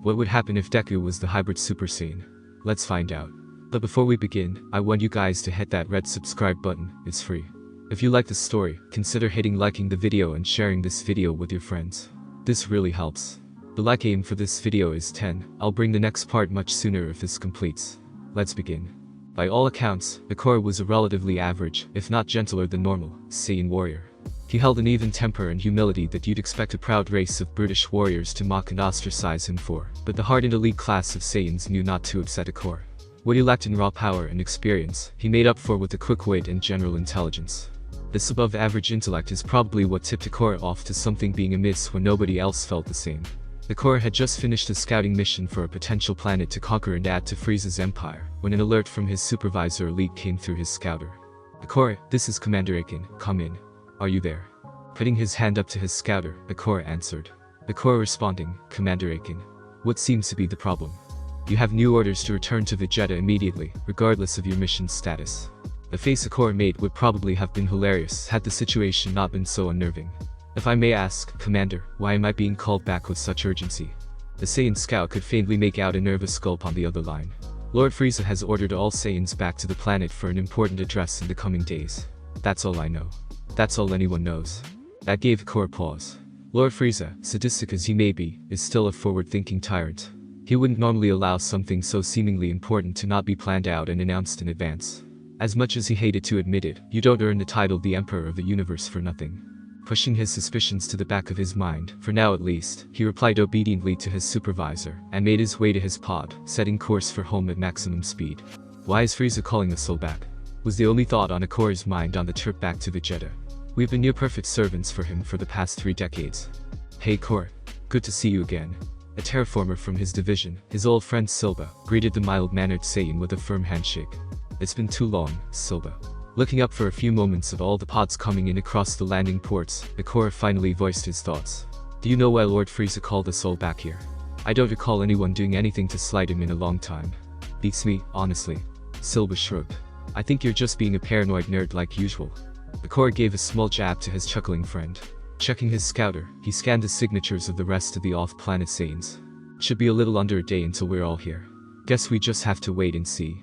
What would happen if Deku was the hybrid Super Saiyan? Let's find out. But before we begin, I want you guys to hit that red subscribe button, it's free. If you like the story, consider liking the video and sharing this video with your friends. This really helps. The like aim for this video is 10, I'll bring the next part much sooner if this completes. Let's begin. By all accounts, Ikora was a relatively average, if not gentler than normal, Saiyan warrior. He held an even temper and humility that you'd expect a proud race of brutish warriors to mock and ostracize him for, but the hardened elite class of Saiyans knew not to upset Ikora. What he lacked in raw power and experience, he made up for with a quick wit and general intelligence. This above-average intellect is probably what tipped Ikora off to something being amiss when nobody else felt the same. Ikora had just finished a scouting mission for a potential planet to conquer and add to Frieza's empire, when an alert from his supervisor Elite came through his scouter. Ikora, this is Commander Aiken, come in. Are you there? Putting his hand up to his scouter, Ikora answered. Ikora responding, Commander Aiken. What seems to be the problem? You have new orders to return to Vegeta immediately, regardless of your mission's status. The face Ikora made would probably have been hilarious had the situation not been so unnerving. If I may ask, Commander, why am I being called back with such urgency? The Saiyan scout could faintly make out a nervous gulp on the other line. Lord Frieza has ordered all Saiyans back to the planet for an important address in the coming days. That's all I know. That's all anyone knows. That gave Ikora pause. Lord Frieza, sadistic as he may be, is still a forward-thinking tyrant. He wouldn't normally allow something so seemingly important to not be planned out and announced in advance. As much as he hated to admit it, you don't earn the title the Emperor of the Universe for nothing. Pushing his suspicions to the back of his mind, for now at least, he replied obediently to his supervisor, and made his way to his pod, setting course for home at maximum speed. Why is Frieza calling us all back? Was the only thought on Ikora's mind on the trip back to Vegeta. We've been near-perfect servants for him for the past 3 decades. Hey Ikora. Good to see you again. A terraformer from his division, his old friend Silba, greeted the mild-mannered Saiyan with a firm handshake. It's been too long, Silba. Looking up for a few moments of all the pods coming in across the landing ports, Ikora finally voiced his thoughts. Do you know why Lord Frieza called us all back here? I don't recall anyone doing anything to slight him in a long time. Beats me, honestly. Silba shrugged. I think you're just being a paranoid nerd like usual. Ikora gave a small jab to his chuckling friend. Checking his scouter, he scanned the signatures of the rest of the off-planet Saiyans. Should be a little under a day until we're all here. Guess we just have to wait and see.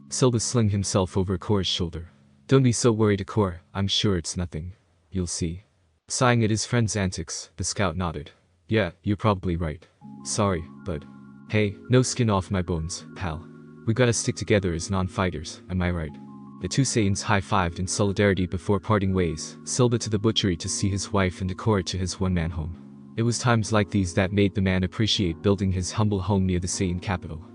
Silba slung himself over Ikora's shoulder. Don't be so worried, Ikora, I'm sure it's nothing. You'll see. Sighing at his friend's antics, the scout nodded. Yeah, you're probably right. Sorry, but... Hey, no skin off my bones, pal. We gotta stick together as non-fighters, am I right? The two Saiyans high-fived in solidarity before parting ways, Silba to the butchery to see his wife and Ikora to his one-man home. It was times like these that made the man appreciate building his humble home near the Saiyan capital.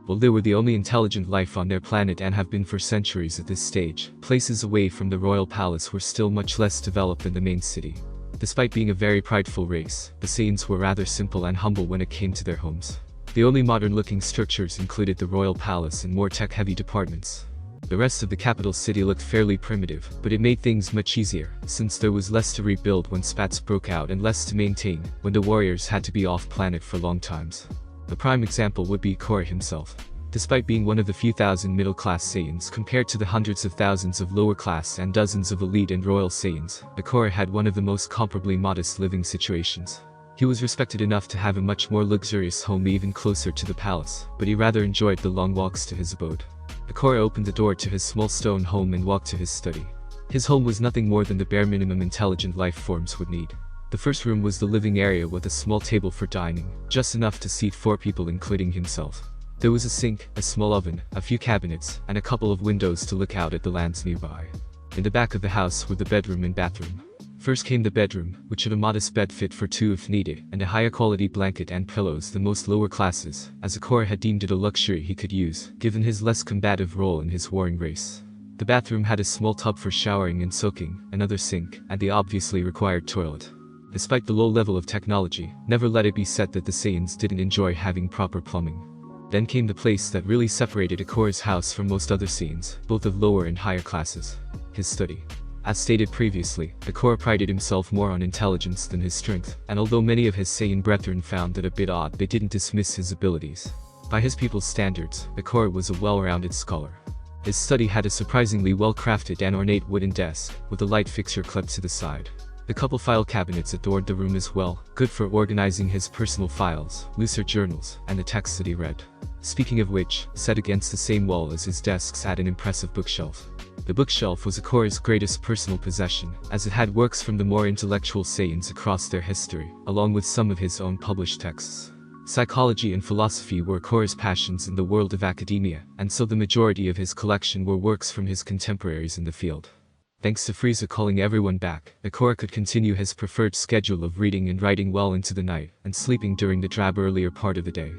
While they were the only intelligent life on their planet and have been for centuries at this stage, places away from the royal palace were still much less developed than the main city. Despite being a very prideful race, the Saiyans were rather simple and humble when it came to their homes. The only modern-looking structures included the royal palace and more tech-heavy departments. The rest of the capital city looked fairly primitive, but it made things much easier, since there was less to rebuild when spats broke out and less to maintain, when the warriors had to be off-planet for long times. The prime example would be Ikora himself. Despite being one of the few thousand middle-class Saiyans compared to the hundreds of thousands of lower-class and dozens of elite and royal Saiyans, Ikora had one of the most comparably modest living situations. He was respected enough to have a much more luxurious home even closer to the palace, but he rather enjoyed the long walks to his abode. Ikora opened the door to his small stone home and walked to his study. His home was nothing more than the bare minimum intelligent life forms would need. The first room was the living area with a small table for dining, just enough to seat 4 people including himself. There was a sink, a small oven, a few cabinets, and a couple of windows to look out at the lands nearby. In the back of the house were the bedroom and bathroom. First came the bedroom, which had a modest bed fit for 2 if needed, and a higher quality blanket and pillows than most lower classes, as Ikora had deemed it a luxury he could use, given his less combative role in his warring race. The bathroom had a small tub for showering and soaking, another sink, and the obviously required toilet. Despite the low level of technology, never let it be said that the Saiyans didn't enjoy having proper plumbing. Then came the place that really separated Ikora's house from most other Saiyans, both of lower and higher classes. His study. As stated previously, Ikora prided himself more on intelligence than his strength, and although many of his Saiyan brethren found that a bit odd, they didn't dismiss his abilities. By his people's standards, Ikora was a well-rounded scholar. His study had a surprisingly well-crafted and ornate wooden desk, with a light fixture clipped to the side. The couple file cabinets adorned the room as well, good for organizing his personal files, looser journals, and the texts that he read. Speaking of which, set against the same wall as his desk sat an impressive bookshelf. The bookshelf was Ikora's greatest personal possession, as it had works from the more intellectual Saiyans across their history, along with some of his own published texts. Psychology and philosophy were Ikora's passions in the world of academia, and so the majority of his collection were works from his contemporaries in the field. Thanks to Frieza calling everyone back, Ikora could continue his preferred schedule of reading and writing well into the night, and sleeping during the drab earlier part of the day.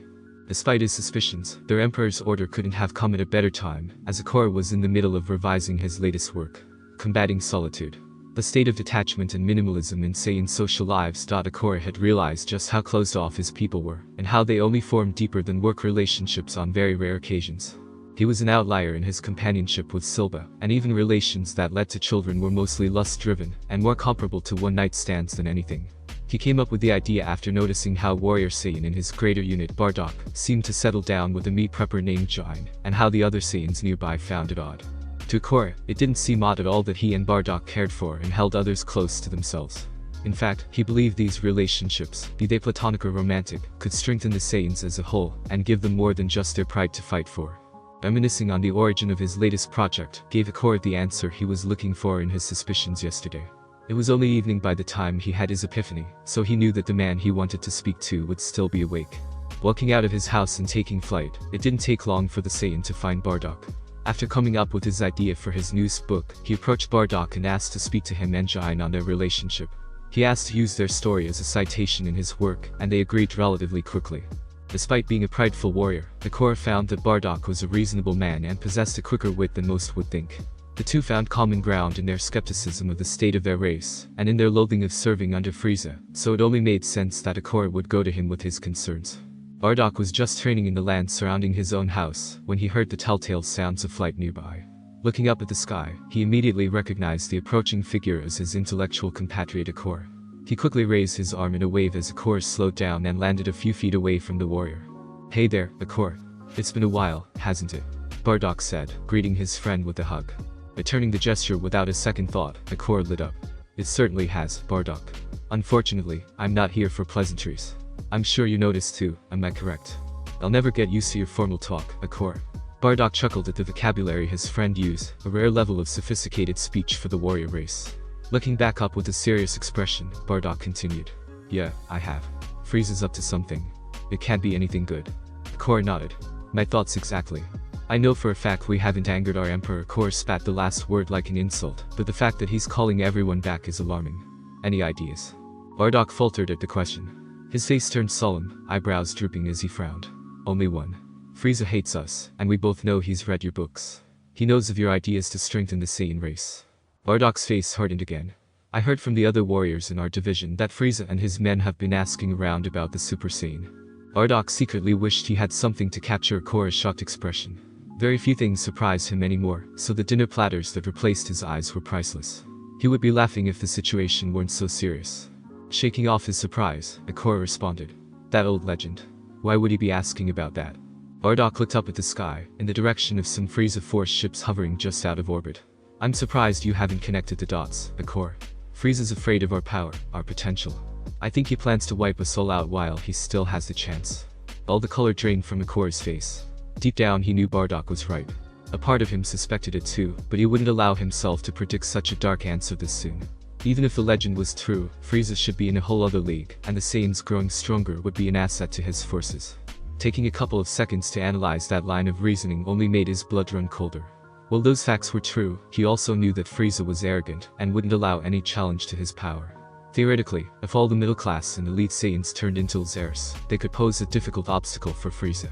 Despite his suspicions, their Emperor's order couldn't have come at a better time, as Ikora was in the middle of revising his latest work, Combating Solitude. The state of detachment and minimalism in Saiyan social lives. Ikora had realized just how closed off his people were, and how they only formed deeper than work relationships on very rare occasions. He was an outlier in his companionship with Silba, and even relations that led to children were mostly lust-driven, and more comparable to one-night stands than anything. He came up with the idea after noticing how Warrior Saiyan in his greater unit Bardock seemed to settle down with a meat prepper named Jain, and how the other Saiyans nearby found it odd. To Ikora, it didn't seem odd at all that he and Bardock cared for and held others close to themselves. In fact, he believed these relationships, be they platonic or romantic, could strengthen the Saiyans as a whole, and give them more than just their pride to fight for. Reminiscing on the origin of his latest project, gave Ikora the answer he was looking for in his suspicions yesterday. It was only evening by the time he had his epiphany, so he knew that the man he wanted to speak to would still be awake. Walking out of his house and taking flight, it didn't take long for the Saiyan to find Bardock. After coming up with his idea for his news book, he approached Bardock and asked to speak to him and Jain on their relationship. He asked to use their story as a citation in his work, and they agreed relatively quickly. Despite being a prideful warrior, Ikora found that Bardock was a reasonable man and possessed a quicker wit than most would think. The two found common ground in their skepticism of the state of their race, and in their loathing of serving under Frieza, so it only made sense that Ikora would go to him with his concerns. Bardock was just training in the land surrounding his own house, when he heard the telltale sounds of flight nearby. Looking up at the sky, he immediately recognized the approaching figure as his intellectual compatriot Ikora. He quickly raised his arm in a wave as Ikora slowed down and landed a few feet away from the warrior. "Hey there, Ikora. It's been a while, hasn't it?" Bardock said, greeting his friend with a hug. Returning the gesture without a second thought, Ikora lit up. "It certainly has, Bardock. Unfortunately, I'm not here for pleasantries. I'm sure you noticed too, am I correct? I'll never get used to your formal talk, Ikora." Bardock chuckled at the vocabulary his friend used, a rare level of sophisticated speech for the warrior race. Looking back up with a serious expression, Bardock continued. "Yeah, I have. Frieza's up to something. It can't be anything good." Ikora nodded. "My thoughts exactly. I know for a fact we haven't angered our Emperor." Ikora spat the last word like an insult, but the fact that he's calling everyone back is alarming. "Any ideas?" Bardock faltered at the question. His face turned solemn, eyebrows drooping as he frowned. "Only one. Frieza hates us, and we both know he's read your books. He knows of your ideas to strengthen the Saiyan race." Bardock's face hardened again. "I heard from the other warriors in our division that Frieza and his men have been asking around about the Super Saiyan." Bardock secretly wished he had something to capture Ikora's shocked expression. Very few things surprised him anymore, so the dinner platters that replaced his eyes were priceless. He would be laughing if the situation weren't so serious. Shaking off his surprise, Ikora responded. "That old legend. Why would he be asking about that?" Bardock looked up at the sky, in the direction of some Frieza Force ships hovering just out of orbit. "I'm surprised you haven't connected the dots, Ikora. Frieza's afraid of our power, our potential. I think he plans to wipe us all out while he still has the chance." All the color drained from Ikora's face. Deep down he knew Bardock was right. A part of him suspected it too, but he wouldn't allow himself to predict such a dark answer this soon. Even if the legend was true, Frieza should be in a whole other league, and the Saiyans growing stronger would be an asset to his forces. Taking a couple of seconds to analyze that line of reasoning only made his blood run colder. While those facts were true, he also knew that Frieza was arrogant, and wouldn't allow any challenge to his power. Theoretically, if all the middle class and elite Saiyans turned into Lazarus, they could pose a difficult obstacle for Frieza.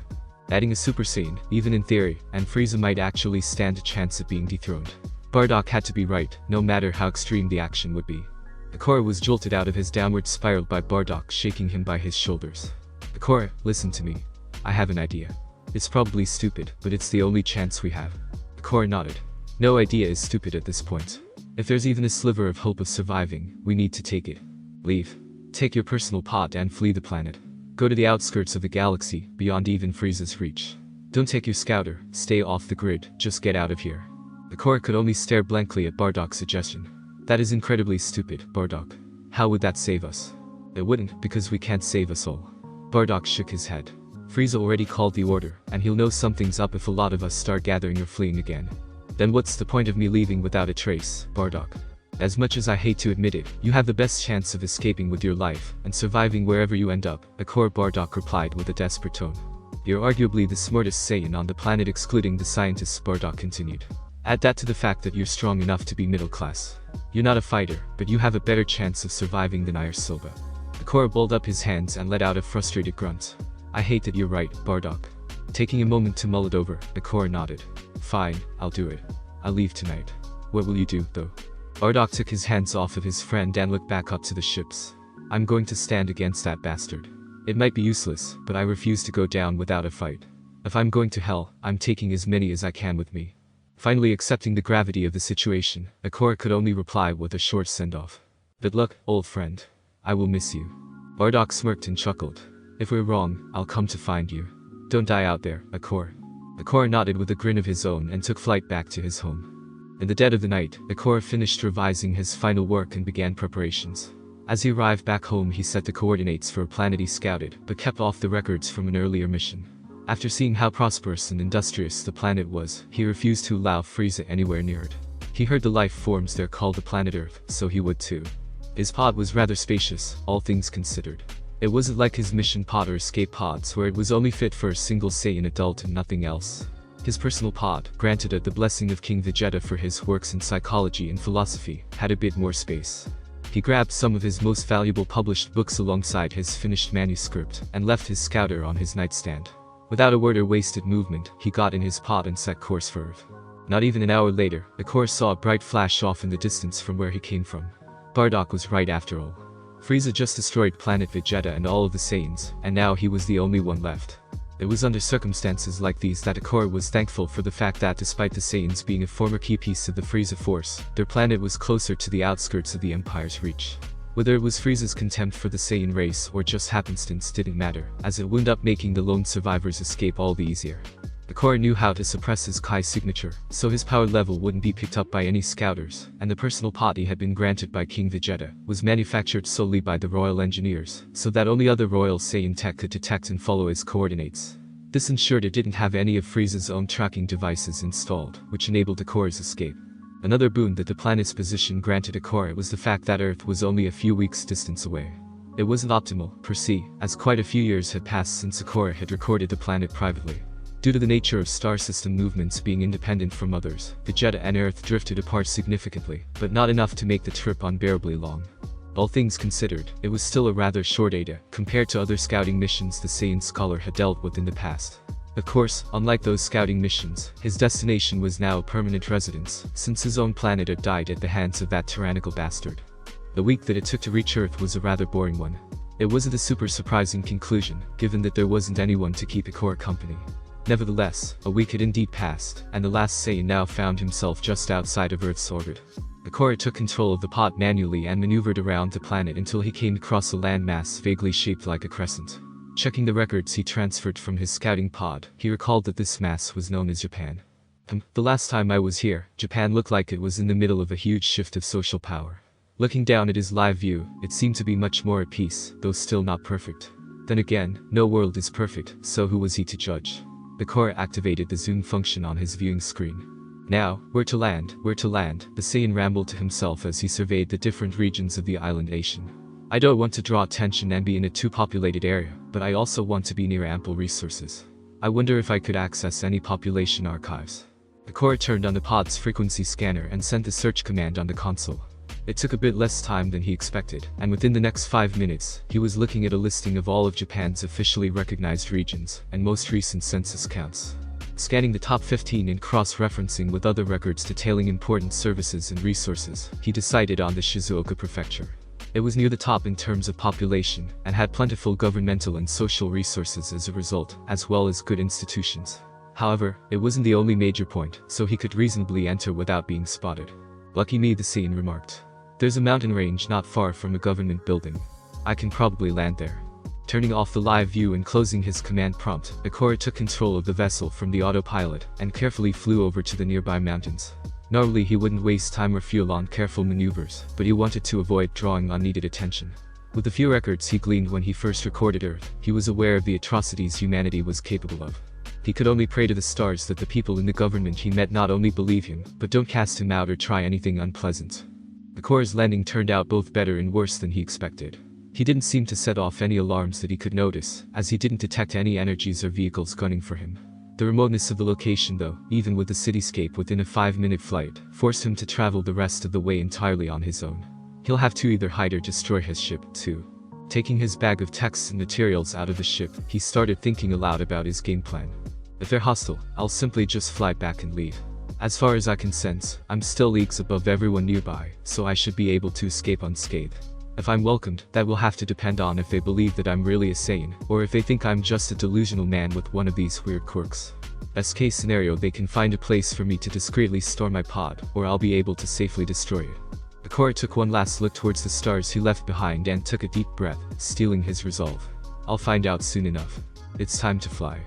Adding a Super Saiyan, even in theory, and Frieza might actually stand a chance at being dethroned. Bardock had to be right, no matter how extreme the action would be. Ikora was jolted out of his downward spiral by Bardock shaking him by his shoulders. "Ikora, listen to me. I have an idea. It's probably stupid, but it's the only chance we have." Ikora nodded. "No idea is stupid at this point. If there's even a sliver of hope of surviving, we need to take it. Leave. Take your personal pod and flee the planet. Go to the outskirts of the galaxy, beyond even Frieza's reach. Don't take your scouter, stay off the grid, just get out of here." Ikora could only stare blankly at Bardock's suggestion. "That is incredibly stupid, Bardock. How would that save us? It wouldn't, because we can't save us all. Bardock shook his head. Frieza already called the order, and he'll know something's up if a lot of us start gathering or fleeing again. Then what's the point of me leaving without a trace, Bardock? As much as I hate to admit it, you have the best chance of escaping with your life, and surviving wherever you end up, Bardock replied with a desperate tone. You're arguably the smartest Saiyan on the planet excluding the scientists, Bardock continued. Add that to the fact that you're strong enough to be middle class. You're not a fighter, but you have a better chance of surviving than Silva. Akora balled up his hands and let out a frustrated grunt. I hate that you're right, Bardock. Taking a moment to mull it over, Akora nodded. Fine, I'll do it. I'll leave tonight. What will you do, though? Bardock took his hands off of his friend and looked back up to the ships. I'm going to stand against that bastard. It might be useless, but I refuse to go down without a fight. If I'm going to hell, I'm taking as many as I can with me. Finally accepting the gravity of the situation, Akora could only reply with a short send-off. Good luck, old friend. I will miss you. Bardock smirked and chuckled. If we're wrong, I'll come to find you. Don't die out there, Akora. Akora nodded with a grin of his own and took flight back to his home. In the dead of the night, Akora finished revising his final work and began preparations. As he arrived back home, he set the coordinates for a planet he scouted, but kept off the records from an earlier mission. After seeing how prosperous and industrious the planet was, he refused to allow Frieza anywhere near it. He heard the life forms there called the planet Earth, so he would too. His pod was rather spacious, all things considered. It wasn't like his mission pod or escape pods where it was only fit for a single Saiyan adult and nothing else. His personal pod, granted at the blessing of King Vegeta for his works in psychology and philosophy, had a bit more space. He grabbed some of his most valuable published books alongside his finished manuscript and left his scouter on his nightstand. Without a word or wasted movement, he got in his pod and set course for Earth. Not even an hour later, Akora saw a bright flash off in the distance from where he came from. Bardock was right after all. Frieza just destroyed planet Vegeta and all of the Saiyans, and now he was the only one left. It was under circumstances like these that Akora was thankful for the fact that despite the Saiyans being a former key piece of the Frieza Force, their planet was closer to the outskirts of the Empire's reach. Whether it was Frieza's contempt for the Saiyan race or just happenstance didn't matter, as it wound up making the lone survivors escape all the easier. Akora knew how to suppress his Kai signature, so his power level wouldn't be picked up by any scouters, and the personal pod he had been granted by King Vegeta was manufactured solely by the Royal Engineers, so that only other Royal Saiyan tech could detect and follow his coordinates. This ensured it didn't have any of Frieza's own tracking devices installed, which enabled Akora's escape. Another boon that the planet's position granted Akora was the fact that Earth was only a few weeks' distance away. It wasn't optimal, per se, as quite a few years had passed since Akora had recorded the planet privately. Due to the nature of star system movements being independent from others, Vegeta and Earth drifted apart significantly, but not enough to make the trip unbearably long. All things considered, it was still a rather short ADA, compared to other scouting missions the Saiyan scholar had dealt with in the past. Of course, unlike those scouting missions, his destination was now a permanent residence, since his own planet had died at the hands of that tyrannical bastard. The week that it took to reach Earth was a rather boring one. It wasn't a super surprising conclusion, given that there wasn't anyone to keep Akora company. Nevertheless, a week had indeed passed, and the last Saiyan now found himself just outside of Earth's orbit. Akora took control of the pod manually and maneuvered around the planet until he came across a landmass vaguely shaped like a crescent. Checking the records he transferred from his scouting pod, he recalled that this mass was known as Japan. The last time I was here, Japan looked like it was in the middle of a huge shift of social power. Looking down at his live view, it seemed to be much more at peace, though still not perfect. Then again, no world is perfect, so who was he to judge? Akora activated the zoom function on his viewing screen. Now, where to land, the Saiyan rambled to himself as he surveyed the different regions of the island nation. I don't want to draw attention and be in a too populated area, but I also want to be near ample resources. I wonder if I could access any population archives. Akora turned on the pod's frequency scanner and sent the search command on the console. It took a bit less time than he expected, and within the next 5 minutes, he was looking at a listing of all of Japan's officially recognized regions and most recent census counts. Scanning the top 15 and cross-referencing with other records detailing important services and resources, he decided on the Shizuoka prefecture. It was near the top in terms of population, and had plentiful governmental and social resources as a result, as well as good institutions. However, it wasn't the only major point, so he could reasonably enter without being spotted. Lucky me, the Saiyan remarked. There's a mountain range not far from a government building. I can probably land there. Turning off the live view and closing his command prompt, Akora took control of the vessel from the autopilot and carefully flew over to the nearby mountains. Normally he wouldn't waste time or fuel on careful maneuvers, but he wanted to avoid drawing unneeded attention. With the few records he gleaned when he first recorded Earth, he was aware of the atrocities humanity was capable of. He could only pray to the stars that the people in the government he met not only believe him, but don't cast him out or try anything unpleasant. The Corps' landing turned out both better and worse than he expected. He didn't seem to set off any alarms that he could notice, as he didn't detect any energies or vehicles gunning for him. The remoteness of the location though, even with the cityscape within a 5-minute flight, forced him to travel the rest of the way entirely on his own. He'll have to either hide or destroy his ship, too. Taking his bag of texts and materials out of the ship, he started thinking aloud about his game plan. If they're hostile, I'll simply just fly back and leave. As far as I can sense, I'm still leagues above everyone nearby, so I should be able to escape unscathed. If I'm welcomed, that will have to depend on if they believe that I'm really a Saiyan, or if they think I'm just a delusional man with one of these weird quirks. Best case scenario, they can find a place for me to discreetly store my pod, or I'll be able to safely destroy it. The Korra took one last look towards the stars he left behind and took a deep breath, steeling his resolve. I'll find out soon enough. It's time to fly.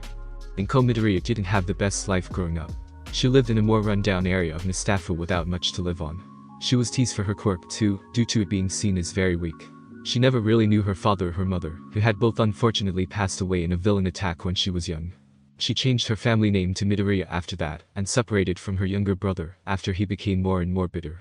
Inko Midoriya didn't have the best life growing up. She lived in a more run-down area of Mustafa without much to live on. She was teased for her quirk too, due to it being seen as very weak. She never really knew her father or her mother, who had both unfortunately passed away in a villain attack when she was young. She changed her family name to Midoriya after that, and separated from her younger brother, after he became more and more bitter.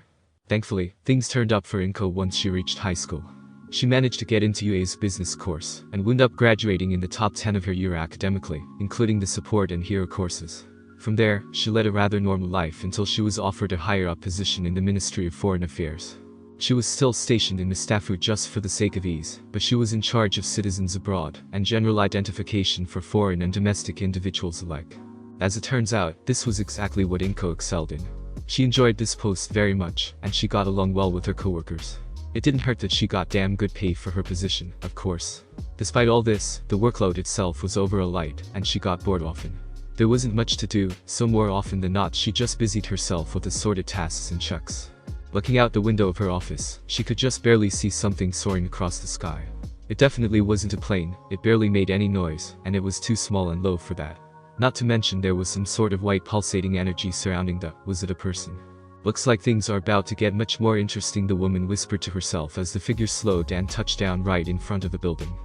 Thankfully, things turned up for Inko once she reached high school. She managed to get into UA's business course, and wound up graduating in the top 10 of her year academically, including the support and hero courses. From there, she led a rather normal life until she was offered a higher-up position in the Ministry of Foreign Affairs. She was still stationed in Mustafa just for the sake of ease, but she was in charge of citizens abroad, and general identification for foreign and domestic individuals alike. As it turns out, this was exactly what Inko excelled in. She enjoyed this post very much, and she got along well with her coworkers. It didn't hurt that she got damn good pay for her position, of course. Despite all this, the workload itself was overall light, and she got bored often. There wasn't much to do, so more often than not she just busied herself with assorted tasks and checks. Looking out the window of her office, she could just barely see something soaring across the sky. It definitely wasn't a plane, it barely made any noise, and it was too small and low for that. Not to mention there was some sort of white pulsating energy surrounding the, was it a person? Looks like things are about to get much more interesting, the woman whispered to herself as the figure slowed and touched down right in front of the building.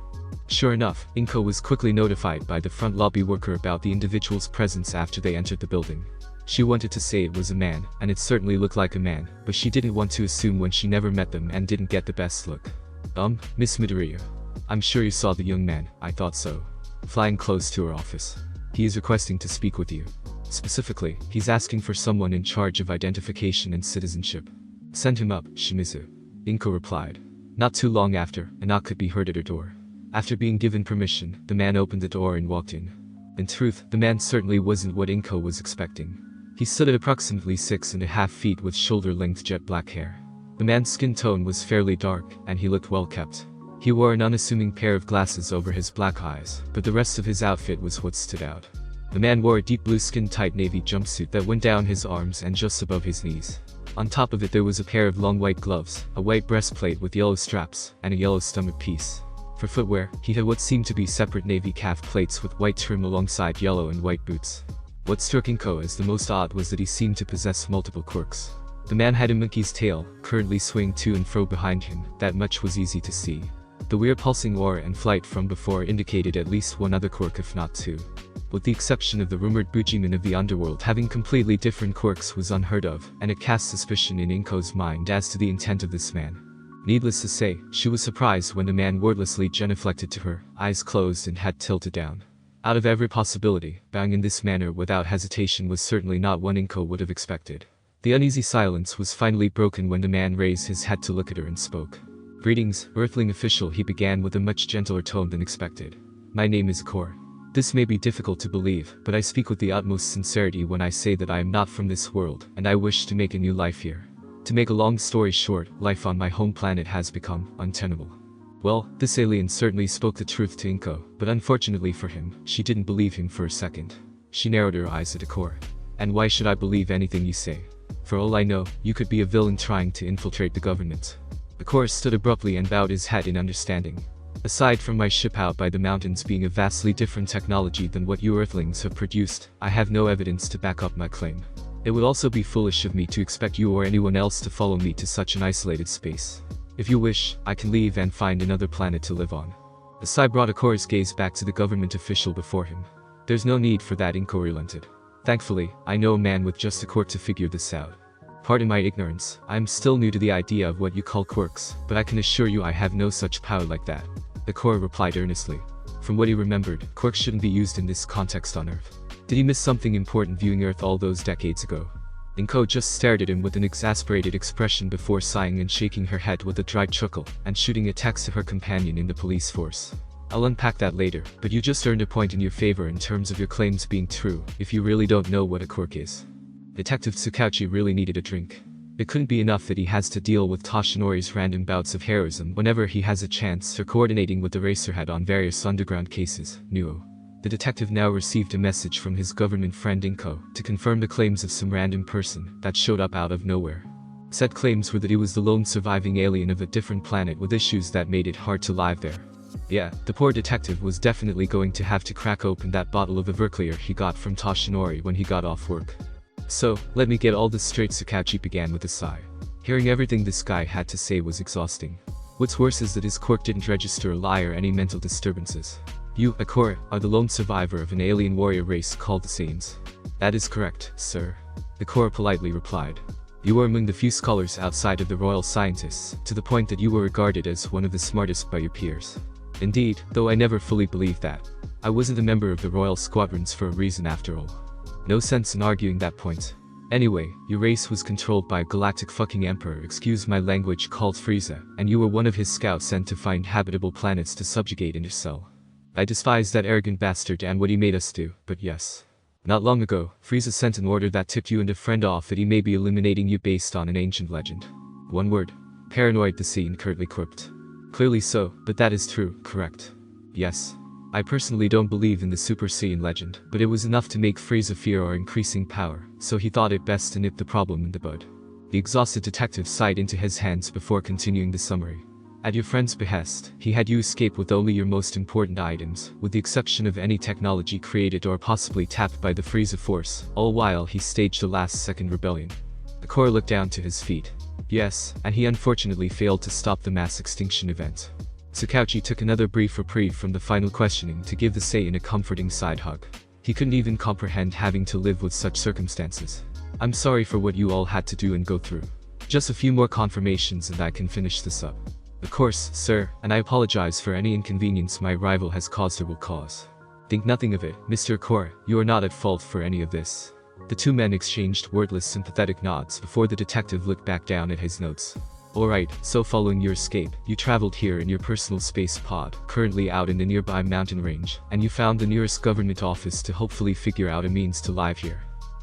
Sure enough, Inko was quickly notified by the front lobby worker about the individual's presence after they entered the building. She wanted to say it was a man, and it certainly looked like a man, but she didn't want to assume when she never met them and didn't get the best look. Miss Midoriya. I'm sure you saw the young man, I thought so. Flying close to her office. He is requesting to speak with you. Specifically, he's asking for someone in charge of identification and citizenship. Send him up, Shimizu. Inko replied. Not too long after, a knock could be heard at her door. After being given permission, the man opened the door and walked in. In truth, the man certainly wasn't what Inko was expecting. He stood at approximately 6.5 feet with shoulder-length jet black hair. The man's skin tone was fairly dark, and he looked well kept. He wore an unassuming pair of glasses over his black eyes, but the rest of his outfit was what stood out. The man wore a deep blue skin-tight navy jumpsuit that went down his arms and just above his knees. On top of it there was a pair of long white gloves, a white breastplate with yellow straps, and a yellow stomach piece. For footwear, he had what seemed to be separate navy calf plates with white trim alongside yellow and white boots. What struck Inko as the most odd was that he seemed to possess multiple quirks. The man had a monkey's tail, currently swaying to and fro behind him, that much was easy to see. The weird pulsing aura and flight from before indicated at least one other quirk if not two. With the exception of the rumored Bujiman of the underworld having completely different quirks was unheard of, and it cast suspicion in Inko's mind as to the intent of this man. Needless to say, she was surprised when the man wordlessly genuflected to her, eyes closed and head tilted down. Out of every possibility, bowing in this manner without hesitation was certainly not one Inko would have expected. The uneasy silence was finally broken when the man raised his head to look at her and spoke. Greetings, Earthling official, he began with a much gentler tone than expected. My name is Korra. This may be difficult to believe, but I speak with the utmost sincerity when I say that I am not from this world, and I wish to make a new life here. To make a long story short, life on my home planet has become untenable. Well, this alien certainly spoke the truth to Inko, but unfortunately for him, she didn't believe him for a second. She narrowed her eyes at Korra. And why should I believe anything you say? For all I know, you could be a villain trying to infiltrate the government. Korra stood abruptly and bowed his head in understanding. Aside from my ship out by the mountains being a vastly different technology than what you Earthlings have produced, I have no evidence to back up my claim. It would also be foolish of me to expect you or anyone else to follow me to such an isolated space. If you wish, I can leave and find another planet to live on. The Sai brought Ikora's gaze back to the government official before him. There's no need for that, Inko relented. Thankfully, I know a man with just a quirk to figure this out. Pardon my ignorance, I am still new to the idea of what you call quirks, but I can assure you I have no such power like that. Ikora replied earnestly. From what he remembered, quirks shouldn't be used in this context on Earth. Did he miss something important viewing Earth all those decades ago? Inko just stared at him with an exasperated expression before sighing and shaking her head with a dry chuckle, and shooting a text to her companion in the police force. I'll unpack that later, but you just earned a point in your favor in terms of your claims being true, if you really don't know what a quirk is. Detective Tsukauchi really needed a drink. It couldn't be enough that he has to deal with Toshinori's random bouts of heroism whenever he has a chance for coordinating with the Racerhead on various underground cases, Nuo. The detective now received a message from his government friend Inko to confirm the claims of some random person that showed up out of nowhere. Said claims were that he was the lone surviving alien of a different planet with issues that made it hard to live there. Yeah, the poor detective was definitely going to have to crack open that bottle of Everclear he got from Toshinori when he got off work. So, let me get all this straight, Tsukauchi began with a sigh. Hearing everything this guy had to say was exhausting. What's worse is that his quirk didn't register a lie or any mental disturbances. You, Ikora, are the lone survivor of an alien warrior race called the Saiyans. That is correct, sir. Ikora politely replied. You were among the few scholars outside of the royal scientists, to the point that you were regarded as one of the smartest by your peers. Indeed, though I never fully believed that. I wasn't a member of the royal squadrons for a reason after all. No sense in arguing that point. Anyway, your race was controlled by a galactic fucking emperor, excuse my language, called Frieza, and you were one of his scouts sent to find habitable planets to subjugate and sell. I despise that arrogant bastard and what he made us do, but yes. Not long ago, Frieza sent an order that tipped you and a friend off that he may be eliminating you based on an ancient legend. One word. Paranoid, the Saiyan curtly quipped. Clearly so, but that is true, correct? Yes. I personally don't believe in the Super Saiyan legend, but it was enough to make Frieza fear our increasing power, so he thought it best to nip the problem in the bud. The exhausted detective sighed into his hands before continuing the summary. At your friend's behest, he had you escape with only your most important items, with the exception of any technology created or possibly tapped by the Frieza Force, all while he staged a last-second rebellion. Ikora looked down to his feet. Yes, and he unfortunately failed to stop the mass extinction event. Tsukauchi took another brief reprieve from the final questioning to give the Saiyan a comforting side hug. He couldn't even comprehend having to live with such circumstances. I'm sorry for what you all had to do and go through. Just a few more confirmations and I can finish this up. Of course, sir, and I apologize for any inconvenience my arrival has caused or will cause. Think nothing of it, Mr. Ikora, you are not at fault for any of this. The two men exchanged wordless sympathetic nods before the detective looked back down at his notes. Alright, so following your escape, you traveled here in your personal space pod, currently out in the nearby mountain range, and you found the nearest government office to hopefully figure out a means to live here.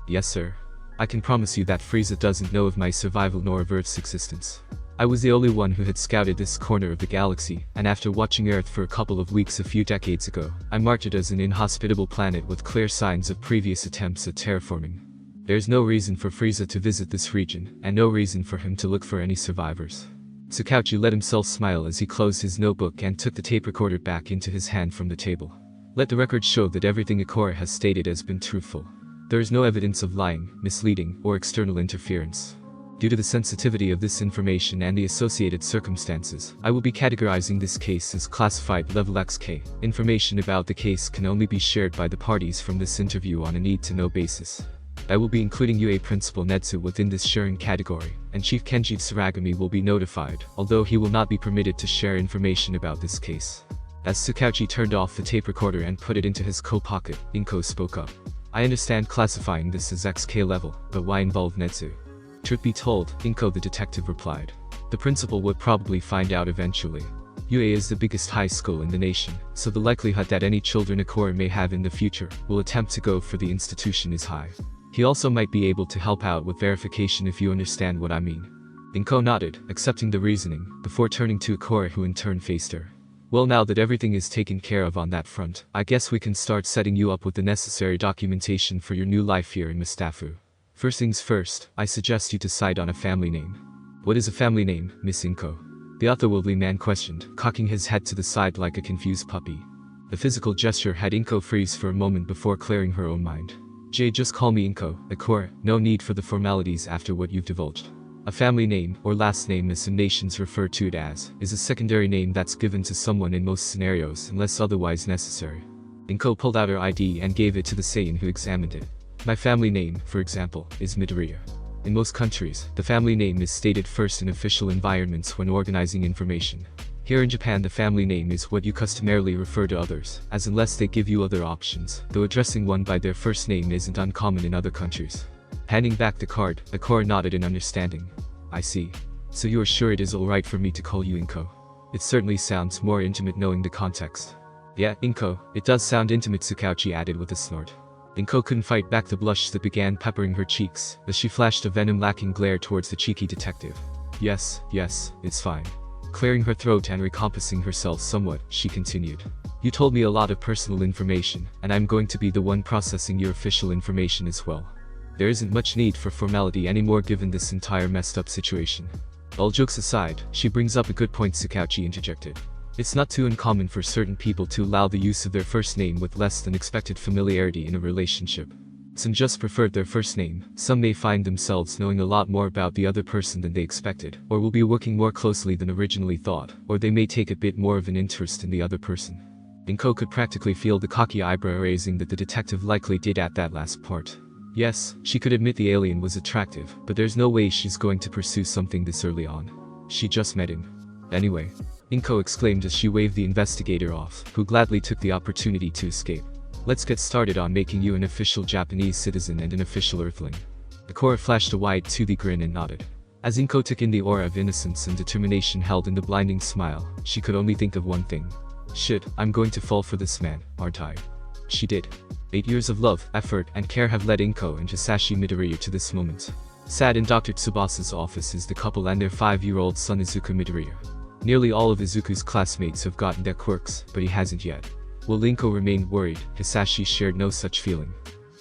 Yes, sir. I can promise you that Frieza doesn't know of my survival nor of Earth's existence. I was the only one who had scouted this corner of the galaxy, and after watching Earth for a couple of weeks a few decades ago, I marked it as an inhospitable planet with clear signs of previous attempts at terraforming. There's no reason for Frieza to visit this region, and no reason for him to look for any survivors. Tsukauchi let himself smile as he closed his notebook and took the tape recorder back into his hand from the table. Let the record show that everything Ikora has stated has been truthful. There is no evidence of lying, misleading, or external interference. Due to the sensitivity of this information and the associated circumstances, I will be categorizing this case as classified level XK. Information about the case can only be shared by the parties from this interview on a need-to-know basis. I will be including UA Principal Netsu within this sharing category, and Chief Kenji Tsuragami will be notified, although he will not be permitted to share information about this case. As Tsukauchi turned off the tape recorder and put it into his coat pocket, Inko spoke up. I understand classifying this as XK level, but why involve Netsu? Truth be told, Inko the detective replied. The principal would probably find out eventually. UA is the biggest high school in the nation, so the likelihood that any children Ikora may have in the future will attempt to go for the institution is high. He also might be able to help out with verification if you understand what I mean. Inko nodded, accepting the reasoning, before turning to Ikora who in turn faced her. Well, now that everything is taken care of on that front, I guess we can start setting you up with the necessary documentation for your new life here in Mustafu. First things first, I suggest you decide on a family name. What is a family name, Miss Inko? The otherworldly man questioned, cocking his head to the side like a confused puppy. The physical gesture had Inko freeze for a moment before clearing her own mind. Jay, just call me Inko, Akora, no need for the formalities after what you've divulged. A family name, or last name as some nations refer to it as, is a secondary name that's given to someone in most scenarios unless otherwise necessary. Inko pulled out her ID and gave it to the Saiyan who examined it. My family name, for example, is Midoriya. In most countries, the family name is stated first in official environments when organizing information. Here in Japan, the family name is what you customarily refer to others, as unless they give you other options, though addressing one by their first name isn't uncommon in other countries. Handing back the card, Akora nodded in understanding. I see. So you are sure it is alright for me to call you Inko? It certainly sounds more intimate knowing the context. Yeah, Inko, it does sound intimate, Tsukauchi added with a snort. Inko couldn't fight back the blush that began peppering her cheeks, as she flashed a venom-lacking glare towards the cheeky detective. Yes, it's fine. Clearing her throat and recomposing herself somewhat, she continued. You told me a lot of personal information, and I'm going to be the one processing your official information as well. There isn't much need for formality anymore given this entire messed up situation. All jokes aside, she brings up a good point, Tsukauchi interjected. It's not too uncommon for certain people to allow the use of their first name with less than expected familiarity in a relationship. Some just preferred their first name, some may find themselves knowing a lot more about the other person than they expected, or will be working more closely than originally thought, or they may take a bit more of an interest in the other person. Inko could practically feel the cocky eyebrow raising that the detective likely did at that last part. Yes, she could admit the alien was attractive, but there's no way she's going to pursue something this early on. She just met him. Anyway, Inko exclaimed as she waved the investigator off, who gladly took the opportunity to escape. Let's get started on making you an official Japanese citizen and an official Earthling. Akora flashed a wide toothy grin and nodded. As Inko took in the aura of innocence and determination held in the blinding smile, she could only think of one thing. Shit, I'm going to fall for this man, aren't I? She did. 8 years of love, effort, and care have led Inko and Hisashi Midoriya to this moment. Sat in Dr. Tsubasa's office is the couple and their 5-year-old son Izuku Midoriya. Nearly all of Izuku's classmates have gotten their quirks, but he hasn't yet. While Inko remained worried, Hisashi shared no such feeling.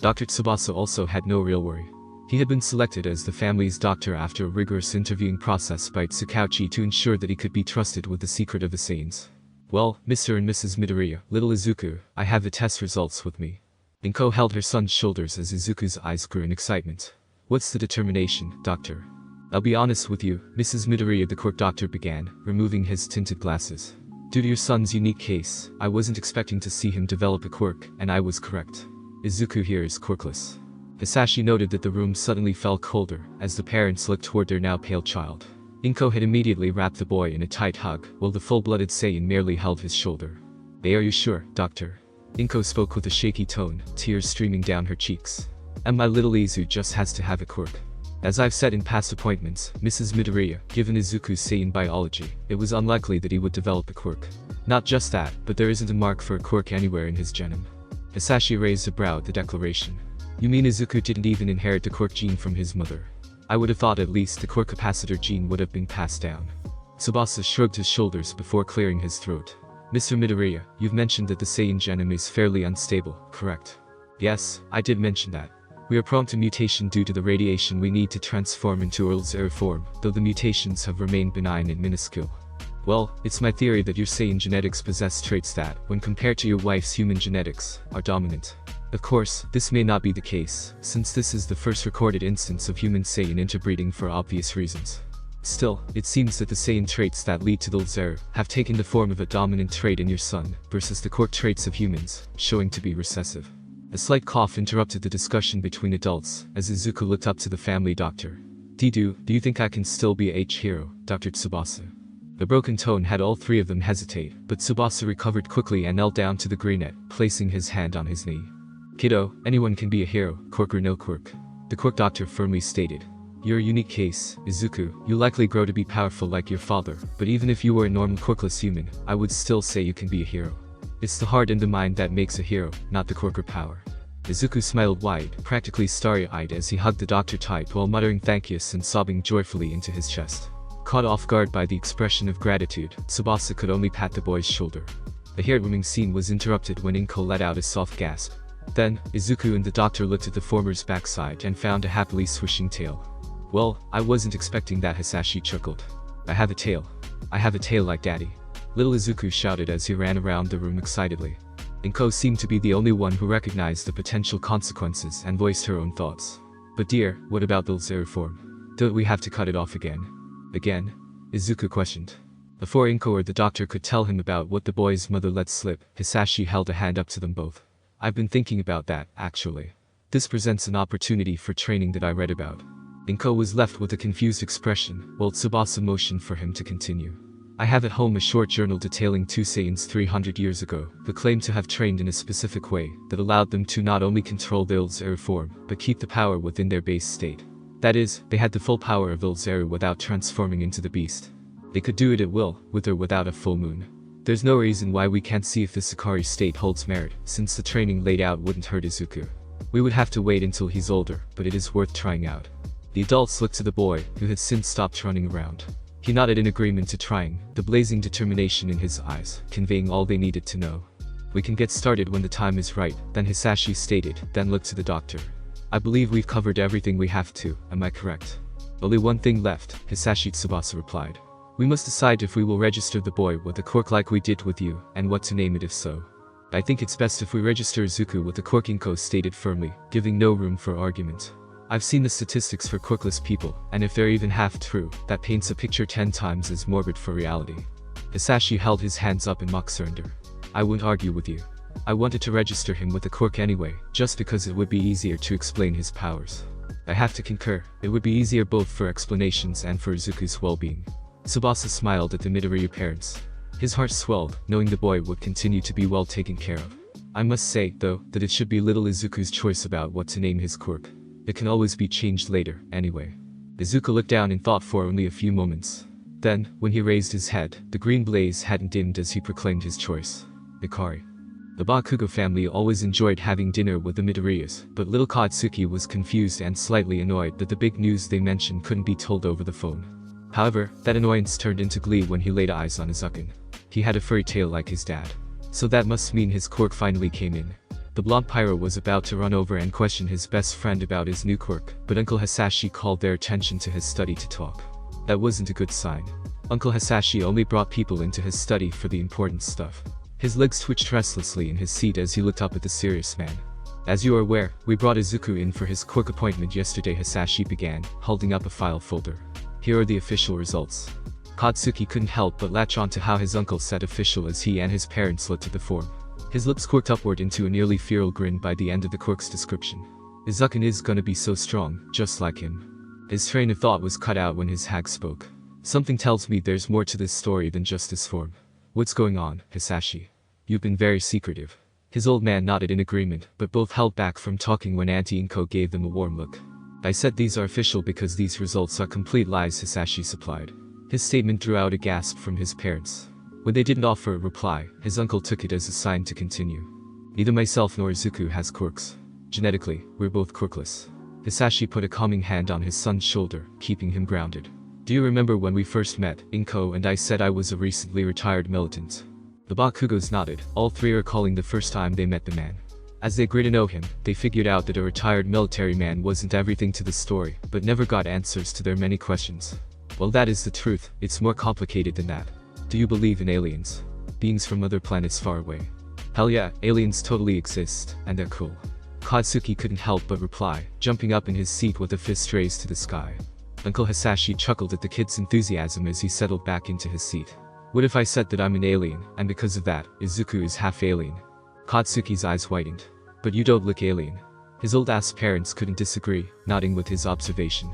Dr. Tsubasa also had no real worry. He had been selected as the family's doctor after a rigorous interviewing process by Tsukauchi to ensure that he could be trusted with the secret of the Saiyans. Well, Mr. and Mrs. Midoriya, little Izuku, I have the test results with me. Inko held her son's shoulders as Izuku's eyes grew in excitement. What's the determination, doctor? I'll be honest with you, Mrs. Midoriya, the quirk doctor began, removing his tinted glasses. Due to your son's unique case, I wasn't expecting to see him develop a quirk, and I was correct. Izuku here is quirkless. Hisashi noted that the room suddenly felt colder, as the parents looked toward their now pale child. Inko had immediately wrapped the boy in a tight hug, while the full-blooded Saiyan merely held his shoulder. Hey, are you sure, doctor? Inko spoke with a shaky tone, tears streaming down her cheeks. And my little Izu just has to have a quirk. As I've said in past appointments, Mrs. Midoriya, given Izuku's Saiyan biology, it was unlikely that he would develop a quirk. Not just that, but there isn't a mark for a quirk anywhere in his genome. Hisashi raised a brow at the declaration. You mean Izuku didn't even inherit the quirk gene from his mother? I would have thought at least the quirk capacitor gene would have been passed down. Tsubasa shrugged his shoulders before clearing his throat. Mr. Midoriya, you've mentioned that the Saiyan genome is fairly unstable, correct? Yes, I did mention that. We are prone to mutation due to the radiation we need to transform into Earl's Air form, though the mutations have remained benign and minuscule. Well, it's my theory that your Saiyan genetics possess traits that, when compared to your wife's human genetics, are dominant. Of course, this may not be the case, since this is the first recorded instance of human Saiyan interbreeding for obvious reasons. Still, it seems that the Saiyan traits that lead to the Earl's Air have taken the form of a dominant trait in your son, versus the quirk traits of humans, showing to be recessive. A slight cough interrupted the discussion between adults, as Izuku looked up to the family doctor. Do you think I can still be a H-hero, Dr. Tsubasa? The broken tone had all three of them hesitate, but Tsubasa recovered quickly and knelt down to the greenette, placing his hand on his knee. Kiddo, anyone can be a hero, quirk or no quirk. The quirk doctor firmly stated. You're a unique case, Izuku. You likely grow to be powerful like your father, but even if you were a normal quirkless human, I would still say you can be a hero. It's the heart and the mind that makes a hero, not the quirk or power. Izuku smiled wide, practically starry-eyed as he hugged the doctor tight while muttering thank yous and sobbing joyfully into his chest. Caught off guard by the expression of gratitude, Tsubasa could only pat the boy's shoulder. The heartwarming scene was interrupted when Inko let out a soft gasp. Then, Izuku and the doctor looked at the former's backside and found a happily swishing tail. Well, I wasn't expecting that, Hisashi chuckled. I have a tail. I have a tail like daddy. Little Izuku shouted as he ran around the room excitedly. Inko seemed to be the only one who recognized the potential consequences and voiced her own thoughts. But dear, what about the Zero form? Don't we have to cut it off again? Again? Izuku questioned. Before Inko or the doctor could tell him about what the boy's mother let slip, Hisashi held a hand up to them both. I've been thinking about that, actually. This presents an opportunity for training that I read about. Inko was left with a confused expression, while Tsubasa motioned for him to continue. I have at home a short journal detailing two Saiyans 300 years ago, who claimed to have trained in a specific way that allowed them to not only control the Zero form, but keep the power within their base state. That is, they had the full power of Zero without transforming into the beast. They could do it at will, with or without a full moon. There's no reason why we can't see if the Sakari state holds merit, since the training laid out wouldn't hurt Izuku. We would have to wait until he's older, but it is worth trying out. The adults looked to the boy, who had since stopped running around. He nodded in agreement to trying, the blazing determination in his eyes, conveying all they needed to know. We can get started when the time is right, then Hisashi stated, then looked to the doctor. I believe we've covered everything we have to, am I correct? Only one thing left, Hisashi Tsubasa replied. We must decide if we will register the boy with a quirk like we did with you, and what to name it if so. I think it's best if we register Izuku with a quirk, Inko stated firmly, giving no room for argument. I've seen the statistics for quirkless people, and if they're even half true, that paints a picture 10 times as morbid for reality. Hisashi held his hands up in mock surrender. I wouldn't argue with you. I wanted to register him with a quirk anyway, just because it would be easier to explain his powers. I have to concur, it would be easier both for explanations and for Izuku's well-being. Tsubasa smiled at the Midoriya parents. His heart swelled, knowing the boy would continue to be well taken care of. I must say, though, that it should be little Izuku's choice about what to name his quirk. It can always be changed later, anyway. Izuku looked down in thought for only a few moments. Then, when he raised his head, the green blaze hadn't dimmed as he proclaimed his choice. Hikari. The Bakugo family always enjoyed having dinner with the Midoriyas, but little Katsuki was confused and slightly annoyed that the big news they mentioned couldn't be told over the phone. However, that annoyance turned into glee when he laid eyes on Izuku. He had a furry tail like his dad. So that must mean his quirk finally came in. The blonde pyro was about to run over and question his best friend about his new quirk, but Uncle Hisashi called their attention to his study to talk. That wasn't a good sign. Uncle Hisashi only brought people into his study for the important stuff. His legs twitched restlessly in his seat as he looked up at the serious man. As you are aware, we brought Izuku in for his quirk appointment yesterday, Hisashi began, holding up a file folder. Here are the official results. Katsuki couldn't help but latch on to how his uncle said official as he and his parents looked at the form. His lips quirked upward into a nearly feral grin by the end of the quirk's description. Izuku is gonna be so strong, just like him. His train of thought was cut out when his hag spoke. Something tells me there's more to this story than just his form. What's going on, Hisashi? You've been very secretive. His old man nodded in agreement, but both held back from talking when Auntie Inko gave them a warm look. I said these are official because these results are complete lies, Hisashi supplied. His statement drew out a gasp from his parents. When they didn't offer a reply, his uncle took it as a sign to continue. Neither myself nor Izuku has quirks. Genetically, we're both quirkless. Hisashi put a calming hand on his son's shoulder, keeping him grounded. Do you remember when we first met, Inko and I said I was a recently retired militant? The Bakugos nodded, all three recalling the first time they met the man. As they grew to know him, they figured out that a retired military man wasn't everything to the story, but never got answers to their many questions. Well, that is the truth, it's more complicated than that. Do you believe in aliens? Beings from other planets far away? Hell yeah, aliens totally exist, and they're cool. Katsuki couldn't help but reply, jumping up in his seat with a fist raised to the sky. Uncle Hisashi chuckled at the kid's enthusiasm as he settled back into his seat. What if I said that I'm an alien, and because of that, Izuku is half alien? Katsuki's eyes widened. But you don't look alien. His old-ass parents couldn't disagree, nodding with his observation.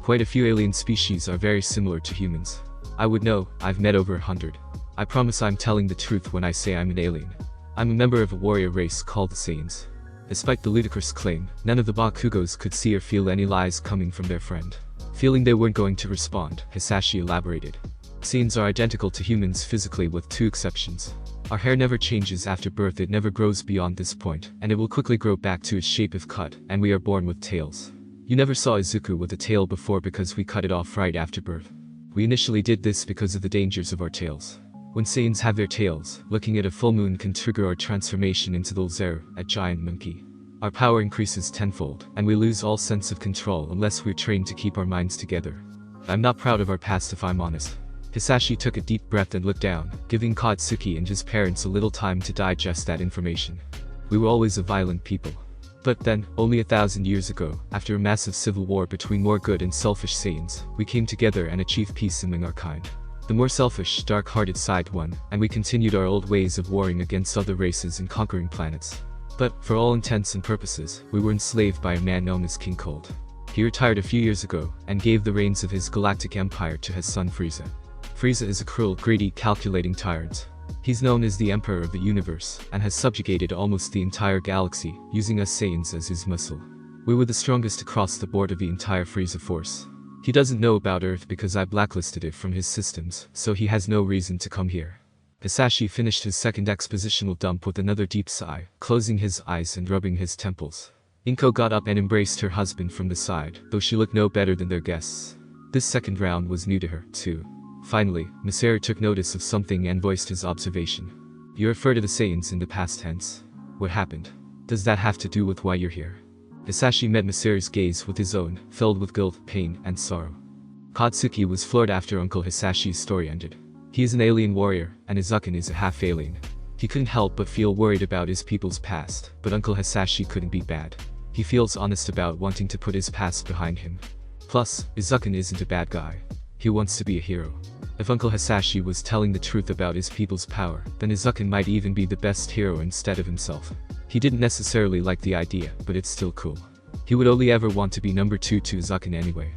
Quite a few alien species are very similar to humans. I would know, I've met over 100. I promise I'm telling the truth when I say I'm an alien. I'm a member of a warrior race called the Saiyans. Despite the ludicrous claim, none of the Bakugos could see or feel any lies coming from their friend. Feeling they weren't going to respond, Hisashi elaborated. Saiyans are identical to humans physically with two exceptions. Our hair never changes after birth, it never grows beyond this point, and it will quickly grow back to its shape if cut, and we are born with tails. You never saw Izuku with a tail before because we cut it off right after birth. We initially did this because of the dangers of our tails. When Saiyans have their tails, looking at a full moon can trigger our transformation into the Zero, a giant monkey. Our power increases tenfold, and we lose all sense of control unless we're trained to keep our minds together. I'm not proud of our past if I'm honest. Hisashi took a deep breath and looked down, giving Katsuki and his parents a little time to digest that information. We were always a violent people. But then, only 1,000 years ago, after a massive civil war between more good and selfish Saiyans, we came together and achieved peace among our kind. The more selfish, dark-hearted side won, and we continued our old ways of warring against other races and conquering planets. But, for all intents and purposes, we were enslaved by a man known as King Cold. He retired a few years ago, and gave the reins of his galactic empire to his son Frieza. Frieza is a cruel, greedy, calculating tyrant. He's known as the Emperor of the Universe, and has subjugated almost the entire galaxy, using us Saiyans as his muscle. We were the strongest across the board of the entire Frieza force. He doesn't know about Earth because I blacklisted it from his systems, so he has no reason to come here. Hisashi finished his second expositional dump with another deep sigh, closing his eyes and rubbing his temples. Inko got up and embraced her husband from the side, though she looked no better than their guests. This second round was new to her, too. Finally, Masaru took notice of something and voiced his observation. You refer to the Saiyans in the past tense. What happened? Does that have to do with why you're here? Hisashi met Masaru's gaze with his own, filled with guilt, pain, and sorrow. Katsuki was floored after Uncle Hisashi's story ended. He is an alien warrior, and Izuku is a half-alien. He couldn't help but feel worried about his people's past, but Uncle Hisashi couldn't be bad. He feels honest about wanting to put his past behind him. Plus, Izuku isn't a bad guy. He wants to be a hero. If Uncle Hisashi was telling the truth about his people's power, then Izuku might even be the best hero instead of himself. He didn't necessarily like the idea, but it's still cool. He would only ever want to be number 2 to Izuku anyway.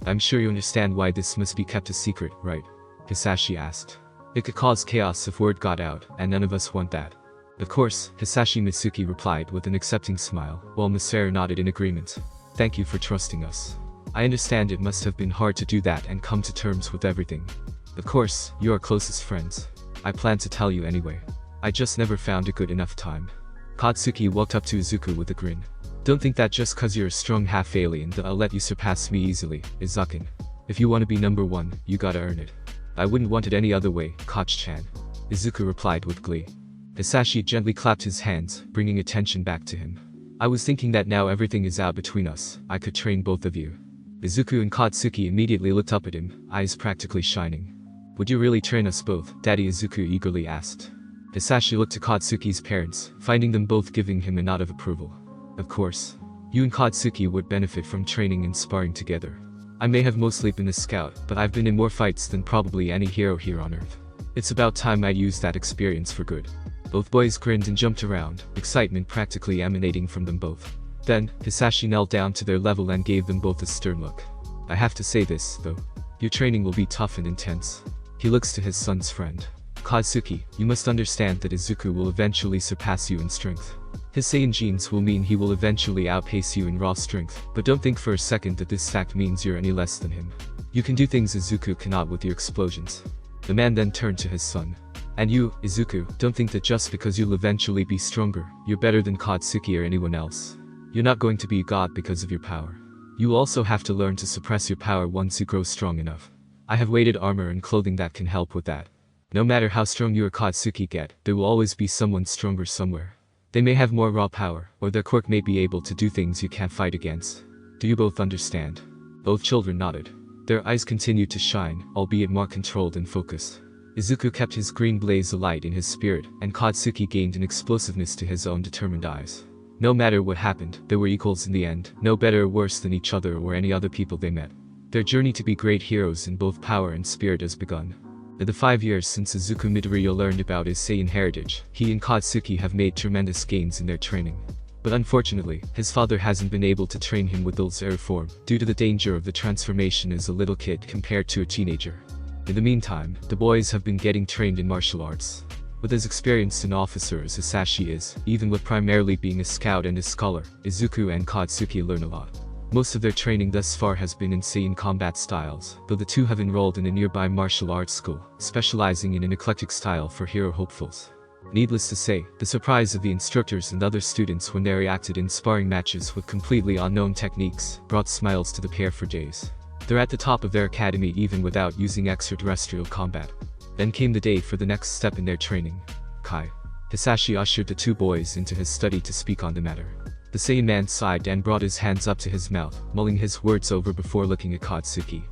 I'm sure you understand why this must be kept a secret, right? Hisashi asked. It could cause chaos if word got out, and none of us want that. Of course, Hisashi Mitsuki replied with an accepting smile, while Masaru nodded in agreement. Thank you for trusting us. I understand it must have been hard to do that and come to terms with everything. Of course, you are closest friends. I plan to tell you anyway. I just never found a good enough time. Katsuki walked up to Izuku with a grin. Don't think that just cause you're a strong half-alien that I'll let you surpass me easily, Izuku. If you want to be number 1, you gotta earn it. I wouldn't want it any other way, Koch-chan. Izuku replied with glee. Hisashi gently clapped his hands, bringing attention back to him. I was thinking that now everything is out between us, I could train both of you. Izuku and Katsuki immediately looked up at him, eyes practically shining. Would you really train us both? Daddy Izuku eagerly asked. Hisashi looked to Katsuki's parents, finding them both giving him a nod of approval. Of course. You and Katsuki would benefit from training and sparring together. I may have mostly been a scout, but I've been in more fights than probably any hero here on Earth. It's about time I used that experience for good. Both boys grinned and jumped around, excitement practically emanating from them both. Then, Hisashi knelt down to their level and gave them both a stern look. I have to say this, though. Your training will be tough and intense. He looks to his son's friend. Katsuki, you must understand that Izuku will eventually surpass you in strength. His Saiyan genes will mean he will eventually outpace you in raw strength, but don't think for a second that this fact means you're any less than him. You can do things Izuku cannot with your explosions. The man then turned to his son. And you, Izuku, don't think that just because you'll eventually be stronger, you're better than Katsuki or anyone else. You're not going to be a god because of your power. You will also have to learn to suppress your power once you grow strong enough. I have weighted armor and clothing that can help with that. No matter how strong you or Katsuki get, there will always be someone stronger somewhere. They may have more raw power, or their quirk may be able to do things you can't fight against. Do you both understand? Both children nodded. Their eyes continued to shine, albeit more controlled and focused. Izuku kept his green blaze alight in his spirit, and Katsuki gained an explosiveness to his own determined eyes. No matter what happened, they were equals in the end, no better or worse than each other or any other people they met. Their journey to be great heroes in both power and spirit has begun. In the 5 years since Izuku Midoriya learned about his Saiyan heritage, he and Katsuki have made tremendous gains in their training. But unfortunately, his father hasn't been able to train him with Il's air form, due to the danger of the transformation as a little kid compared to a teenager. In the meantime, the boys have been getting trained in martial arts. With as experienced an officer as Hisashi is, even with primarily being a scout and a scholar, Izuku and Katsuki learn a lot. Most of their training thus far has been in Saiyan combat styles, though the two have enrolled in a nearby martial arts school, specializing in an eclectic style for hero hopefuls. Needless to say, the surprise of the instructors and other students when they reacted in sparring matches with completely unknown techniques brought smiles to the pair for days. They're at the top of their academy even without using extraterrestrial combat. Then came the day for the next step in their training. Kai. Hisashi ushered the two boys into his study to speak on the matter. The Saiyan man sighed and brought his hands up to his mouth, mulling his words over before looking at Katsuki.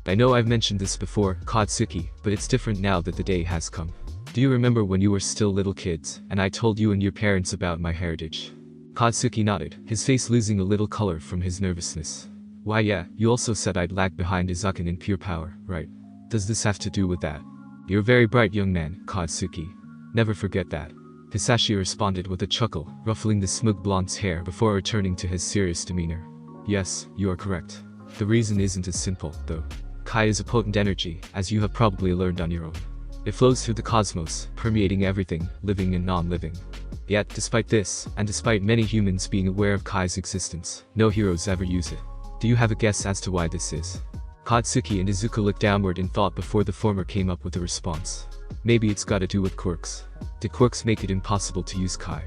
I know I've mentioned this before, Katsuki, but it's different now that the day has come. Do you remember when you were still little kids, and I told you and your parents about my heritage? Katsuki nodded, his face losing a little color from his nervousness. Why yeah, you also said I'd lag behind Izuku in pure power, right? Does this have to do with that? You're a very bright young man, Katsuki. Never forget that. Hisashi responded with a chuckle, ruffling the smooth blonde's hair before returning to his serious demeanor. Yes, you are correct. The reason isn't as simple, though. Kai is a potent energy, as you have probably learned on your own. It flows through the cosmos, permeating everything, living and non-living. Yet, despite this, and despite many humans being aware of Kai's existence, no heroes ever use it. Do you have a guess as to why this is? Katsuki and Izuku looked downward in thought before the former came up with a response. Maybe it's gotta do with quirks. Did quirks make it impossible to use Kai?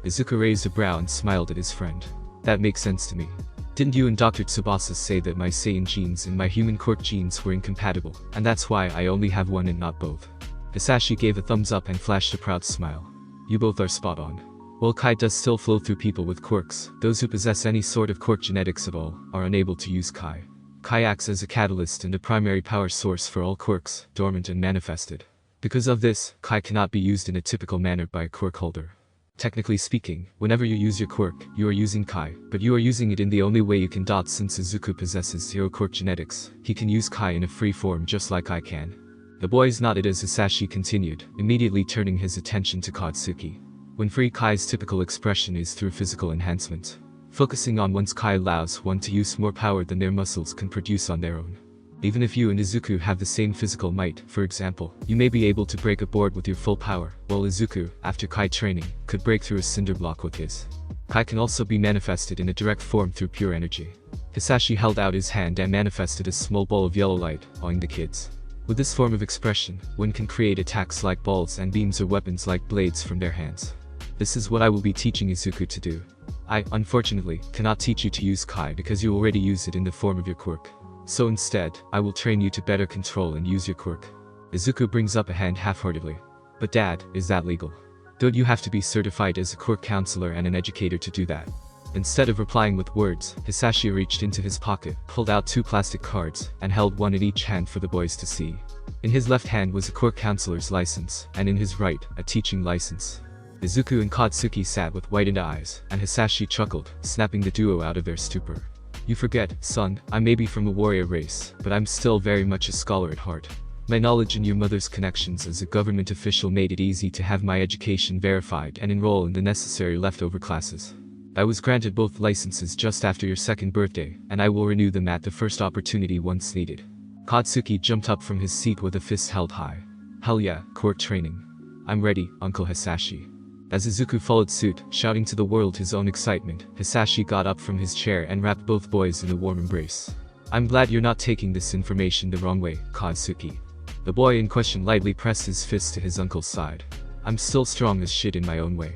Izuku raised a brow and smiled at his friend. That makes sense to me. Didn't you and Dr. Tsubasa say that my Saiyan genes and my human quirk genes were incompatible, and that's why I only have one and not both? Hisashi gave a thumbs up and flashed a proud smile. You both are spot on. While Kai does still flow through people with quirks, those who possess any sort of quirk genetics at all are unable to use Kai. Kai acts as a catalyst and a primary power source for all quirks, dormant and manifested. Because of this, Kai cannot be used in a typical manner by a quirk holder. Technically speaking, whenever you use your quirk, you are using Kai, but you are using it in the only way you can. Since Izuku possesses zero quirk genetics, he can use Kai in a free form just like I can. The boys nodded as Hisashi continued, immediately turning his attention to Katsuki. When free, Kai's typical expression is through physical enhancement. Focusing on one's Kai allows one to use more power than their muscles can produce on their own. Even if you and Izuku have the same physical might, for example, you may be able to break a board with your full power, while Izuku, after Kai training, could break through a cinder block with his. Kai can also be manifested in a direct form through pure energy. Hisashi held out his hand and manifested a small ball of yellow light, awing the kids. With this form of expression, one can create attacks like balls and beams or weapons like blades from their hands. This is what I will be teaching Izuku to do. I, unfortunately, cannot teach you to use Kai because you already use it in the form of your quirk. So instead, I will train you to better control and use your quirk. Izuku brings up a hand half-heartedly. But Dad, is that legal? Don't you have to be certified as a quirk counselor and an educator to do that? Instead of replying with words, Hisashi reached into his pocket, pulled out 2 plastic cards, and held one in each hand for the boys to see. In his left hand was a quirk counselor's license, and in his right, a teaching license. Izuku and Katsuki sat with widened eyes, and Hisashi chuckled, snapping the duo out of their stupor. You forget, son, I may be from a warrior race, but I'm still very much a scholar at heart. My knowledge and your mother's connections as a government official made it easy to have my education verified and enroll in the necessary leftover classes. I was granted both licenses just after your 2nd birthday, and I will renew them at the first opportunity once needed. Katsuki jumped up from his seat with a fist held high. Hell yeah, quirk training. I'm ready, Uncle Hisashi. As Izuku followed suit, shouting to the world his own excitement, Hisashi got up from his chair and wrapped both boys in a warm embrace. I'm glad you're not taking this information the wrong way, Katsuki. The boy in question lightly pressed his fist to his uncle's side. I'm still strong as shit in my own way.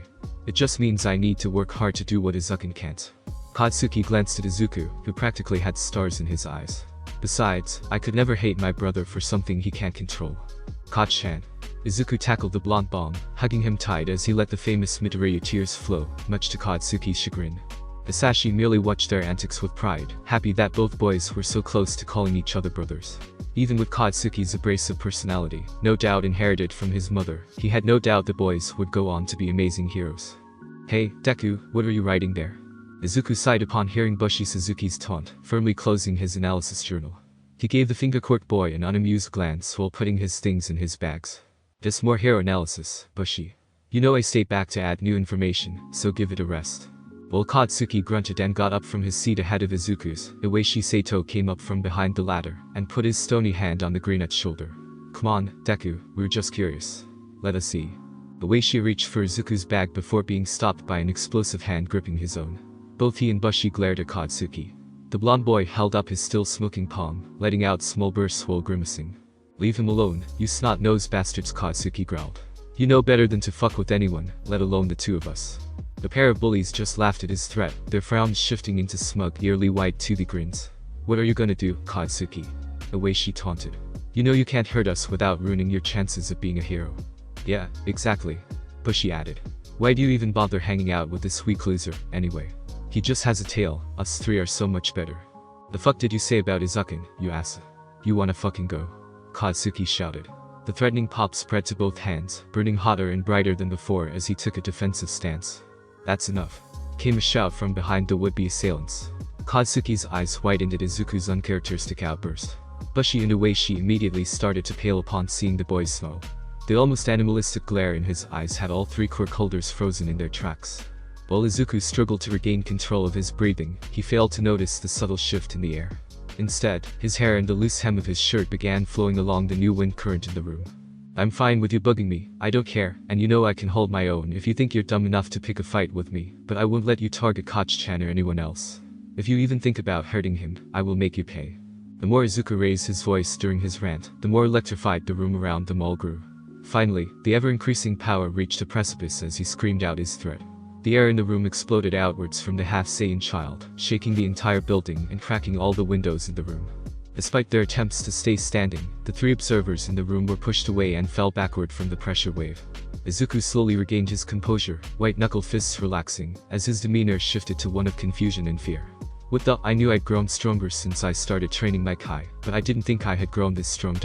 It just means I need to work hard to do what Izuku can't. Katsuki glanced at Izuku, who practically had stars in his eyes. Besides, I could never hate my brother for something he can't control. Kachan. Izuku tackled the blonde bomb, hugging him tight as he let the famous Midoriya tears flow, much to Katsuki's chagrin. Hisashi merely watched their antics with pride, happy that both boys were so close to calling each other brothers. Even with Katsuki's abrasive personality, no doubt inherited from his mother, he had no doubt the boys would go on to be amazing heroes. Hey, Deku, what are you writing there? Izuku sighed upon hearing Bushi Suzuki's taunt, firmly closing his analysis journal. He gave the finger quirk boy an unamused glance while putting his things in his bags. Just more hero analysis, Bushi. You know I stayed back to add new information, so give it a rest. While Katsuki grunted and got up from his seat ahead of Izuku's, Iwaishi Sato came up from behind the ladder, and put his stony hand on the greenette's shoulder. Come on, Deku, we're just curious. Let us see. Iwaishi reached for Izuku's bag before being stopped by an explosive hand gripping his own. Both he and Bushi glared at Katsuki. The blonde boy held up his still smoking palm, letting out small bursts while grimacing. Leave him alone, you snot-nosed bastards, Katsuki growled. You know better than to fuck with anyone, let alone the two of us. The pair of bullies just laughed at his threat, their frowns shifting into smug, nearly white toothy grins. What are you gonna do, Katsuki? Iwaishi taunted. You know you can't hurt us without ruining your chances of being a hero. Yeah, exactly. Bushi added. Why do you even bother hanging out with this weak loser, anyway? He just has a tail, us three are so much better. The fuck did you say about Izuku, you ass? you wanna fucking go? Katsuki shouted. The threatening pop spread to both hands, burning hotter and brighter than before as he took a defensive stance. That's enough, came a shout from behind the would-be assailants. Katsuki's eyes widened at Izuku's uncharacteristic outburst. Bushy in a way, she immediately started to pale upon seeing the boy's smile. The almost animalistic glare in his eyes had all three quirk holders frozen in their tracks. While Izuku struggled to regain control of his breathing, he failed to notice the subtle shift in the air. Instead, his hair and the loose hem of his shirt began flowing along the new wind current in the room. I'm fine with you bugging me, I don't care, and you know I can hold my own if you think you're dumb enough to pick a fight with me, but I won't let you target Koch-chan or anyone else. If you even think about hurting him, I will make you pay. The more Izuku raised his voice during his rant, the more electrified the room around them all grew. Finally, the ever-increasing power reached a precipice as he screamed out his threat. The air in the room exploded outwards from the half-Saiyan child, shaking the entire building and cracking all the windows in the room. Despite their attempts to stay standing, the three observers in the room were pushed away and fell backward from the pressure wave. Izuku slowly regained his composure, white-knuckle fists relaxing, as his demeanor shifted to one of confusion and fear. What the? I knew I'd grown stronger since I started training my Kai, but I didn't think I had grown this strong.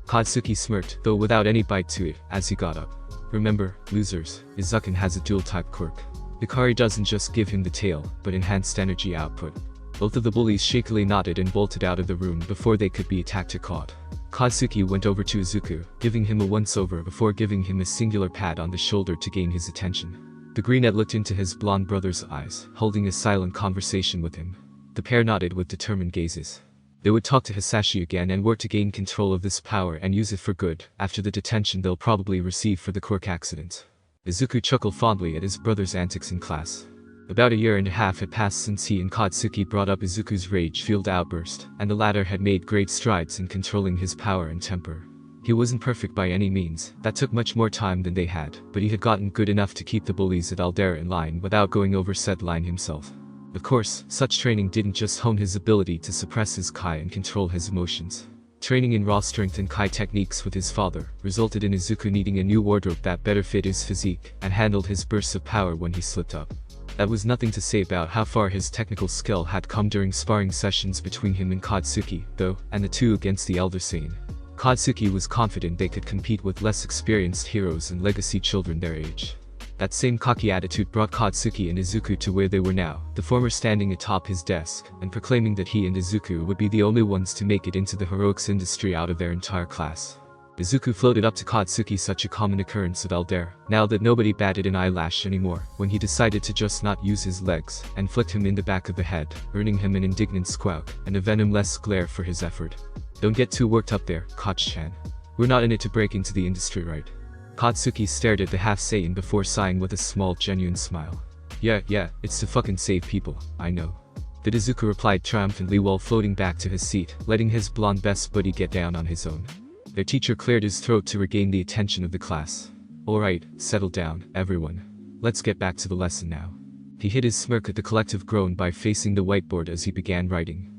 Katsuki smirked, though without any bite to it, as he got up. Remember, losers, Izuku has a dual-type quirk. Hikari doesn't just give him the tail, but enhanced energy output. Both of the bullies shakily nodded and bolted out of the room before they could be attacked or caught. Katsuki went over to Izuku, giving him a once-over before giving him a singular pat on the shoulder to gain his attention. The brunette looked into his blonde brother's eyes, holding a silent conversation with him. The pair nodded with determined gazes. They would talk to Hisashi again and work to gain control of this power and use it for good, after the detention they'll probably receive for the quirk accident. Izuku chuckled fondly at his brother's antics in class. About a year and a half had passed since he and Katsuki brought up Izuku's rage-fueled outburst, and the latter had made great strides in controlling his power and temper. He wasn't perfect by any means, that took much more time than they had, but he had gotten good enough to keep the bullies at Aldera in line without going over said line himself. Of course, such training didn't just hone his ability to suppress his Kai and control his emotions. Training in raw strength and Kai techniques with his father resulted in Izuku needing a new wardrobe that better fit his physique and handled his bursts of power when he slipped up. That was nothing to say about how far his technical skill had come during sparring sessions between him and Katsuki, though, and the two against the elder Saiyan. Katsuki was confident they could compete with less experienced heroes and legacy children their age. That same cocky attitude brought Katsuki and Izuku to where they were now, the former standing atop his desk and proclaiming that he and Izuku would be the only ones to make it into the heroics industry out of their entire class. Izuku floated up to Katsuki, such a common occurrence at Aldera, now that nobody batted an eyelash anymore, when he decided to just not use his legs, and flicked him in the back of the head, earning him an indignant squawk and a venom-less glare for his effort. Don't get too worked up there, Koch-chan. We're not in it to break into the industry, right? Katsuki stared at the half-Saiyan before sighing with a small, genuine smile. Yeah, it's to fucking save people, I know. The Izuku replied triumphantly while floating back to his seat, letting his blonde best buddy get down on his own. Their teacher cleared his throat to regain the attention of the class. Alright, settle down, everyone. Let's get back to the lesson now. He hid his smirk at the collective groan by facing the whiteboard as he began writing.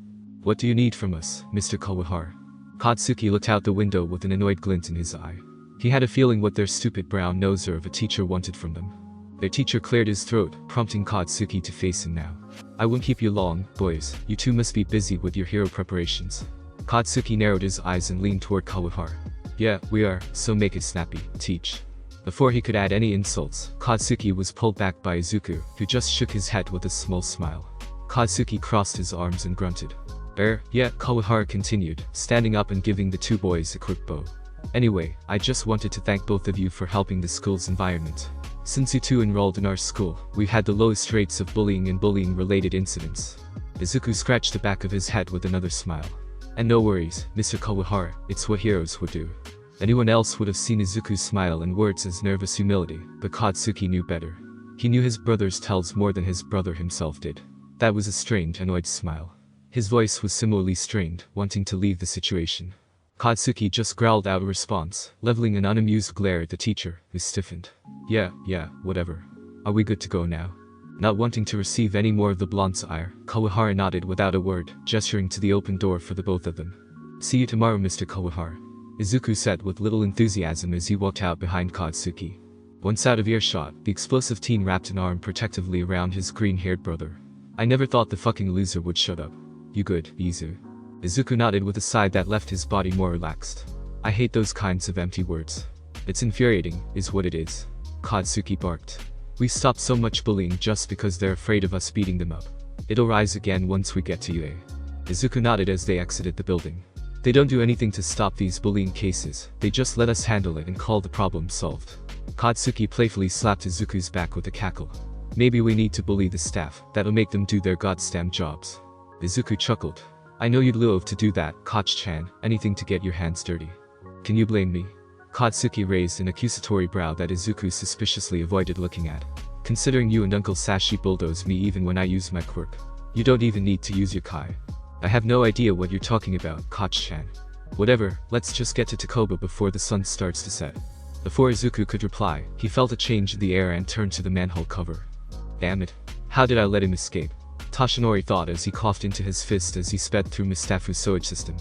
What do you need from us, Mr. Kawahara? Katsuki looked out the window with an annoyed glint in his eye. He had a feeling what their stupid brown noser of a teacher wanted from them. Their teacher cleared his throat, prompting Katsuki to face him now. I won't keep you long, boys, you two must be busy with your hero preparations. Katsuki narrowed his eyes and leaned toward Kawahara. Yeah, we are, so make it snappy, teach. Before he could add any insults, Katsuki was pulled back by Izuku, who just shook his head with a small smile. Katsuki crossed his arms and grunted. Yeah, Kawahara continued, standing up and giving the two boys a quick bow. Anyway, I just wanted to thank both of you for helping the school's environment. Since you two enrolled in our school, we've had the lowest rates of bullying and bullying-related incidents. Izuku scratched the back of his head with another smile. And no worries, Mr. Kawahara, it's what heroes would do. Anyone else would have seen Izuku's smile and words as nervous humility, but Katsuki knew better. He knew his brother's tells more than his brother himself did. That was a strained, annoyed smile. His voice was similarly strained, wanting to leave the situation. Katsuki just growled out a response, leveling an unamused glare at the teacher, who stiffened. Yeah, whatever. Are we good to go now? Not wanting to receive any more of the blonde's ire, Kawahara nodded without a word, gesturing to the open door for the both of them. See you tomorrow, Mr. Kawahara, Izuku said with little enthusiasm as he walked out behind Katsuki. Once out of earshot, the explosive teen wrapped an arm protectively around his green-haired brother. I never thought the fucking loser would shut up. You good, Izu? Izuku nodded with a sigh that left his body more relaxed. I hate those kinds of empty words. It's infuriating, is what it is. Katsuki barked. We stopped so much bullying just because they're afraid of us beating them up. It'll rise again once we get to UA. Izuku nodded as they exited the building. They don't do anything to stop these bullying cases, they just let us handle it and call the problem solved. Katsuki playfully slapped Izuku's back with a cackle. Maybe we need to bully the staff, that'll make them do their goddamn jobs. Izuku chuckled. I know you'd love to do that, Koch-chan, anything to get your hands dirty. Can you blame me? Katsuki raised an accusatory brow that Izuku suspiciously avoided looking at. Considering you and Uncle Sashi bulldoze me even when I use my quirk. You don't even need to use your kai. I have no idea what you're talking about, Koch-chan. Whatever, let's just get to Takoba before the sun starts to set. Before Izuku could reply, he felt a change in the air and turned to the manhole cover. Damn it. How did I let him escape? Toshinori thought as he coughed into his fist as he sped through Mustafu's sewage system.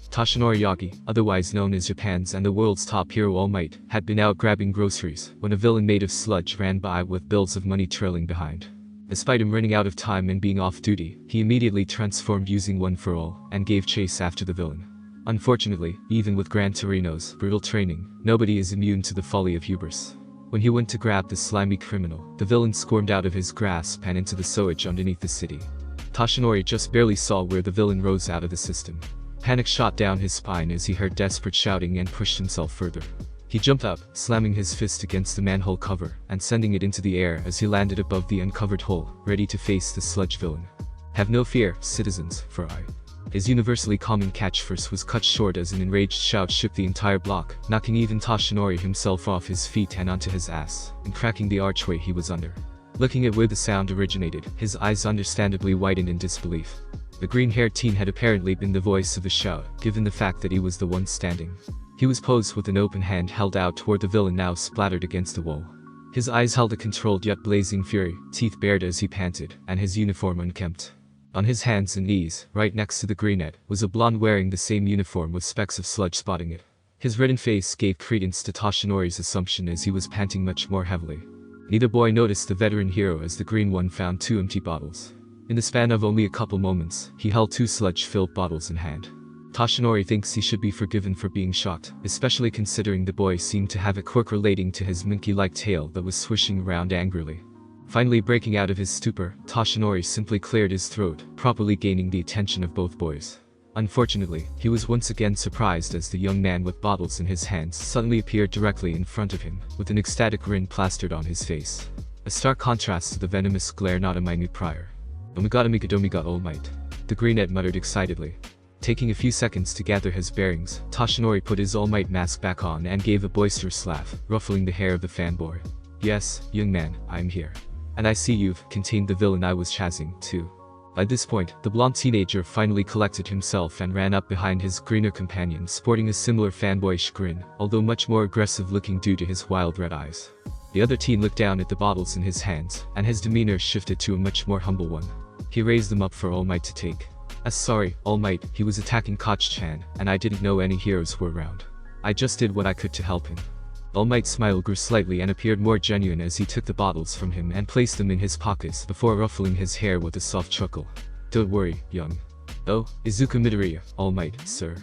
Toshinori Yagi, otherwise known as Japan's and the world's top hero All Might, had been out grabbing groceries when a villain made of sludge ran by with bills of money trailing behind. Despite him running out of time and being off duty, he immediately transformed using One for All and gave chase after the villain. Unfortunately, even with Gran Torino's brutal training, nobody is immune to the folly of hubris. When he went to grab the slimy criminal, the villain squirmed out of his grasp and into the sewage underneath the city. Toshinori just barely saw where the villain rose out of the system. Panic shot down his spine as he heard desperate shouting and pushed himself further. He jumped up, slamming his fist against the manhole cover and sending it into the air as he landed above the uncovered hole, ready to face the sludge villain. Have no fear, citizens, for I. His universally common catchphrase was cut short as an enraged shout shook the entire block, knocking even Toshinori himself off his feet and onto his ass, and cracking the archway he was under. Looking at where the sound originated, his eyes understandably widened in disbelief. The green-haired teen had apparently been the voice of the shout, given the fact that he was the one standing. He was posed with an open hand held out toward the villain now splattered against the wall. His eyes held a controlled yet blazing fury, teeth bared as he panted, and his uniform unkempt. On his hands and knees, right next to the greenette, was a blonde wearing the same uniform with specks of sludge spotting it. His reddened face gave credence to Toshinori's assumption as he was panting much more heavily. Neither boy noticed the veteran hero as the green one found 2 empty bottles. In the span of only a couple moments, he held 2 sludge-filled bottles in hand. Toshinori thinks he should be forgiven for being shocked, especially considering the boy seemed to have a quirk relating to his monkey-like tail that was swishing around angrily. Finally breaking out of his stupor, Toshinori simply cleared his throat, properly gaining the attention of both boys. Unfortunately, he was once again surprised as the young man with bottles in his hands suddenly appeared directly in front of him, with an ecstatic grin plastered on his face. A stark contrast to the venomous glare not a minute prior. Omigadomigadomiga All Might. The greenette muttered excitedly. Taking a few seconds to gather his bearings, Toshinori put his All Might mask back on and gave a boisterous laugh, ruffling the hair of the fanboy. Yes, young man, I'm here. And I see you've contained the villain I was chasing, too. By this point, the blonde teenager finally collected himself and ran up behind his greener companion sporting a similar fanboyish grin, although much more aggressive looking due to his wild red eyes. The other teen looked down at the bottles in his hands, and his demeanor shifted to a much more humble one. He raised them up for All Might to take. Sorry, All Might, he was attacking Koch-chan, and I didn't know any heroes were around. I just did what I could to help him. All Might's smile grew slightly and appeared more genuine as he took the bottles from him and placed them in his pockets before ruffling his hair with a soft chuckle. Don't worry, young. Oh, Izuku Midoriya, All Might, sir.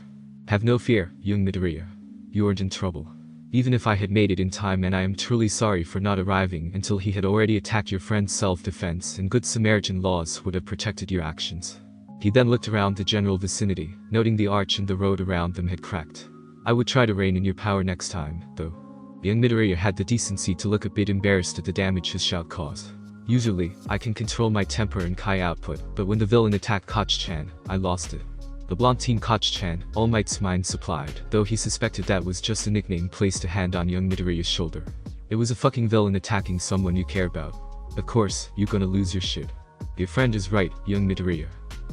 Have no fear, young Midoriya. You aren't in trouble. Even if I had made it in time, and I am truly sorry for not arriving until he had already attacked your friend's self-defense, and good Samaritan laws would have protected your actions. He then looked around the general vicinity, noting the arch and the road around them had cracked. I would try to rein in your power next time, though. Young Midoriya had the decency to look a bit embarrassed at the damage his shout caused. Usually, I can control my temper and kai output, but when the villain attacked Koch-chan, I lost it. The blonde teen Koch-chan, All Might's mind supplied, though he suspected that was just a nickname placed a hand on young Midoriya's shoulder. It was a fucking villain attacking someone you care about. Of course, you're gonna lose your shit. Your friend is right, young Midoriya.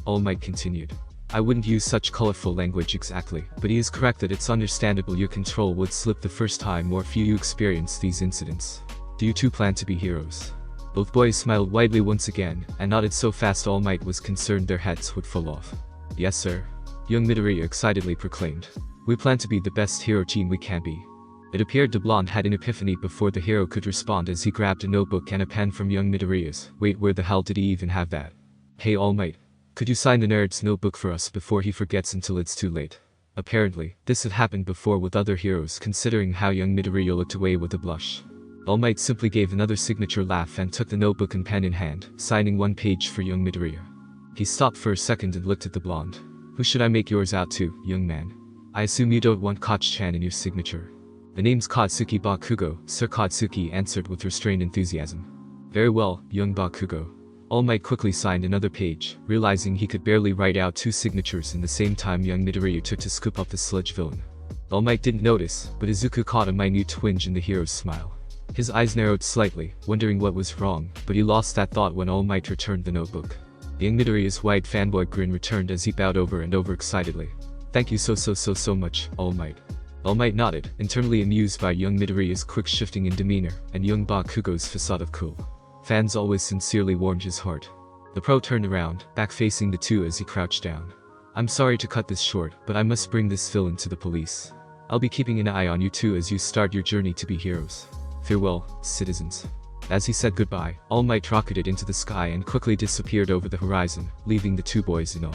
All Might continued. I wouldn't use such colorful language exactly, but he is correct that it's understandable your control would slip the first time or few you experience these incidents. Do you two plan to be heroes? Both boys smiled widely once again, and nodded so fast All Might was concerned their heads would fall off. Yes sir. Young Midoriya excitedly proclaimed. We plan to be the best hero team we can be. It appeared the blonde had an epiphany before the hero could respond as he grabbed a notebook and a pen from young Midoriya's. Wait, where the hell did he even have that? Hey All Might. Could you sign the nerd's notebook for us before he forgets until it's too late? Apparently, this had happened before with other heroes considering how young Midoriya looked away with a blush. All Might simply gave another signature laugh and took the notebook and pen in hand, signing one page for young Midoriya. He stopped for a second and looked at the blonde. Who should I make yours out to, young man? I assume you don't want Koch-chan in your signature. The name's Katsuki Bakugo, Sir Katsuki answered with restrained enthusiasm. Very well, young Bakugo. All Might quickly signed another page, realizing he could barely write out 2 signatures in the same time young Midoriya took to scoop up the sludge villain. All Might didn't notice, but Izuku caught a minute twinge in the hero's smile. His eyes narrowed slightly, wondering what was wrong, but he lost that thought when All Might returned the notebook. Young Midoriya's wide fanboy grin returned as he bowed over and over excitedly. Thank you so much, All Might. All Might nodded, internally amused by young Midoriya's quick shifting in demeanor, and young Bakugo's facade of cool. Fans always sincerely warmed his heart. The pro turned around, back facing the two as he crouched down. I'm sorry to cut this short, but I must bring this villain to the police. I'll be keeping an eye on you two as you start your journey to be heroes. Farewell, citizens. As he said goodbye, All Might rocketed into the sky and quickly disappeared over the horizon, leaving the two boys in awe.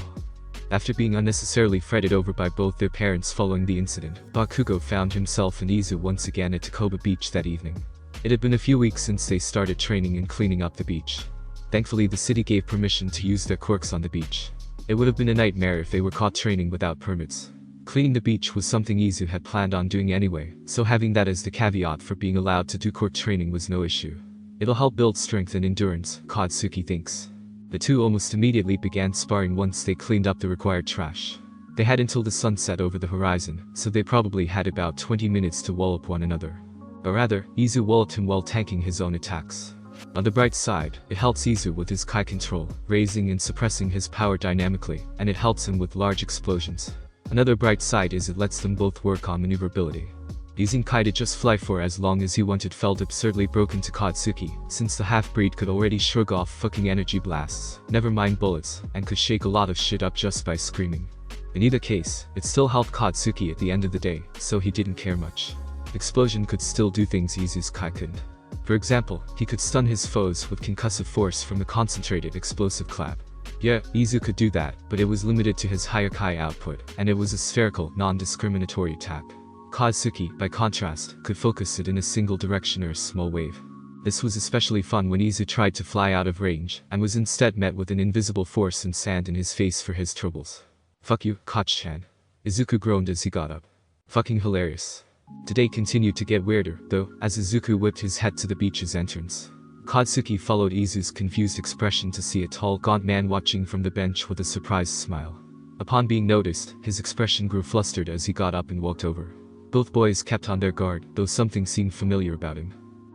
After being unnecessarily fretted over by both their parents following the incident, Bakugo found himself and Izu once again at Takoba Beach that evening. It had been a few weeks since they started training and cleaning up the beach. Thankfully, the city gave permission to use their quirks on the beach. It would have been a nightmare if they were caught training without permits. Cleaning the beach was something Izu had planned on doing anyway, so having that as the caveat for being allowed to do quirk training was no issue. It'll help build strength and endurance, Katsuki thinks. The two almost immediately began sparring once they cleaned up the required trash. They had until the sun set over the horizon, so they probably had about 20 minutes to wallop one another. Or rather, Izu walloped him while tanking his own attacks. On the bright side, it helps Izu with his Kai control, raising and suppressing his power dynamically, and it helps him with large explosions. Another bright side is it lets them both work on maneuverability. Using Kai to just fly for as long as he wanted felt absurdly broken to Katsuki, since the half-breed could already shrug off fucking energy blasts, never mind bullets, and could shake a lot of shit up just by screaming. In either case, it still helped Katsuki at the end of the day, so he didn't care much. Explosion could still do things Izu's Kai couldn't. For example, he could stun his foes with concussive force from a concentrated explosive clap. Yeah, Izu could do that, but it was limited to his higher Kai output, and it was a spherical, non-discriminatory attack. Katsuki, by contrast, could focus it in a single direction or a small wave. This was especially fun when Izu tried to fly out of range, and was instead met with an invisible force and sand in his face for his troubles. Fuck you, Koch-chan. Izuku groaned as he got up. Fucking hilarious. Today continued to get weirder, though, as Izuku whipped his head to the beach's entrance. Katsuki followed Izu's confused expression to see a tall, gaunt man watching from the bench with a surprised smile. Upon being noticed, his expression grew flustered as he got up and walked over. Both boys kept on their guard, though something seemed familiar about him.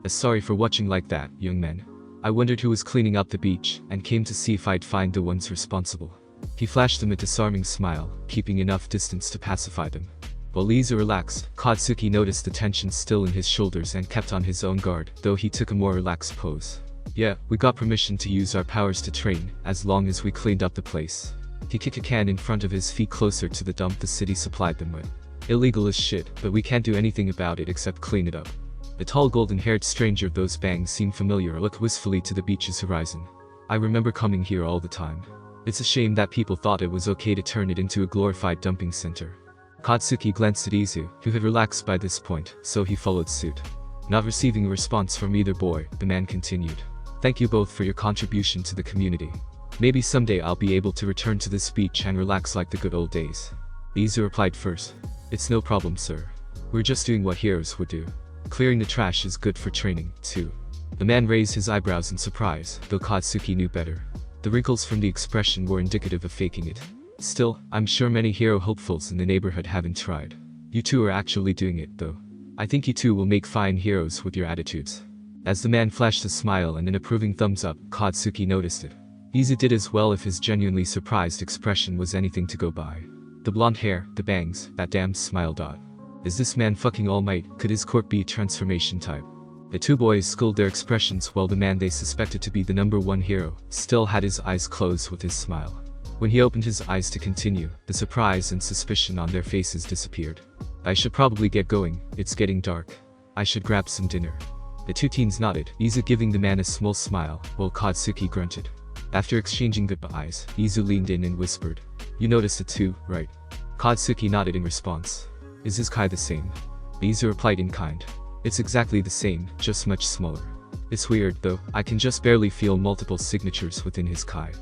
Sorry for watching like that, young men. I wondered who was cleaning up the beach, and came to see if I'd find the ones responsible. He flashed them a disarming smile, keeping enough distance to pacify them. While Izu relaxed, Katsuki noticed the tension still in his shoulders and kept on his own guard, though he took a more relaxed pose. Yeah, we got permission to use our powers to train, as long as we cleaned up the place. He kicked a can in front of his feet closer to the dump the city supplied them with. Illegal as shit, but we can't do anything about it except clean it up. The tall golden-haired stranger of those bangs seemed familiar and looked wistfully to the beach's horizon. I remember coming here all the time. It's a shame that people thought it was okay to turn it into a glorified dumping center. Katsuki glanced at Izu, who had relaxed by this point, so he followed suit. Not receiving a response from either boy, the man continued. Thank you both for your contribution to the community. Maybe someday I'll be able to return to this beach and relax like the good old days. Izu replied first. It's no problem, sir. We're just doing what heroes would do. Clearing the trash is good for training, too. The man raised his eyebrows in surprise, though Katsuki knew better. The wrinkles from the expression were indicative of faking it. Still, I'm sure many hero hopefuls in the neighborhood haven't tried. You two are actually doing it, though. I think you two will make fine heroes with your attitudes. As the man flashed a smile and an approving thumbs up, Katsuki noticed it. Izu did as well if his genuinely surprised expression was anything to go by. The blonde hair, the bangs, that damn smile dot. Is this man fucking All Might? Could his quirk be transformation type? The two boys schooled their expressions while the man they suspected to be the #1 hero still had his eyes closed with his smile. When he opened his eyes to continue, the surprise and suspicion on their faces disappeared. I should probably get going, it's getting dark. I should grab some dinner. The two teens nodded, Izu giving the man a small smile, while Katsuki grunted. After exchanging goodbyes, Izu leaned in and whispered, "You noticed it too, right?" Katsuki nodded in response. "Is his kai the same?" Izu replied in kind. "It's exactly the same, just much smaller. It's weird though, I can just barely feel multiple signatures within his kai."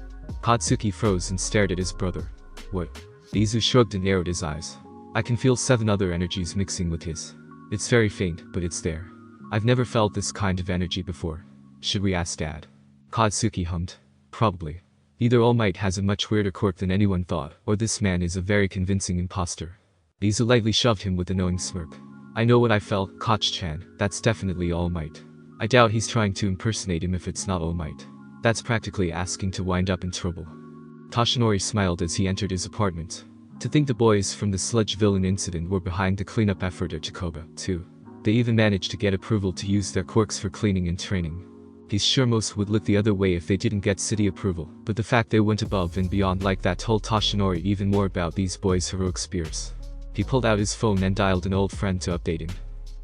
Katsuki froze and stared at his brother. "What?" Izu shrugged and narrowed his eyes. "I can feel 7 other energies mixing with his. It's very faint, but it's there. I've never felt this kind of energy before. Should we ask Dad?" Katsuki hummed. "Probably. Either All Might has a much weirder quirk than anyone thought, or this man is a very convincing imposter." Izu lightly shoved him with a knowing smirk. "I know what I felt, Koch-chan, that's definitely All Might. I doubt he's trying to impersonate him if it's not All Might. That's practically asking to wind up in trouble." Toshinori smiled as he entered his apartment. To think the boys from the sludge villain incident were behind the cleanup effort at Chicoba, too. They even managed to get approval to use their quirks for cleaning and training. He's sure most would look the other way if they didn't get city approval, but the fact they went above and beyond like that told Toshinori even more about these boys' heroic spears. He pulled out his phone and dialed an old friend to update him.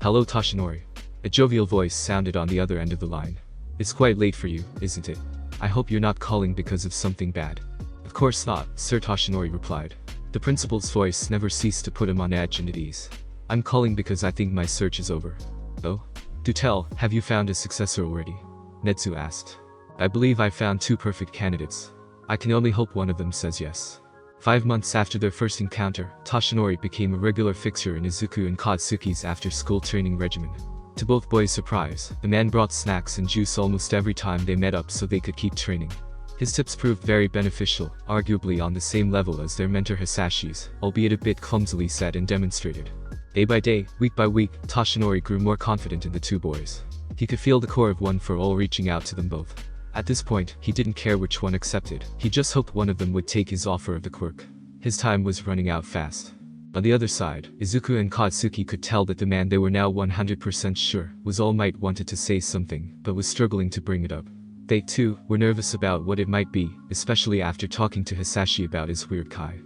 "Hello Toshinori." A jovial voice sounded on the other end of the line. "It's quite late for you, isn't it? I hope you're not calling because of something bad." "Of course not, Sir," Toshinori replied. The principal's voice never ceased to put him on edge and at ease. "I'm calling because I think my search is over." "Oh? Do tell, have you found a successor already?" Netsu asked. "I believe I found 2 perfect candidates. I can only hope one of them says yes." 5 months after their first encounter, Toshinori became a regular fixture in Izuku and Katsuki's after-school training regimen. To both boys' surprise, the man brought snacks and juice almost every time they met up so they could keep training. His tips proved very beneficial, arguably on the same level as their mentor Hisashi's, albeit a bit clumsily said and demonstrated. Day by day, week by week, Toshinori grew more confident in the 2 boys. He could feel the core of One for All reaching out to them both. At this point, he didn't care which one accepted, he just hoped one of them would take his offer of the quirk. His time was running out fast. On the other side, Izuku and Katsuki could tell that the man they were now 100% sure was All Might wanted to say something, but was struggling to bring it up. They, too, were nervous about what it might be, especially after talking to Hisashi about his weird kai.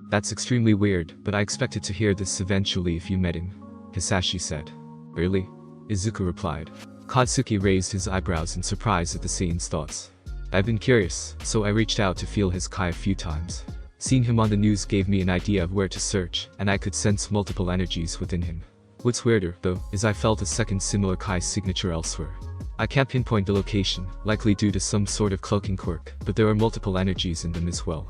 "That's extremely weird, but I expected to hear this eventually if you met him," Hisashi said. "Really?" Izuku replied. Katsuki raised his eyebrows in surprise at the Saiyan's thoughts. "I've been curious, so I reached out to feel his kai a few times. Seeing him on the news gave me an idea of where to search, and I could sense multiple energies within him. What's weirder, though, is I felt a second similar kai signature elsewhere. I can't pinpoint the location, likely due to some sort of cloaking quirk, but there are multiple energies in them as well.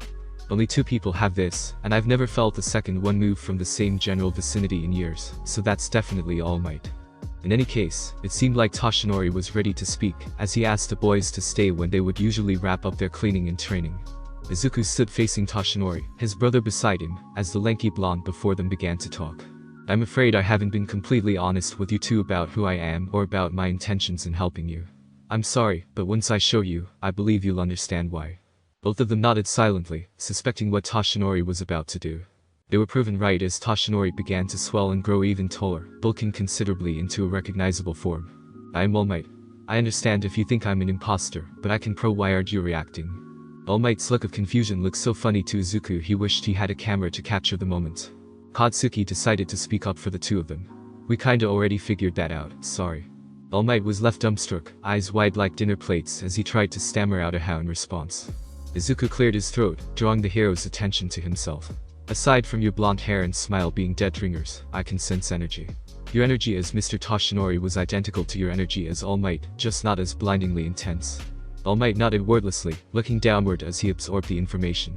Only 2 people have this, and I've never felt a second one move from the same general vicinity in years, so that's definitely All Might." In any case, it seemed like Toshinori was ready to speak, as he asked the boys to stay when they would usually wrap up their cleaning and training. Izuku stood facing Toshinori, his brother beside him, as the lanky blonde before them began to talk. "I'm afraid I haven't been completely honest with you 2 about who I am or about my intentions in helping you. I'm sorry, but once I show you, I believe you'll understand why." Both of them nodded silently, suspecting what Toshinori was about to do. They were proven right as Toshinori began to swell and grow even taller, bulking considerably into a recognizable form. "I am All Might. I understand if you think I'm an imposter, but I can why aren't you reacting?" All Might's look of confusion looked so funny to Izuku he wished he had a camera to capture the moment. Katsuki decided to speak up for the 2 of them. "We kinda already figured that out, sorry." All Might was left dumbstruck, eyes wide like dinner plates as he tried to stammer out a how in response. Izuku cleared his throat, drawing the hero's attention to himself. "Aside from your blonde hair and smile being dead ringers, I can sense energy. Your energy as Mr. Toshinori was identical to your energy as All Might, just not as blindingly intense." All Might nodded wordlessly, looking downward as he absorbed the information.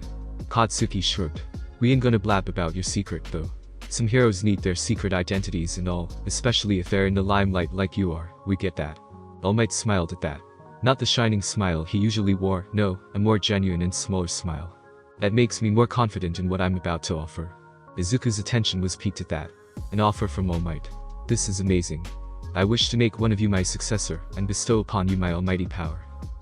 Katsuki shrugged. "We ain't gonna blab about your secret, though. Some heroes need their secret identities and all, especially if they're in the limelight like you are, we get that." All Might smiled at that. Not the shining smile he usually wore, no, a more genuine and smaller smile. "That makes me more confident in what I'm about to offer." Izuku's attention was piqued at that. "An offer from All Might. This is amazing. I wish to make one of you my successor, and bestow upon you my almighty power."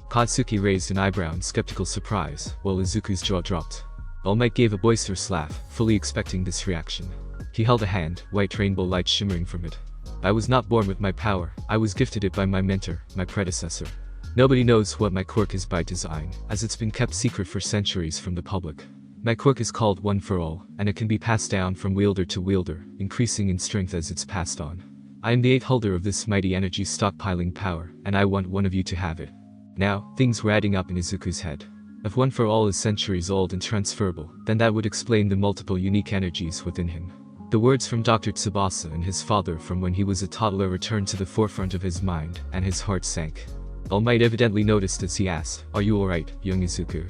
Katsuki raised an eyebrow in skeptical surprise, while Izuku's jaw dropped. All Might gave a boisterous laugh, fully expecting this reaction. He held a hand, white rainbow light shimmering from it. "I was not born with my power, I was gifted it by my mentor, my predecessor. Nobody knows what my quirk is by design, as it's been kept secret for centuries from the public. My quirk is called One for All, and it can be passed down from wielder to wielder, increasing in strength as it's passed on. I am the 8th holder of this mighty energy stockpiling power, and I want one of you to have it." Now, things were adding up in Izuku's head. If One for All is centuries old and transferable, then that would explain the multiple unique energies within him. The words from Dr. Tsubasa and his father from when he was a toddler returned to the forefront of his mind, and his heart sank. All Might evidently noticed as he asked, "Are you alright, young Izuku?"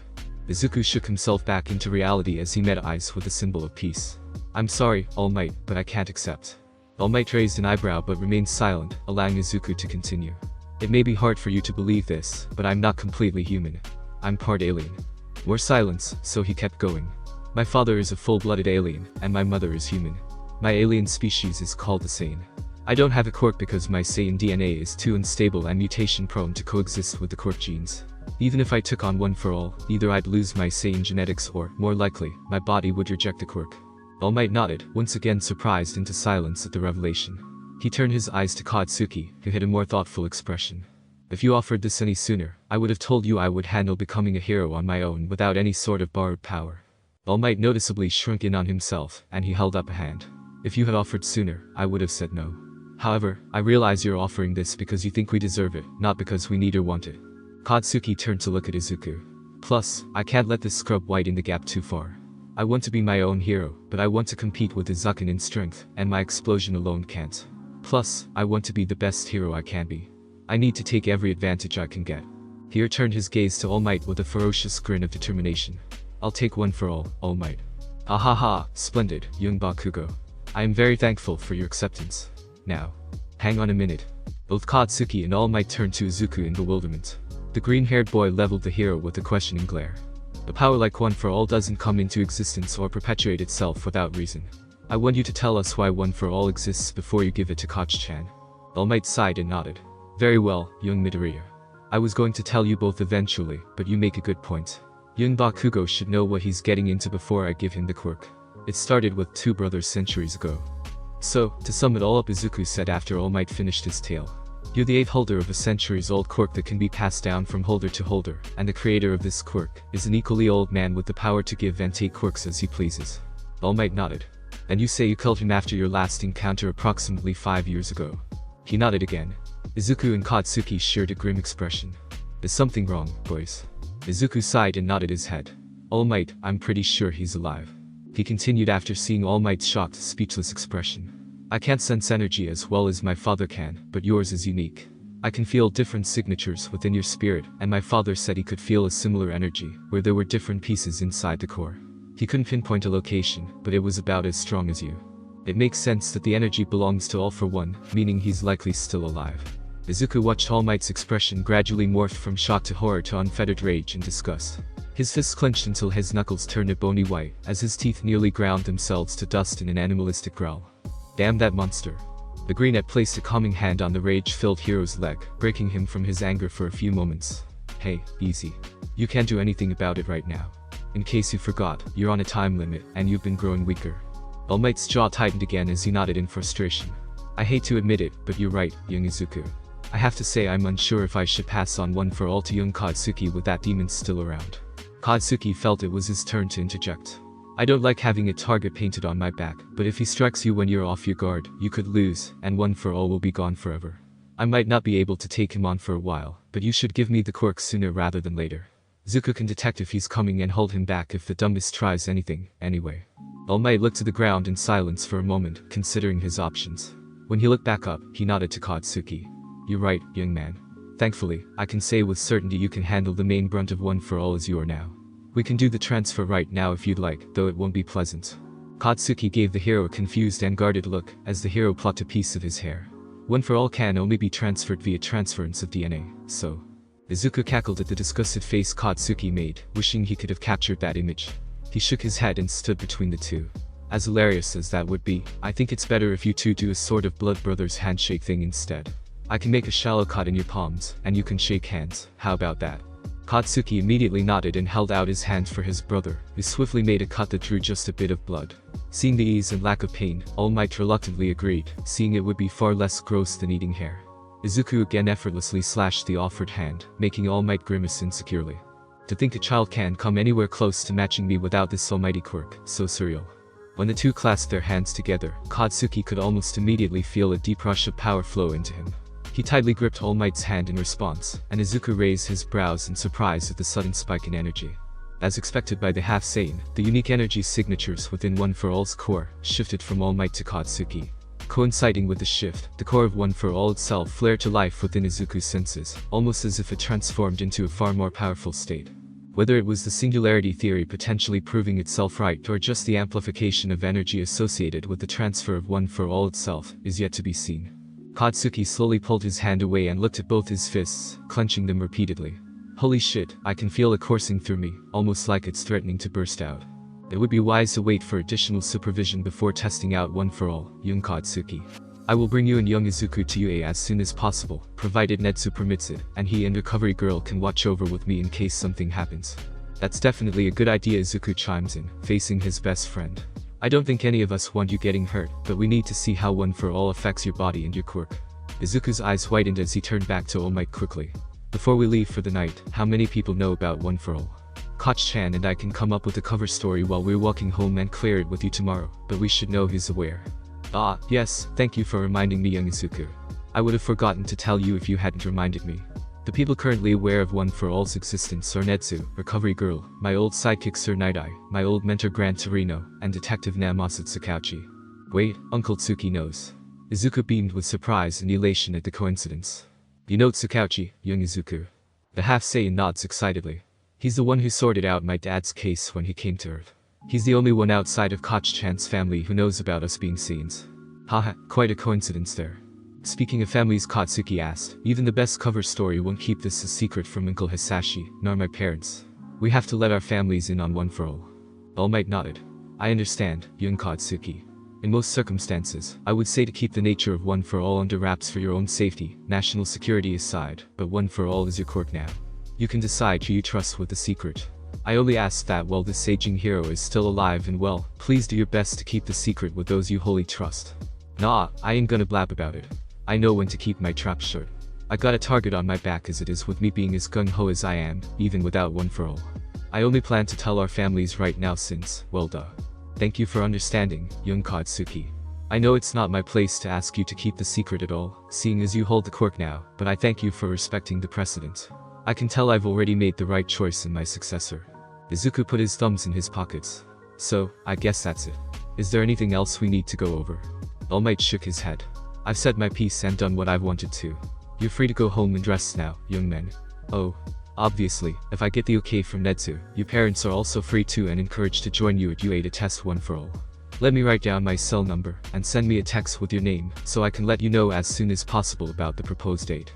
Izuku shook himself back into reality as he met eyes with a symbol of peace. "I'm sorry, All Might, but I can't accept." All Might raised an eyebrow but remained silent, allowing Izuku to continue. "It may be hard for you to believe this, but I'm not completely human. I'm part alien." More silence, so he kept going. "My father is a full-blooded alien, and my mother is human. My alien species is called the Saiyan. I don't have a quirk because my Saiyan DNA is too unstable and mutation-prone to coexist with the quirk genes. Even if I took on One for All, either I'd lose my Saiyan genetics or, more likely, my body would reject the quirk." All Might nodded, once again surprised into silence at the revelation. He turned his eyes to Katsuki, who had a more thoughtful expression. "If you offered this any sooner, I would have told you I would handle becoming a hero on my own without any sort of borrowed power." All Might noticeably shrunk in on himself, and he held up a hand. "If you had offered sooner, I would have said no. However, I realize you're offering this because you think we deserve it, not because we need or want it." Katsuki turned to look at Izuku. "Plus, I can't let this scrub widen the gap too far. I want to be my own hero, but I want to compete with Izuku in strength, and my explosion alone can't. Plus, I want to be the best hero I can be. I need to take every advantage I can get." He returned his gaze to All Might with a ferocious grin of determination. "I'll take One for All Might." "Ahaha, splendid, young Bakugo. I am very thankful for your acceptance. Now, hang on a minute." Both Katsuki and All Might turned to Izuku in bewilderment. The green-haired boy leveled the hero with a questioning glare. "A power like One for All doesn't come into existence or perpetuate itself without reason. I want you to tell us why One for All exists before you give it to Koch-chan." All Might sighed and nodded. "Very well, young Midoriya. I was going to tell you both eventually, but you make a good point. Young Bakugo should know what he's getting into before I give him the quirk. It started with two brothers centuries ago." "So, to sum it all up," Izuku said after All Might finished his tale, "you're the 8th holder of a centuries-old quirk that can be passed down from holder to holder, and the creator of this quirk is an equally old man with the power to give and take quirks as he pleases." All Might nodded. "And you say you killed him after your last encounter approximately 5 years ago?" He nodded again. Izuku and Katsuki shared a grim expression. "Is something wrong, boys?" Izuku sighed and nodded his head. "All Might, I'm pretty sure he's alive." He continued after seeing All Might's shocked, speechless expression. "I can't sense energy as well as my father can, but yours is unique. I can feel different signatures within your spirit, and my father said he could feel a similar energy, where there were different pieces inside the core. He couldn't pinpoint a location, but it was about as strong as you. It makes sense that the energy belongs to All for One, meaning he's likely still alive." Izuku watched All Might's expression gradually morph from shock to horror to unfettered rage and disgust. His fists clenched until his knuckles turned a bony white, as his teeth nearly ground themselves to dust in an animalistic growl. "Damn that monster." The greenette placed a calming hand on the rage-filled hero's leg, breaking him from his anger for a few moments. "Hey, easy. You can't do anything about it right now. In case you forgot, you're on a time limit, and you've been growing weaker." All Might's jaw tightened again as he nodded in frustration. "I hate to admit it, but you're right, young Izuku. I have to say I'm unsure if I should pass on One for All to young Katsuki with that demon still around." Katsuki felt it was his turn to interject. "I don't like having a target painted on my back, but if he strikes you when you're off your guard, you could lose, and One for All will be gone forever. I might not be able to take him on for a while, but you should give me the quirk sooner rather than later. Izuku can detect if he's coming and hold him back if the dumbest tries anything, anyway." All Might looked to the ground in silence for a moment, considering his options. When he looked back up, he nodded to Katsuki. "You're right, young man. Thankfully, I can say with certainty you can handle the main brunt of One for All as you are now. We can do the transfer right now if you'd like, though it won't be pleasant." Katsuki gave the hero a confused and guarded look, as the hero plucked a piece of his hair. "One for All can only be transferred via transference of DNA, so..." Izuku cackled at the disgusted face Katsuki made, wishing he could have captured that image. He shook his head and stood between the two. "As hilarious as that would be, I think it's better if you two do a sort of blood brothers handshake thing instead. I can make a shallow cut in your palms, and you can shake hands. How about that?" Katsuki immediately nodded and held out his hand for his brother, who swiftly made a cut that drew just a bit of blood. Seeing the ease and lack of pain, All Might reluctantly agreed, seeing it would be far less gross than eating hair. Izuku again effortlessly slashed the offered hand, making All Might grimace insecurely. "To think a child can come anywhere close to matching me without this almighty quirk, so surreal." When the two clasped their hands together, Katsuki could almost immediately feel a deep rush of power flow into him. He tightly gripped All Might's hand in response, and Izuku raised his brows in surprise at the sudden spike in energy. As expected by the half Saiyan, the unique energy signatures within One For All's core shifted from All Might to Katsuki. Coinciding with the shift, the core of One For All itself flared to life within Izuku's senses, almost as if it transformed into a far more powerful state. Whether it was the singularity theory potentially proving itself right or just the amplification of energy associated with the transfer of One For All itself, is yet to be seen. Katsuki slowly pulled his hand away and looked at both his fists, clenching them repeatedly. Holy shit, I can feel it coursing through me, almost like it's threatening to burst out. It would be wise to wait for additional supervision before testing out One For All, young Katsuki. I will bring you and young Izuku to UA as soon as possible, provided Netsu permits it, and he and Recovery Girl can watch over with me in case something happens. That's definitely a good idea, Izuku chimes in, facing his best friend. I don't think any of us want you getting hurt, but we need to see how One For All affects your body and your quirk. Izuku's eyes widened as he turned back to All Might quickly. Before we leave for the night, how many people know about One For All? Koch-chan and I can come up with a cover story while we're walking home and clear it with you tomorrow, but we should know he's aware. Ah, yes, thank you for reminding me, young Izuku. I would have forgotten to tell you if you hadn't reminded me. The people currently aware of One For All's existence are Netsu, Recovery Girl, my old sidekick Sir Night-Eye, my old mentor Gran Torino, and Detective Namasa Tsukauchi. Wait, Uncle Tsuki knows. Izuku beamed with surprise and elation at the coincidence. You know Tsukauchi, young Izuku. The half-Saiyan nods excitedly. He's the one who sorted out my dad's case when he came to Earth. He's the only one outside of Koch-chan's family who knows about us being Saiyans. Haha, quite a coincidence there. Speaking of families, Katsuki asked, even the best cover story won't keep this a secret from Uncle Hisashi, nor my parents. We have to let our families in on One For All. All Might nodded. I understand, young Katsuki. In most circumstances, I would say to keep the nature of One For All under wraps for your own safety, national security aside, but One For All is your quirk now. You can decide who you trust with the secret. I only ask that while this aging hero is still alive and well, please do your best to keep the secret with those you wholly trust. Nah, I ain't gonna blab about it. I know when to keep my trap shut. I got a target on my back as it is with me being as gung-ho as I am, even without One For All. I only plan to tell our families right now since, well duh. Thank you for understanding, young Katsuki. I know it's not my place to ask you to keep the secret at all, seeing as you hold the quirk now, but I thank you for respecting the precedent. I can tell I've already made the right choice in my successor. Izuku put his thumbs in his pockets. So, I guess that's it. Is there anything else we need to go over? All Might shook his head. I've said my piece and done what I've wanted to. You're free to go home and rest now, young men. Oh, obviously, if I get the okay from Netsu, your parents are also free to and encouraged to join you at UA to test One For All. Let me write down my cell number, and send me a text with your name, so I can let you know as soon as possible about the proposed date.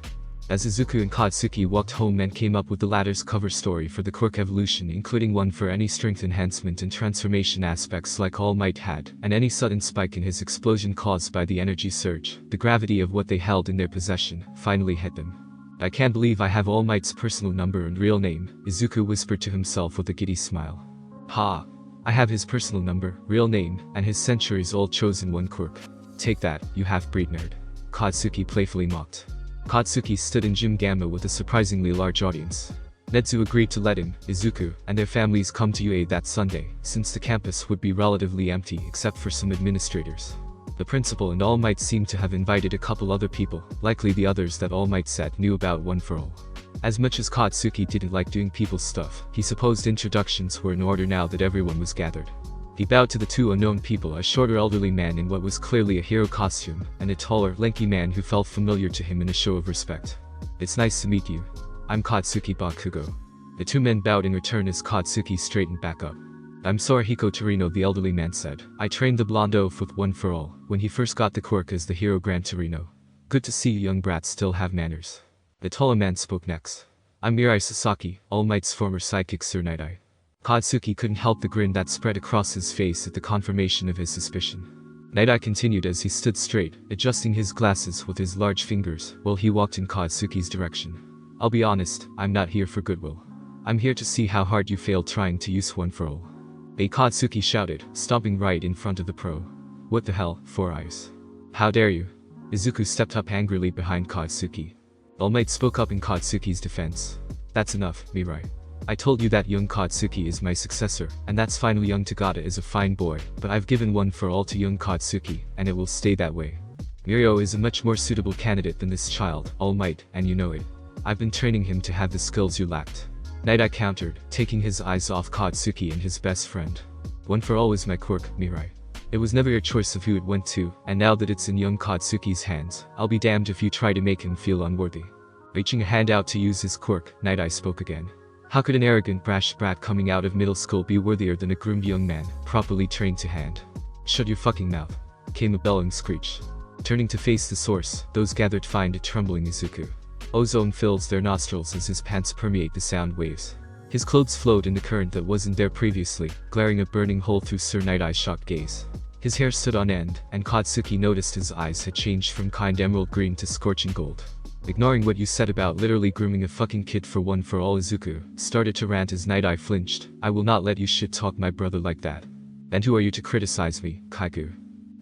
As Izuku and Katsuki walked home and came up with the latter's cover story for the quirk evolution, including one for any strength enhancement and transformation aspects like All Might had, and any sudden spike in his explosion caused by the energy surge, the gravity of what they held in their possession finally hit them. I can't believe I have All Might's personal number and real name, Izuku whispered to himself with a giddy smile. Ha! I have his personal number, real name, and his centuries-old chosen one quirk. Take that, you half-breed nerd. Katsuki playfully mocked. Katsuki stood in Gym Gamma with a surprisingly large audience. Netsu agreed to let him, Izuku, and their families come to UA that Sunday, since the campus would be relatively empty except for some administrators. The principal and All Might seemed to have invited a couple other people, likely the others that All Might said knew about One For All. As much as Katsuki didn't like doing people's stuff, he supposed introductions were in order now that everyone was gathered. He bowed to the two unknown people, a shorter elderly man in what was clearly a hero costume, and a taller, lanky man who felt familiar to him in a show of respect. It's nice to meet you. I'm Katsuki Bakugo. The two men bowed in return as Katsuki straightened back up. I'm Sorihiko Torino, the elderly man said. I trained the blonde oaf with One For All, when he first got the quirk as the hero Gran Torino. Good to see you young brats still have manners. The taller man spoke next. I'm Mirai Sasaki, All Might's former sidekick Sir Night-Eye. Katsuki couldn't help the grin that spread across his face at the confirmation of his suspicion. Night-Eye continued as he stood straight, adjusting his glasses with his large fingers, while he walked in Katsuki's direction. I'll be honest, I'm not here for goodwill. I'm here to see how hard you failed trying to use One For All. Katsuki shouted, stomping right in front of the pro. What the hell, Four Eyes? How dare you? Izuku stepped up angrily behind Katsuki. All Might spoke up in Katsuki's defense. That's enough, Mirai. I told you that young Katsuki is my successor, and that's fine. Young Tagata is a fine boy, but I've given One For All to young Katsuki, and it will stay that way. Mirio is a much more suitable candidate than this child, All Might, and you know it. I've been training him to have the skills you lacked. Night Eye countered, taking his eyes off Katsuki and his best friend. One for all is my quirk, Mirai. It was never your choice of who it went to, and now that it's in young Katsuki's hands, I'll be damned if you try to make him feel unworthy. Reaching a hand out to use his quirk, Night Eye spoke again. How could an arrogant brash brat coming out of middle school be worthier than a groomed young man, properly trained to hand? Shut your fucking mouth, came a bellowing screech. Turning to face the source, those gathered find a trembling Izuku. Ozone fills their nostrils as his pants permeate the sound waves. His clothes float in the current that wasn't there previously, glaring a burning hole through Sir Night Eye's shocked gaze. His hair stood on end, and Katsuki noticed his eyes had changed from kind emerald green to scorching gold. Ignoring what you said about literally grooming a fucking kid for one for all, Izuku started to rant as Night Eye flinched. I will not let you shit-talk my brother like that. And who are you to criticize me, Kaiku?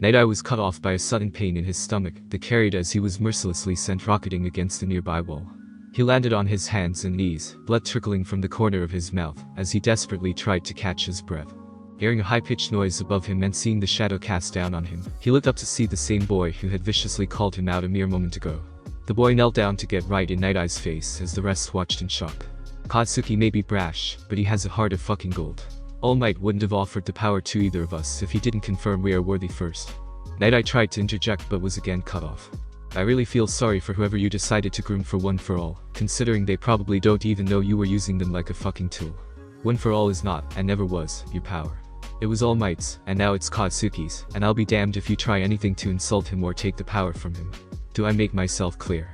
Night Eye was cut off by a sudden pain in his stomach that carried as he was mercilessly sent rocketing against a nearby wall. He landed on his hands and knees, blood trickling from the corner of his mouth, as he desperately tried to catch his breath. Hearing a high-pitched noise above him and seeing the shadow cast down on him, he looked up to see the same boy who had viciously called him out a mere moment ago. The boy knelt down to get right in Night Eye's face as the rest watched in shock. Katsuki may be brash, but he has a heart of fucking gold. All Might wouldn't have offered the power to either of us if he didn't confirm we are worthy first. Night Eye tried to interject but was again cut off. I really feel sorry for whoever you decided to groom for one for all, considering they probably don't even know you were using them like a fucking tool. One for all is not, and never was, your power. It was All Might's, and now it's Katsuki's, and I'll be damned if you try anything to insult him or take the power from him. Do I make myself clear?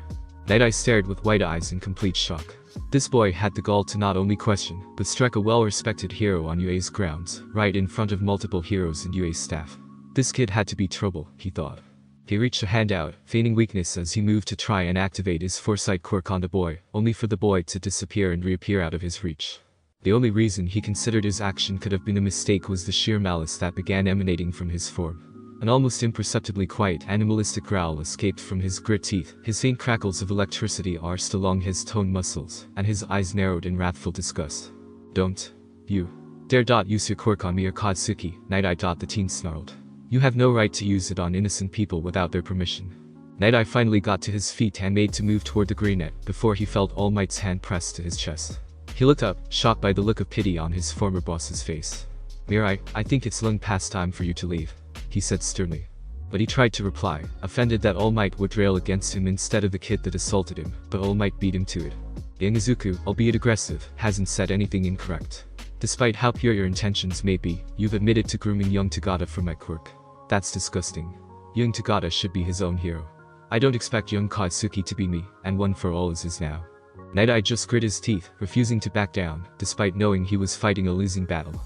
Night Eye stared with wide eyes in complete shock. This boy had the gall to not only question, but strike a well-respected hero on UA's grounds, right in front of multiple heroes in UA's staff. This kid had to be trouble, he thought. He reached a hand out, feigning weakness as he moved to try and activate his foresight quirk on the boy, only for the boy to disappear and reappear out of his reach. The only reason he considered his action could have been a mistake was the sheer malice that began emanating from his form. An almost imperceptibly quiet animalistic growl escaped from his grit teeth, his faint crackles of electricity arced along his toned muscles, and his eyes narrowed in wrathful disgust. Don't you dare use your quirk on me or Katsuki, Night Eye. The teen snarled. You have no right to use it on innocent people without their permission. Night Eye finally got to his feet and made to move toward the greenet before he felt All Might's hand pressed to his chest. He looked up, shocked by the look of pity on his former boss's face. Mirai, I think it's long past time for you to leave, he said sternly. But he tried to reply, offended that All Might would rail against him instead of the kid that assaulted him, but All Might beat him to it. Young Izuku, albeit aggressive, hasn't said anything incorrect. Despite how pure your intentions may be, you've admitted to grooming young Tagata for my quirk. That's disgusting. Young Tagata should be his own hero. I don't expect young Katsuki to be me, and one for all is his now. Night Eye just grit his teeth, refusing to back down, despite knowing he was fighting a losing battle.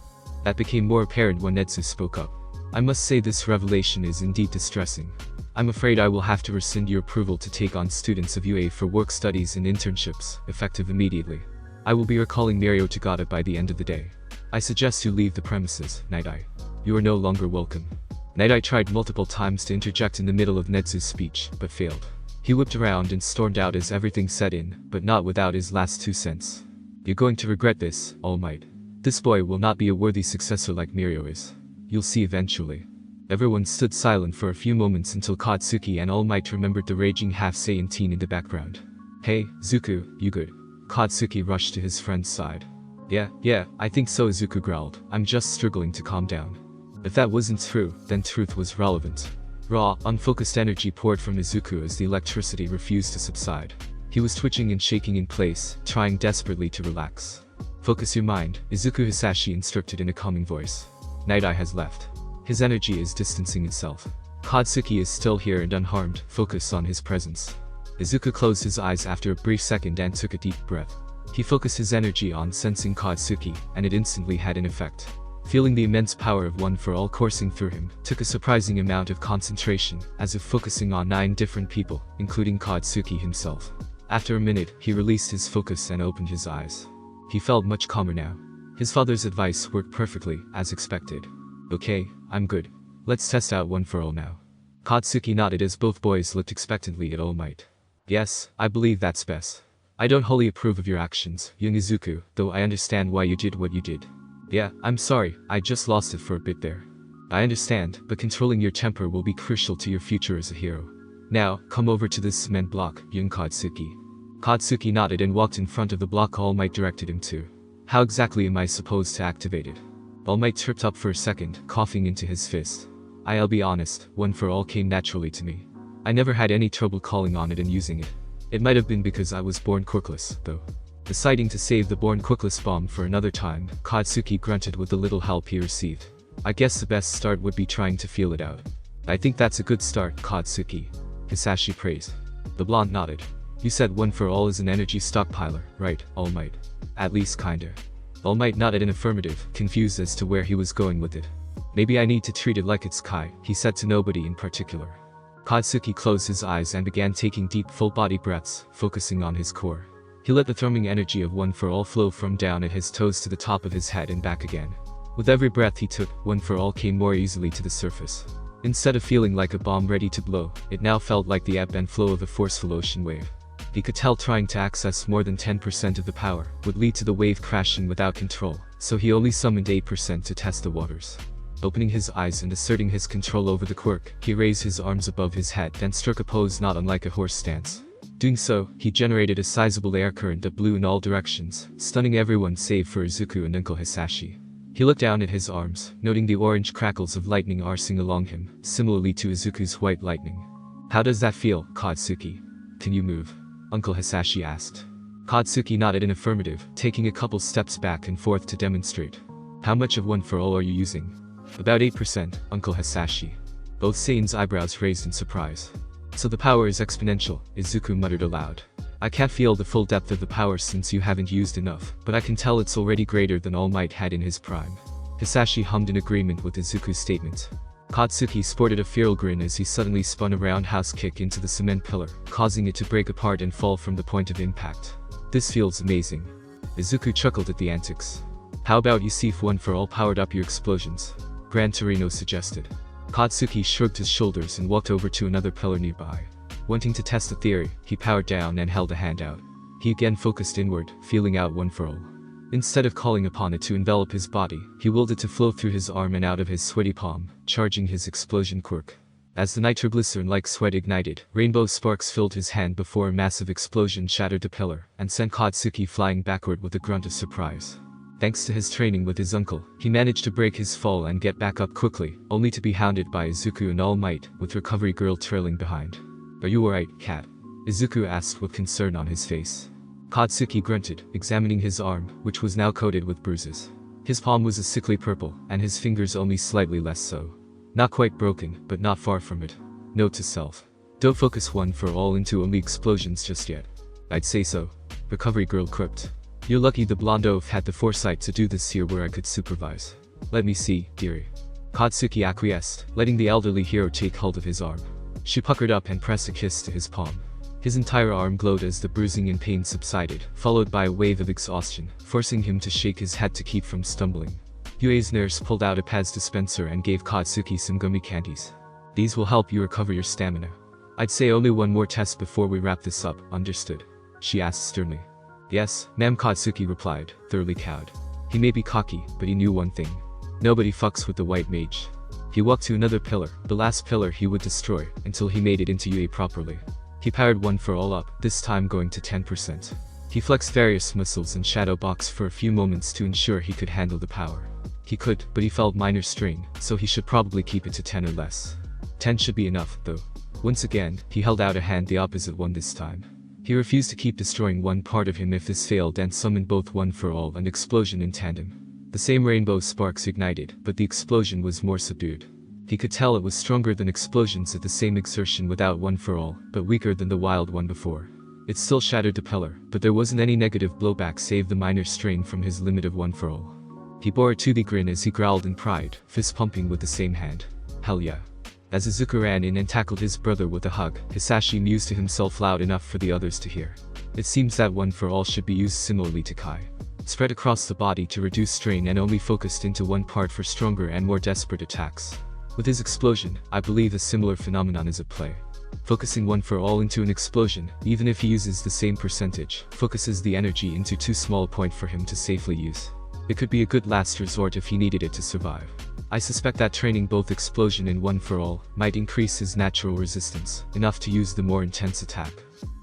That became more apparent when Netsu spoke up. I must say this revelation is indeed distressing. I'm afraid I will have to rescind your approval to take on students of UA for work studies and internships, effective immediately. I will be recalling Mirio Tagata by the end of the day. I suggest you leave the premises, Night Eye. You are no longer welcome. Night Eye tried multiple times to interject in the middle of Netsu's speech, but failed. He whipped around and stormed out as everything set in, but not without his last 2 cents. You're going to regret this, All Might. This boy will not be a worthy successor like Mirio is. You'll see eventually. Everyone stood silent for a few moments until Katsuki and All Might remembered the raging half-Saiyan teen in the background. Hey, Zuku, you good? Katsuki rushed to his friend's side. Yeah, I think so, Izuku growled. I'm just struggling to calm down. If that wasn't true, then truth was relevant. Raw, unfocused energy poured from Izuku as the electricity refused to subside. He was twitching and shaking in place, trying desperately to relax. Focus your mind, Izuku Hisashi instructed in a calming voice. Night Eye has left. His energy is distancing itself. Katsuki is still here and unharmed, focus on his presence. Izuku closed his eyes after a brief second and took a deep breath. He focused his energy on sensing Katsuki, and it instantly had an effect. Feeling the immense power of one for all coursing through him, took a surprising amount of concentration, as if focusing on 9 different people, including Katsuki himself. After a minute, he released his focus and opened his eyes. He felt much calmer now. His father's advice worked perfectly, as expected. Okay, I'm good. Let's test out one for all now. Katsuki nodded as both boys looked expectantly at All Might. Yes, I believe that's best. I don't wholly approve of your actions, young Izuku, though I understand why you did what you did. Yeah, I'm sorry, I just lost it for a bit there. I understand, but controlling your temper will be crucial to your future as a hero. Now, come over to this cement block, young Katsuki. Katsuki nodded and walked in front of the block All Might directed him to. How exactly am I supposed to activate it? All Might tripped up for a second, coughing into his fist. I'll be honest, One for All came naturally to me. I never had any trouble calling on it and using it. It might have been because I was born quirkless, though. Deciding to save the born quirkless bomb for another time, Katsuki grunted with the little help he received. I guess the best start would be trying to feel it out. I think that's a good start, Katsuki. Hisashi praised. The blonde nodded. You said One for All is an energy stockpiler, right, All Might? At least kinda. All Might nodded in affirmative, confused as to where he was going with it. Maybe I need to treat it like it's Kai, he said to nobody in particular. Katsuki closed his eyes and began taking deep full-body breaths, focusing on his core. He let the thrumming energy of One for All flow from down at his toes to the top of his head and back again. With every breath he took, One for All came more easily to the surface. Instead of feeling like a bomb ready to blow, it now felt like the ebb and flow of a forceful ocean wave. He could tell trying to access more than 10% of the power would lead to the wave crashing without control, so he only summoned 8% to test the waters. Opening his eyes and asserting his control over the quirk, he raised his arms above his head and struck a pose not unlike a horse stance. Doing so, he generated a sizable air current that blew in all directions, stunning everyone save for Izuku and Uncle Hisashi. He looked down at his arms, noting the orange crackles of lightning coursing along him, similarly to Izuku's white lightning. How does that feel, Katsuki? Can you move? Uncle Hisashi asked. Katsuki nodded in affirmative, taking a couple steps back and forth to demonstrate. How much of One for All are you using? About 8%, Uncle Hisashi. Both Saiyan's eyebrows raised in surprise. So the power is exponential, Izuku muttered aloud. I can't feel the full depth of the power since you haven't used enough, but I can tell it's already greater than All Might had in his prime. Hisashi hummed in agreement with Izuku's statement. Katsuki sported a feral grin as he suddenly spun a roundhouse kick into the cement pillar, causing it to break apart and fall from the point of impact. This feels amazing. Izuku chuckled at the antics. How about you see if One for All powered up your explosions? Gran Torino suggested. Katsuki shrugged his shoulders and walked over to another pillar nearby. Wanting to test the theory, he powered down and held a hand out. He again focused inward, feeling out One for All. Instead of calling upon it to envelop his body, he willed it to flow through his arm and out of his sweaty palm, charging his explosion quirk. As the nitroglycerin-like sweat ignited, rainbow sparks filled his hand before a massive explosion shattered the pillar, and sent Katsuki flying backward with a grunt of surprise. Thanks to his training with his uncle, he managed to break his fall and get back up quickly, only to be hounded by Izuku and All Might, with Recovery Girl trailing behind. Are you alright, cat? Izuku asked with concern on his face. Katsuki grunted, examining his arm, which was now coated with bruises. His palm was a sickly purple, and his fingers only slightly less so. Not quite broken, but not far from it. Note to self. Don't focus One for All into only explosions just yet. I'd say so. Recovery Girl quipped. You're lucky the blonde oaf had the foresight to do this here where I could supervise. Let me see, dearie. Katsuki acquiesced, letting the elderly hero take hold of his arm. She puckered up and pressed a kiss to his palm. His entire arm glowed as the bruising and pain subsided, followed by a wave of exhaustion, forcing him to shake his head to keep from stumbling. Yue's nurse pulled out a Paz dispenser and gave Katsuki some gummy candies. These will help you recover your stamina. I'd say only one more test before we wrap this up, understood? She asked sternly. Yes, ma'am, Katsuki replied, thoroughly cowed. He may be cocky, but he knew one thing. Nobody fucks with the white mage. He walked to another pillar, the last pillar he would destroy, until he made it into Yue properly. He powered One for All up, this time going to 10%. He flexed various muscles and shadow boxed for a few moments to ensure he could handle the power. He could, but he felt minor strain, so he should probably keep it to 10 or less. 10 should be enough, though. Once again, he held out a hand, the opposite one this time. He refused to keep destroying one part of him if this failed, and summoned both One for All and Explosion in tandem. The same rainbow sparks ignited, but the explosion was more subdued. He could tell it was stronger than explosions at the same exertion without One for All, but weaker than the wild one before. It still shattered the pillar, but there wasn't any negative blowback save the minor strain from his limit of One for All. He bore a toothy grin as he growled in pride, fist pumping with the same hand. Hell yeah. As Izuku ran in and tackled his brother with a hug, Hisashi mused to himself loud enough for the others to hear. It seems that One for All should be used similarly to Kai. Spread across the body to reduce strain and only focused into one part for stronger and more desperate attacks. With his explosion, I believe a similar phenomenon is at play. Focusing One for All into an explosion, even if he uses the same percentage, focuses the energy into too small a point for him to safely use. It could be a good last resort if he needed it to survive. I suspect that training both explosion and one for all might increase his natural resistance, enough to use the more intense attack.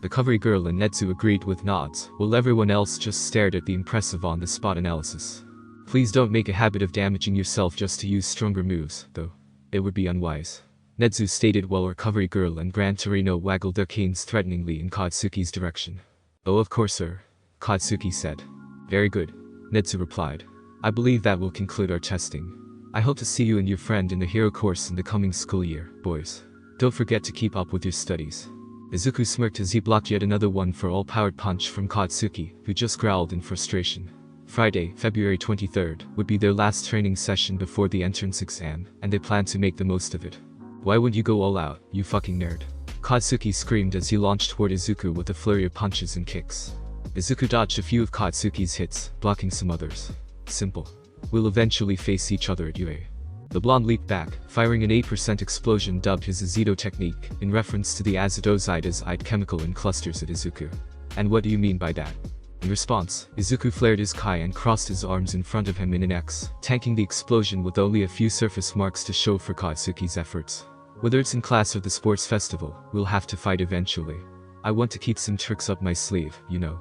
The Covery Girl and Netsu agreed with nods, while everyone else just stared at the impressive on-the-spot analysis. Please don't make a habit of damaging yourself just to use stronger moves, though. It would be unwise. Netsu stated while Recovery Girl and Gran Torino waggled their canes threateningly in Katsuki's direction. Oh, of course, sir, Katsuki said. Very good, Netsu replied. I believe that will conclude our testing. I hope to see you and your friend in the hero course in the coming school year, boys. Don't forget to keep up with your studies. Izuku smirked as he blocked yet another one for all powered punch from Katsuki, who just growled in frustration. Friday, February 23rd, would be their last training session before the entrance exam, and they planned to make the most of it. Why wouldn't you go all out, you fucking nerd? Katsuki screamed as he launched toward Izuku with a flurry of punches and kicks. Izuku dodged a few of Katsuki's hits, blocking some others. Simple. We'll eventually face each other at UA. The blonde leaped back, firing an 8% explosion dubbed his Azido technique, in reference to the azidozide chemical in clusters at Izuku. And what do you mean by that? In response, Izuku flared his Kai and crossed his arms in front of him in an X, tanking the explosion with only a few surface marks to show for Katsuki's efforts. Whether it's in class or the sports festival, we'll have to fight eventually. I want to keep some tricks up my sleeve, you know.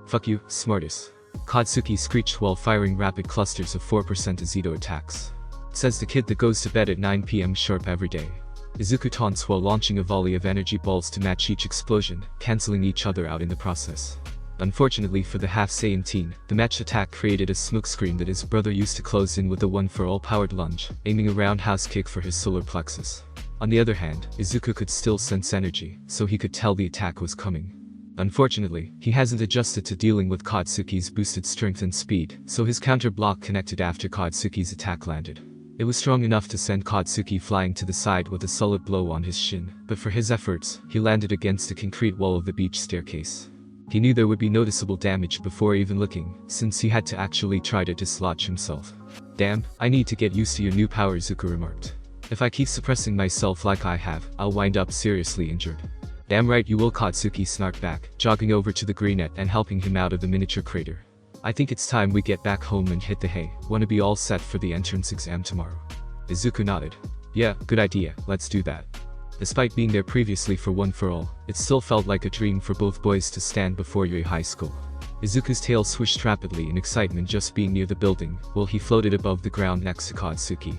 Fuck you, smartus. Katsuki screeched while firing rapid clusters of 4% Azido attacks. Says the kid that goes to bed at 9 PM sharp every day. Izuku taunts while launching a volley of energy balls to match each explosion, cancelling each other out in the process. Unfortunately for the half Saiyan teen, the matched attack created a smokescreen that his brother used to close in with a one-for-all powered lunge, aiming a roundhouse kick for his solar plexus. On the other hand, Izuku could still sense energy, so he could tell the attack was coming. Unfortunately, he hasn't adjusted to dealing with Katsuki's boosted strength and speed, so his counter block connected after Katsuki's attack landed. It was strong enough to send Katsuki flying to the side with a solid blow on his shin, but for his efforts, he landed against the concrete wall of the beach staircase. He knew there would be noticeable damage before even looking, since he had to actually try to dislodge himself. Damn, I need to get used to your new power, Izuku remarked. If I keep suppressing myself like I have, I'll wind up seriously injured. Damn right you will, Katsuki snarked back, jogging over to the greenet and helping him out of the miniature crater. I think it's time we get back home and hit the hay. Wanna be all set for the entrance exam tomorrow? Izuku nodded. Yeah, good idea, let's do that. Despite being there previously for one for all, it still felt like a dream for both boys to stand before UA High School. Izuku's tail swished rapidly in excitement just being near the building, while he floated above the ground next to Katsuki.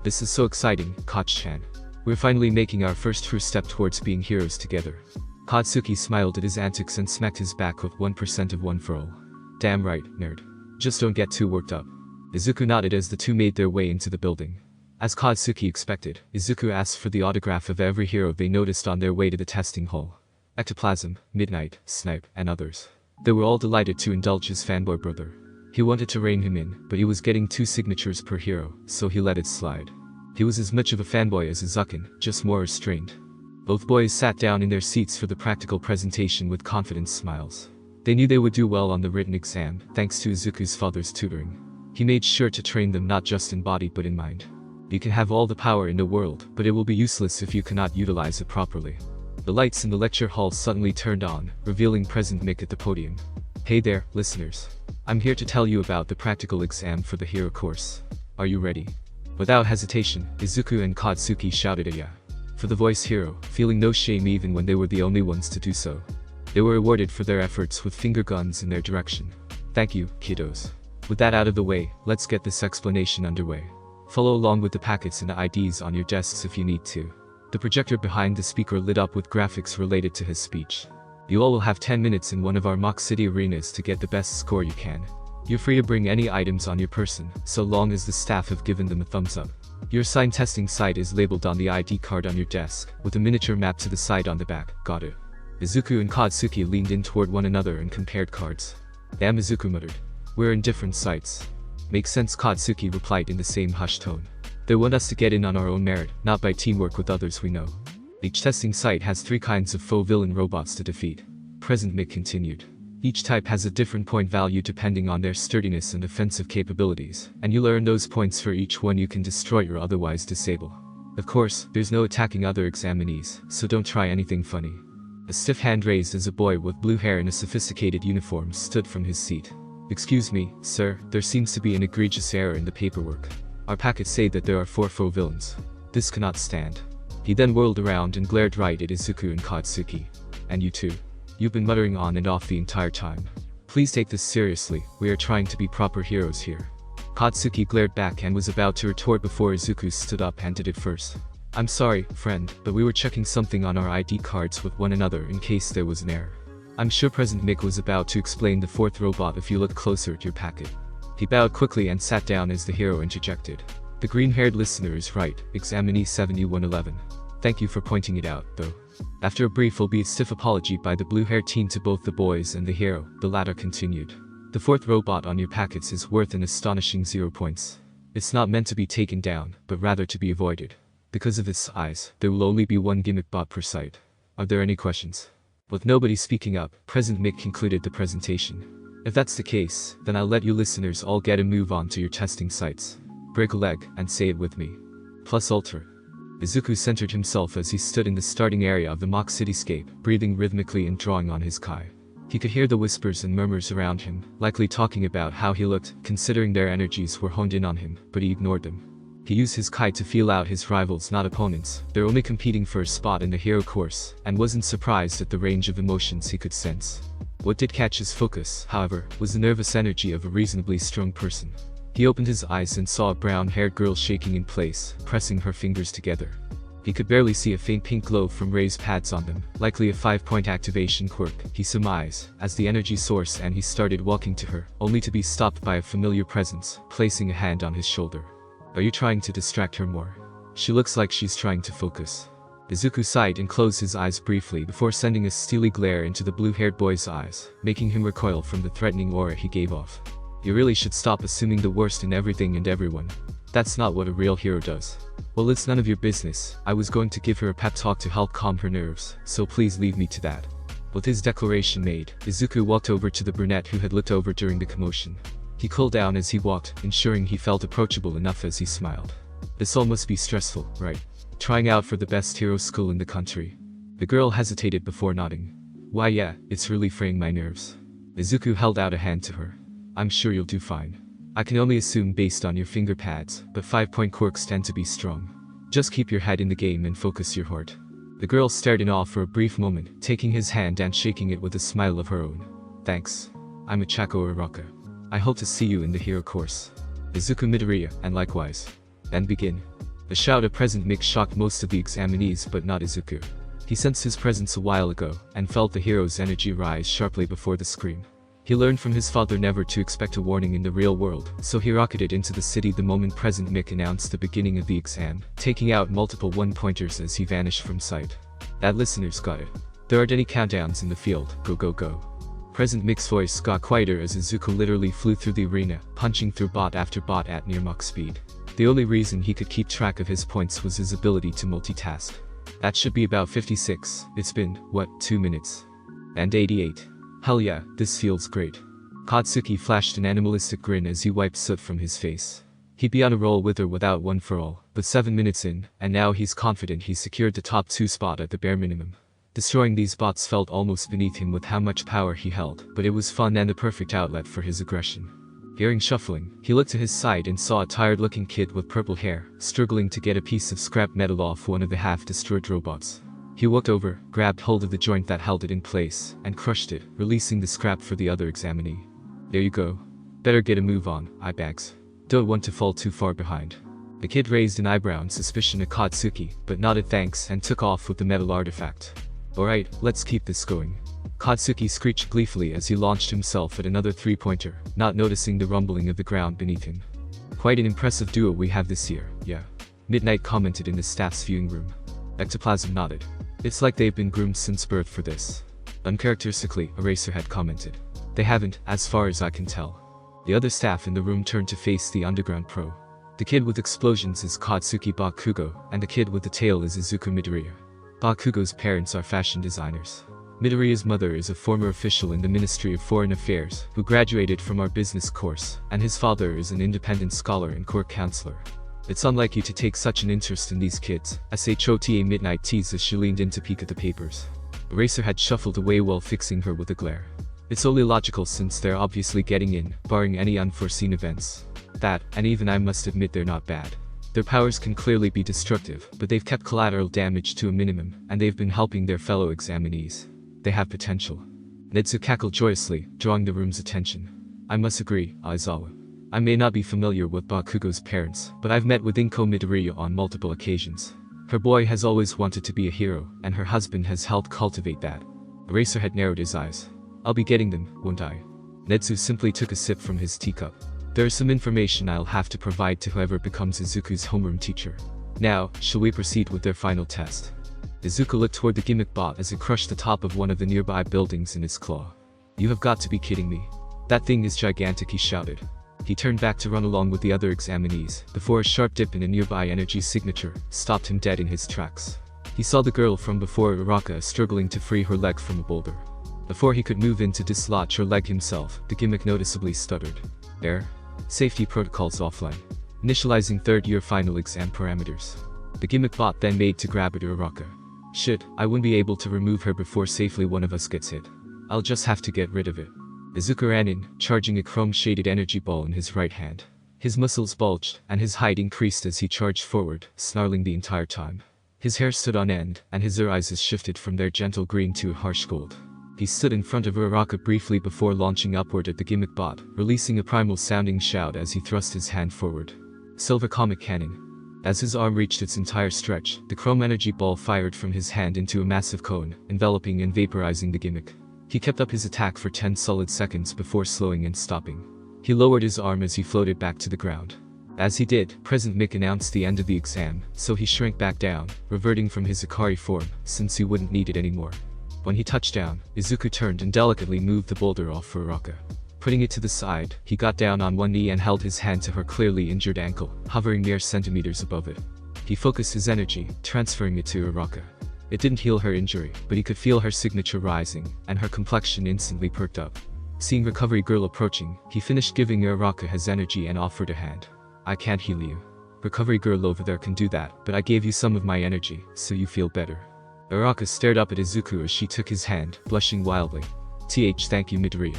This is so exciting, Koch-chan. We're finally making our first true step towards being heroes together. Katsuki smiled at his antics and smacked his back with 1% of one for all. Damn right, nerd. Just don't get too worked up. Izuku nodded as the two made their way into the building. As Katsuki expected, Izuku asked for the autograph of every hero they noticed on their way to the testing hall. Ectoplasm, Midnight, Snipe, and others. They were all delighted to indulge his fanboy brother. He wanted to rein him in, but he was getting 2 signatures per hero, so he let it slide. He was as much of a fanboy as Izuku, just more restrained. Both boys sat down in their seats for the practical presentation with confident smiles. They knew they would do well on the written exam, thanks to Izuku's father's tutoring. He made sure to train them not just in body but in mind. You can have all the power in the world, but it will be useless if you cannot utilize it properly. The lights in the lecture hall suddenly turned on, revealing President Mick at the podium. Hey there, listeners. I'm here to tell you about the practical exam for the hero course. Are you ready? Without hesitation, Izuku and Katsuki shouted a yeah. For the voice hero, feeling no shame even when they were the only ones to do so. They were rewarded for their efforts with finger guns in their direction. Thank you, kiddos. With that out of the way, let's get this explanation underway. Follow along with the packets and the IDs on your desks if you need to. The projector behind the speaker lit up with graphics related to his speech. You all will have 10 minutes in one of our mock city arenas to get the best score you can. You're free to bring any items on your person, so long as the staff have given them a thumbs up. Your assigned testing site is labeled on the ID card on your desk, with a miniature map to the side on the back. Got it. Izuku and Katsuki leaned in toward one another and compared cards. Damn, Izuku muttered. We're in different sites. Makes sense, Katsuki replied in the same hushed tone. They want us to get in on our own merit, not by teamwork with others we know. Each testing site has 3 kinds of faux villain robots to defeat. President Mick continued. Each type has a different point value depending on their sturdiness and offensive capabilities, and you'll earn those points for each one you can destroy or otherwise disable. Of course, there's no attacking other examinees, so don't try anything funny. A stiff hand raised as a boy with blue hair in a sophisticated uniform stood from his seat. Excuse me, sir, there seems to be an egregious error in the paperwork. Our packets say that there are 4 foe villains. This cannot stand. He then whirled around and glared right at Izuku and Katsuki. And you too. You've been muttering on and off the entire time. Please take this seriously, we are trying to be proper heroes here. Katsuki glared back and was about to retort before Izuku stood up and did it first. I'm sorry, friend, but we were checking something on our ID cards with one another in case there was an error. I'm sure President Mick was about to explain the 4th robot if you look closer at your packet. He bowed quickly and sat down as the hero interjected. The green-haired listener is right, examinee 7111. Thank you for pointing it out, though. After a brief albeit stiff apology by the blue-haired teen to both the boys and the hero, the latter continued. The 4th robot on your packets is worth an astonishing 0 points. It's not meant to be taken down, but rather to be avoided. Because of its size, there will only be 1 gimmick bot per site. Are there any questions? With nobody speaking up, President Mick concluded the presentation. If that's the case, then I'll let you listeners all get a move on to your testing sites. Break a leg, and say it with me. Plus Ultra. Izuku centered himself as he stood in the starting area of the mock cityscape, breathing rhythmically and drawing on his kai. He could hear the whispers and murmurs around him, likely talking about how he looked, considering their energies were honed in on him, but he ignored them. He used his kai to feel out his rivals, not opponents. They're only competing for a spot in the hero course, and wasn't surprised at the range of emotions he could sense. What did catch his focus, however, was the nervous energy of a reasonably strong person. He opened his eyes and saw a brown-haired girl shaking in place, pressing her fingers together. He could barely see a faint pink glow from raised pads on them, likely a 5-point activation quirk, he surmised, as the energy source, and he started walking to her, only to be stopped by a familiar presence, placing a hand on his shoulder. Are you trying to distract her more? She looks like she's trying to focus. Izuku sighed and closed his eyes briefly before sending a steely glare into the blue-haired boy's eyes, making him recoil from the threatening aura he gave off. You really should stop assuming the worst in everything and everyone. That's not what a real hero does. Well, it's none of your business. I was going to give her a pep talk to help calm her nerves, so please leave me to that. With his declaration made, Izuku walked over to the brunette who had looked over during the commotion. He cooled down as he walked, ensuring he felt approachable enough as he smiled. This all must be stressful, right? Trying out for the best hero school in the country. The girl hesitated before nodding. Why yeah, it's really fraying my nerves. Izuku held out a hand to her. I'm sure you'll do fine. I can only assume based on your finger pads, but 5-point quirks tend to be strong. Just keep your head in the game and focus your heart. The girl stared in awe for a brief moment, taking his hand and shaking it with a smile of her own. Thanks. I'm a Chako Araka. I hope to see you in the hero course. Izuku Midoriya, and likewise. Then begin. The shout of President Mick shocked most of the examinees but not Izuku. He sensed his presence a while ago, and felt the hero's energy rise sharply before the scream. He learned from his father never to expect a warning in the real world, so he rocketed into the city the moment President Mick announced the beginning of the exam, taking out multiple one-pointers as he vanished from sight. That listeners got it. There aren't any countdowns in the field, go go go. President Mick's voice got quieter as Izuku literally flew through the arena, punching through bot after bot at near Mach speed. The only reason he could keep track of his points was his ability to multitask. That should be about 56, it's been, what, 2 minutes? And 88. Hell yeah, this feels great. Katsuki flashed an animalistic grin as he wiped soot from his face. He'd be on a roll with or without one for all, but 7 minutes in, and now he's confident he's secured the top 2 spot at the bare minimum. Destroying these bots felt almost beneath him with how much power he held, but it was fun and the perfect outlet for his aggression. Hearing shuffling, he looked to his side and saw a tired-looking kid with purple hair, struggling to get a piece of scrap metal off one of the half-destroyed robots. He walked over, grabbed hold of the joint that held it in place, and crushed it, releasing the scrap for the other examinee. There you go. Better get a move on, eyebags. Don't want to fall too far behind. The kid raised an eyebrow in suspicion at Katsuki, but nodded thanks and took off with the metal artifact. Alright, let's keep this going. Katsuki screeched gleefully as he launched himself at another 3-pointer, not noticing the rumbling of the ground beneath him. Quite an impressive duo we have this year, yeah. Midnight commented in the staff's viewing room. Ectoplasm nodded. It's like they've been groomed since birth for this. Uncharacteristically, Eraserhead commented. They haven't, as far as I can tell. The other staff in the room turned to face the underground pro. The kid with explosions is Katsuki Bakugo, and the kid with the tail is Izuku Midoriya. Bakugo's parents are fashion designers. Midoriya's mother is a former official in the Ministry of Foreign Affairs, who graduated from our business course, and his father is an independent scholar and court counselor. It's unlike you to take such an interest in these kids, SHOTA Midnight teased as she leaned in to peek at the papers. Eraserhead shuffled away while fixing her with a glare. It's only logical since they're obviously getting in, barring any unforeseen events. That, and even I must admit they're not bad. Their powers can clearly be destructive, but they've kept collateral damage to a minimum, and they've been helping their fellow examinees. They have potential. Netsu cackled joyously, drawing the room's attention. I must agree, Aizawa. I may not be familiar with Bakugo's parents, but I've met with Inko Midoriya on multiple occasions. Her boy has always wanted to be a hero, and her husband has helped cultivate that. Eraserhead narrowed his eyes. I'll be getting them, won't I? Netsu simply took a sip from his teacup. There is some information I'll have to provide to whoever becomes Izuku's homeroom teacher. Now, shall we proceed with their final test? Izuku looked toward the gimmick bot as it crushed the top of one of the nearby buildings in its claw. You have got to be kidding me. That thing is gigantic, he shouted. He turned back to run along with the other examinees, before a sharp dip in a nearby energy signature stopped him dead in his tracks. He saw the girl from before Uraraka struggling to free her leg from a boulder. Before he could move in to dislodge her leg himself, the gimmick noticeably stuttered. Error. Safety protocols offline. Initializing third-year final exam parameters. The gimmick bot then made to grab at Uraraka. Shit, I wouldn't be able to remove her before safely one of us gets hit. I'll just have to get rid of it. Izuku ran in, charging a chrome-shaded energy ball in his right hand. His muscles bulged, and his height increased as he charged forward, snarling the entire time. His hair stood on end, and his eyes shifted from their gentle green to a harsh gold. He stood in front of Uraraka briefly before launching upward at the gimmick bot, releasing a primal-sounding shout as he thrust his hand forward. Silver Comet Cannon. As his arm reached its entire stretch, the chrome energy ball fired from his hand into a massive cone, enveloping and vaporizing the gimmick. He kept up his attack for 10 solid seconds before slowing and stopping. He lowered his arm as he floated back to the ground. As he did, President Mick announced the end of the exam, so he shrank back down, reverting from his Ikari form, since he wouldn't need it anymore. When he touched down, Izuku turned and delicately moved the boulder off for Uraraka. Putting it to the side, he got down on one knee and held his hand to her clearly injured ankle, hovering mere centimeters above it. He focused his energy, transferring it to Uraraka. It didn't heal her injury, but he could feel her signature rising, and her complexion instantly perked up. Seeing Recovery Girl approaching, he finished giving Uraraka his energy and offered a hand. I can't heal you. Recovery Girl over there can do that, but I gave you some of my energy, so you feel better. Uraraka stared up at Izuku as she took his hand, blushing wildly. Thank you, Midoriya.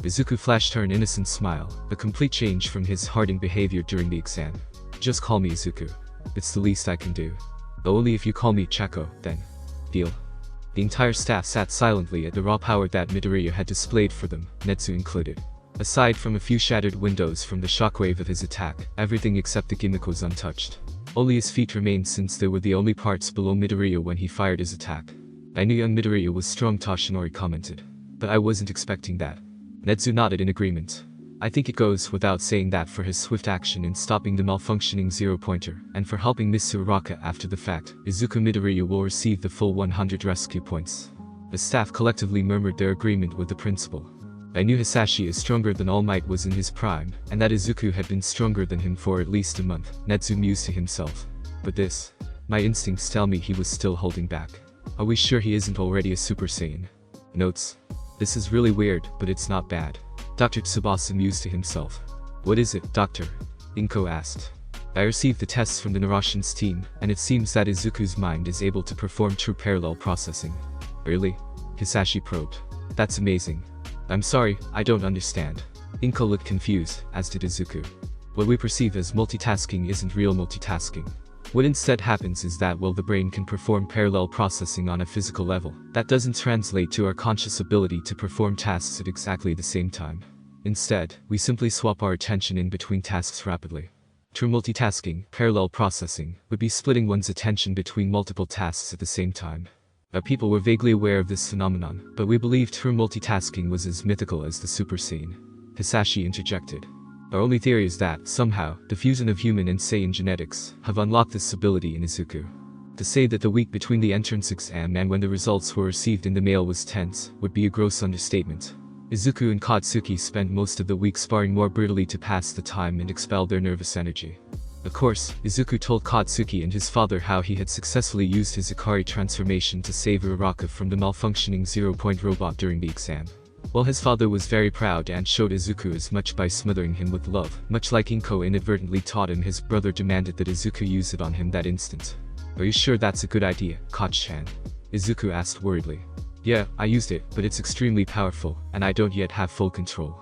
Izuku flashed her an innocent smile, a complete change from his hardened behavior during the exam. Just call me Izuku. It's the least I can do. Only if you call me Chako, then. Deal. The entire staff sat silently at the raw power that Midoriya had displayed for them, Netsu included. Aside from a few shattered windows from the shockwave of his attack, everything except the gimmick was untouched. Only his feet remained since they were the only parts below Midoriya when he fired his attack. I knew young Midoriya was strong, Toshinori commented. But I wasn't expecting that. Netsu nodded in agreement. I think it goes without saying that for his swift action in stopping the malfunctioning zero-pointer, and for helping Miss Uraraka after the fact, Izuku Midoriya will receive the full 100 rescue points. The staff collectively murmured their agreement with the principal. I knew Hisashi is stronger than All Might was in his prime, and that Izuku had been stronger than him for at least a month, Netsu mused to himself. But this, my instincts tell me he was still holding back. Are we sure he isn't already a Super Saiyan? Notes. This is really weird, but it's not bad. Dr. Tsubasa mused to himself. What is it, Doctor? Inko asked. I received the tests from the Narashin's team, and it seems that Izuku's mind is able to perform true parallel processing. Really? Hisashi probed. That's amazing. I'm sorry, I don't understand. Inko looked confused, as did Izuku. What we perceive as multitasking isn't real multitasking. What instead happens is that while the brain can perform parallel processing on a physical level, that doesn't translate to our conscious ability to perform tasks at exactly the same time. Instead, we simply swap our attention in between tasks rapidly. True multitasking, parallel processing, would be splitting one's attention between multiple tasks at the same time. Our people were vaguely aware of this phenomenon, but we believed true multitasking was as mythical as the Super Saiyan. Hisashi interjected. Our only theory is that, somehow, the fusion of human and Saiyan genetics have unlocked this ability in Izuku. To say that the week between the entrance exam and when the results were received in the mail was tense, would be a gross understatement. Izuku and Katsuki spent most of the week sparring more brutally to pass the time and expel their nervous energy. Of course, Izuku told Katsuki and his father how he had successfully used his Ikari transformation to save Uraraka from the malfunctioning zero-point robot during the exam. While his father was very proud and showed Izuku as much by smothering him with love, much like Inko inadvertently taught him, his brother demanded that Izuku use it on him that instant. Are you sure that's a good idea, Koch-chan? Izuku asked worriedly. Yeah, I used it, but it's extremely powerful, and I don't yet have full control.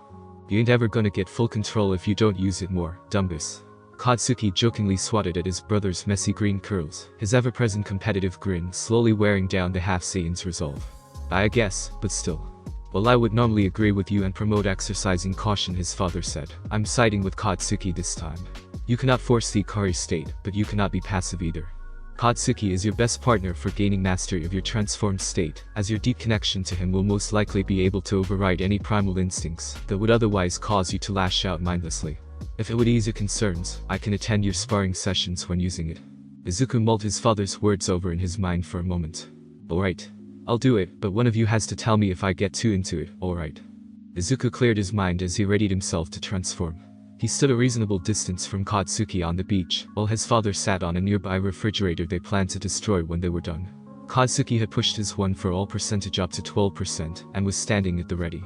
You ain't ever gonna get full control if you don't use it more, dumbass. Katsuki jokingly swatted at his brother's messy green curls, his ever-present competitive grin slowly wearing down the half-Saiyan's resolve. I guess, but still. Well, I would normally agree with you and promote exercising caution, his father said. I'm siding with Katsuki this time. You cannot force the Ikari state, but you cannot be passive either. Katsuki is your best partner for gaining mastery of your transformed state, as your deep connection to him will most likely be able to override any primal instincts that would otherwise cause you to lash out mindlessly. If it would ease your concerns, I can attend your sparring sessions when using it. Izuku mulled his father's words over in his mind for a moment. Alright. I'll do it, but one of you has to tell me if I get too into it, alright. Izuku cleared his mind as he readied himself to transform. He stood a reasonable distance from Katsuki on the beach, while his father sat on a nearby refrigerator they planned to destroy when they were done. Katsuki had pushed his 1 for all percentage up to 12% and was standing at the ready.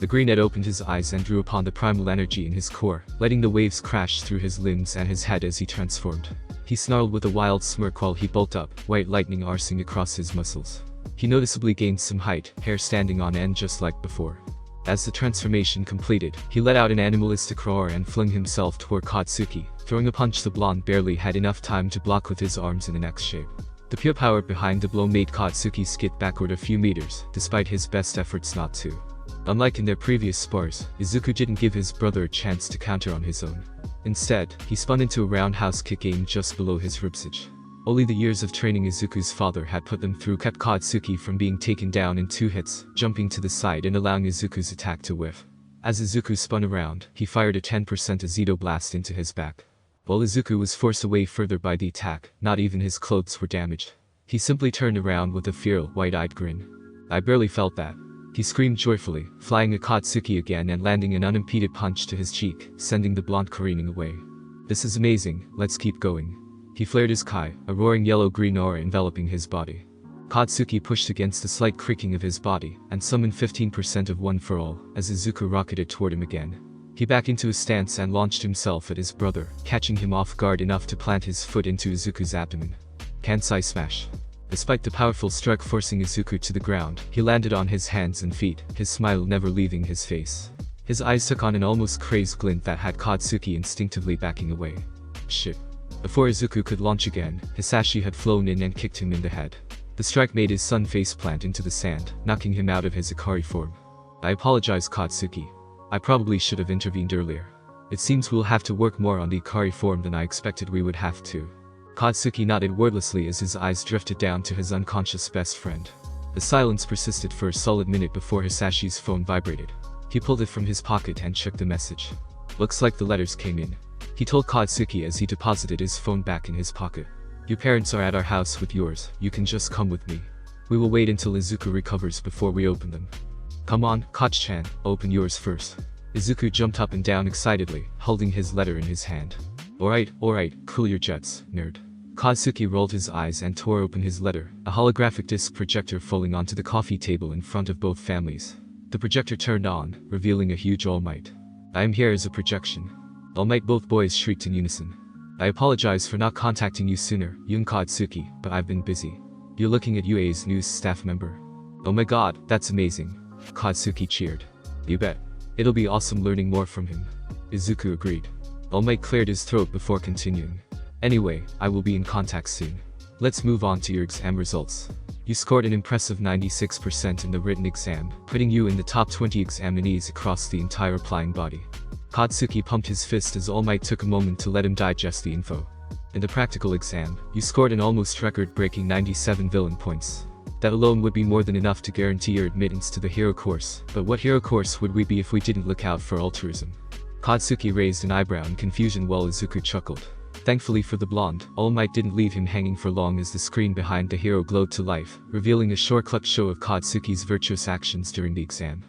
The greenhead opened his eyes and drew upon the primal energy in his core, letting the waves crash through his limbs and his head as he transformed. He snarled with a wild smirk while he bulked up, white lightning coursing across his muscles. He noticeably gained some height, hair standing on end just like before. As the transformation completed, he let out an animalistic roar and flung himself toward Katsuki, throwing a punch the blonde barely had enough time to block with his arms in an X shape. The pure power behind the blow made Katsuki skid backward a few meters, despite his best efforts not to. Unlike in their previous spars, Izuku didn't give his brother a chance to counter on his own. Instead, he spun into a roundhouse kick aimed just below his ribsage. Only the years of training Izuku's father had put them through kept Katsuki from being taken down in 2 hits, jumping to the side and allowing Izuku's attack to whiff. As Izuku spun around, he fired a 10% Azido blast into his back. While Izuku was forced away further by the attack, not even his clothes were damaged. He simply turned around with a feral, wide-eyed grin. I barely felt that. He screamed joyfully, flying at Katsuki again and landing an unimpeded punch to his cheek, sending the blonde careening away. This is amazing, let's keep going. He flared his kai, a roaring yellow-green aura enveloping his body. Katsuki pushed against the slight creaking of his body, and summoned 15% of 1 for all, as Izuku rocketed toward him again. He backed into a stance and launched himself at his brother, catching him off guard enough to plant his foot into Izuku's abdomen. Kansai smash. Despite the powerful strike forcing Izuku to the ground, he landed on his hands and feet, his smile never leaving his face. His eyes took on an almost crazed glint that had Katsuki instinctively backing away. Shit. Before Izuku could launch again, Hisashi had flown in and kicked him in the head. The strike made his son faceplant into the sand, knocking him out of his Ikari form. I apologize, Katsuki. I probably should have intervened earlier. It seems we'll have to work more on the Ikari form than I expected we would have to. Katsuki nodded wordlessly as his eyes drifted down to his unconscious best friend. The silence persisted for a solid minute before Hisashi's phone vibrated. He pulled it from his pocket and checked the message. Looks like the letters came in. He told Katsuki as he deposited his phone back in his pocket. Your parents are at our house with yours, you can just come with me. We will wait until Izuku recovers before we open them. Come on, Koch-chan, open yours first. Izuku jumped up and down excitedly, holding his letter in his hand. Alright, cool your jets, nerd. Katsuki rolled his eyes and tore open his letter, a holographic disc projector falling onto the coffee table in front of both families. The projector turned on, revealing a huge All Might. I am here as a projection. All Might, both boys shrieked in unison. I apologize for not contacting you sooner, young Katsuki, but I've been busy. You're looking at UA's news staff member. Oh my god, that's amazing. Katsuki cheered. You bet. It'll be awesome learning more from him. Izuku agreed. All Might cleared his throat before continuing. Anyway, I will be in contact soon. Let's move on to your exam results. You scored an impressive 96% in the written exam, putting you in the top 20 examinees across the entire applying body. Katsuki pumped his fist as All Might took a moment to let him digest the info. In the practical exam, you scored an almost record-breaking 97 villain points. That alone would be more than enough to guarantee your admittance to the hero course, but what hero course would we be if we didn't look out for altruism? Katsuki raised an eyebrow in confusion while Izuku chuckled. Thankfully for the blonde, All Might didn't leave him hanging for long as the screen behind the hero glowed to life, revealing a short-clip show of Katsuki's virtuous actions during the exam.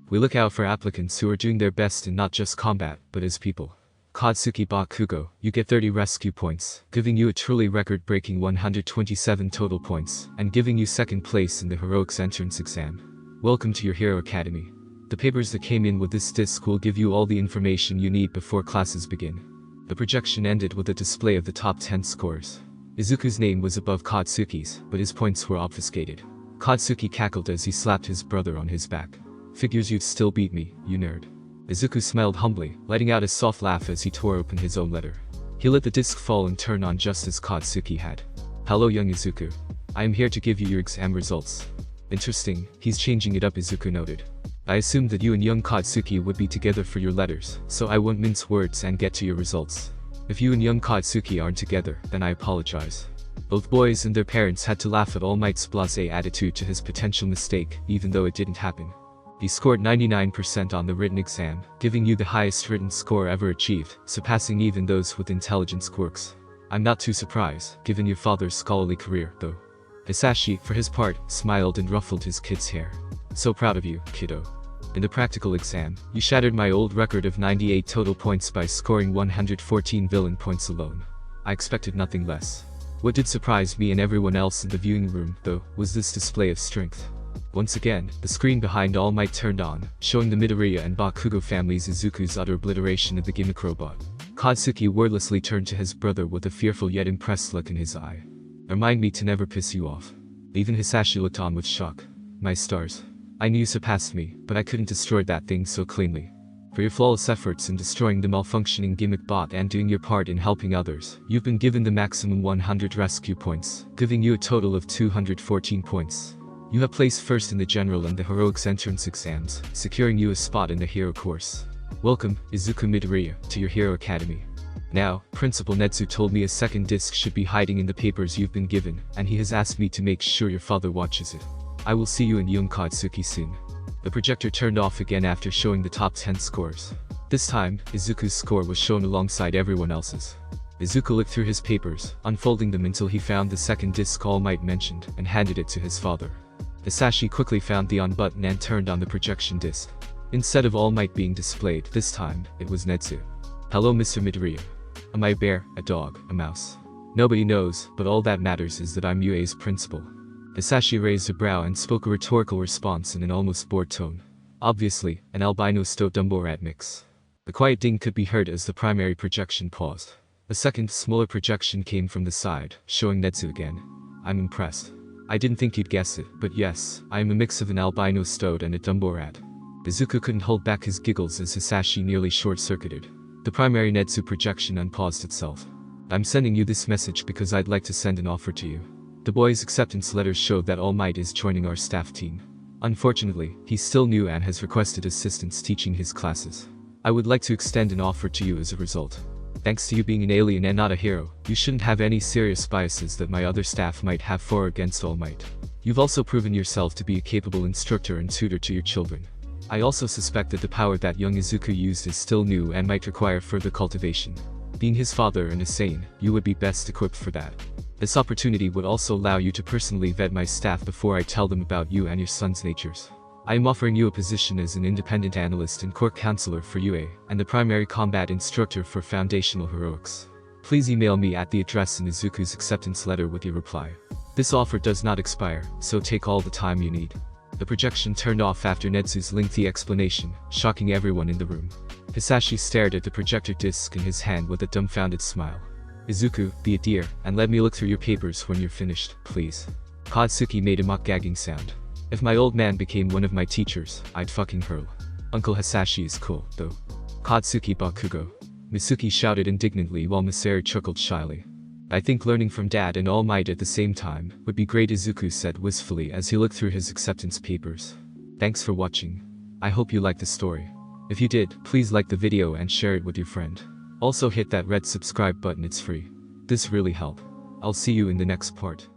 We look out for applicants who are doing their best in not just combat, but as people. Katsuki Bakugo, you get 30 rescue points, giving you a truly record-breaking 127 total points, and giving you second place in the Heroics entrance exam. Welcome to your Hero Academy. The papers that came in with this disc will give you all the information you need before classes begin. The projection ended with a display of the top 10 scores. Izuku's name was above Katsuki's, but his points were obfuscated. Katsuki cackled as he slapped his brother on his back. Figures you'd still beat me, you nerd. Izuku smiled humbly, letting out a soft laugh as he tore open his own letter. He let the disc fall and turn on just as Katsuki had. Hello young Izuku. I am here to give you your exam results. Interesting, he's changing it up, Izuku noted. I assumed that you and young Katsuki would be together for your letters, so I won't mince words and get to your results. If you and young Katsuki aren't together, then I apologize. Both boys and their parents had to laugh at All Might's blasé attitude to his potential mistake, even though it didn't happen. He scored 99% on the written exam, giving you the highest written score ever achieved, surpassing even those with intelligence quirks. I'm not too surprised, given your father's scholarly career, though. Hisashi, for his part, smiled and ruffled his kid's hair. So proud of you, kiddo. In the practical exam, you shattered my old record of 98 total points by scoring 114 villain points alone. I expected nothing less. What did surprise me and everyone else in the viewing room, though, was this display of strength. Once again, the screen behind All Might turned on, showing the Midoriya and Bakugo families Izuku's utter obliteration of the gimmick robot. Katsuki wordlessly turned to his brother with a fearful yet impressed look in his eye. Remind me to never piss you off. Even Hisashi looked on with shock. My stars. I knew you surpassed me, but I couldn't destroy that thing so cleanly. For your flawless efforts in destroying the malfunctioning gimmick bot and doing your part in helping others, you've been given the maximum 100 rescue points, giving you a total of 214 points. You have placed first in the general and the heroics entrance exams, securing you a spot in the hero course. Welcome, Izuku Midoriya, to your hero academy. Now, Principal Netsu told me a second disc should be hiding in the papers you've been given, and he has asked me to make sure your father watches it. I will see you in young Katsuki soon. The projector turned off again after showing the top 10 scores. This time, Izuku's score was shown alongside everyone else's. Izuku looked through his papers, unfolding them until he found the second disc All Might mentioned, and handed it to his father. Hisashi quickly found the on button and turned on the projection disc. Instead of All Might being displayed, this time, it was Netsu. Hello Mr. Midoriya. Am I a bear, a dog, a mouse? Nobody knows, but all that matters is that I'm UA's principal. Hisashi raised a brow and spoke a rhetorical response in an almost bored tone. Obviously, an albino Sto-Dumborat mix. The quiet ding could be heard as the primary projection paused. A second, smaller projection came from the side, showing Netsu again. I'm impressed. I didn't think you'd guess it, but yes, I am a mix of an albino Stoat and a Dumborat. Izuku couldn't hold back his giggles as Hisashi nearly short-circuited. The primary Netsu projection unpaused itself. I'm sending you this message because I'd like to send an offer to you. The boy's acceptance letter showed that All Might is joining our staff team. Unfortunately, he's still new and has requested assistance teaching his classes. I would like to extend an offer to you as a result. Thanks to you being an alien and not a hero, you shouldn't have any serious biases that my other staff might have for or against All Might. You've also proven yourself to be a capable instructor and tutor to your children. I also suspect that the power that young Izuku used is still new and might require further cultivation. Being his father and a Saiyan, you would be best equipped for that. This opportunity would also allow you to personally vet my staff before I tell them about you and your son's natures. I am offering you a position as an independent analyst and core counselor for UA, and the primary combat instructor for foundational heroics. Please email me at the address in Izuku's acceptance letter with your reply. This offer does not expire, so take all the time you need. The projection turned off after Netsu's lengthy explanation, shocking everyone in the room. Hisashi stared at the projector disc in his hand with a dumbfounded smile. Izuku, be a dear, and let me look through your papers when you're finished, please. Katsuki made a mock gagging sound. If my old man became one of my teachers, I'd fucking hurl. Uncle Hisashi is cool, though. Katsuki Bakugo. Misuki shouted indignantly while Masaru chuckled shyly. I think learning from Dad and All Might at the same time would be great, Izuku said wistfully as he looked through his acceptance papers. Thanks for watching. I hope you liked the story. If you did, please like the video and share it with your friend. Also hit that red subscribe button, it's free. This really helped. I'll see you in the next part.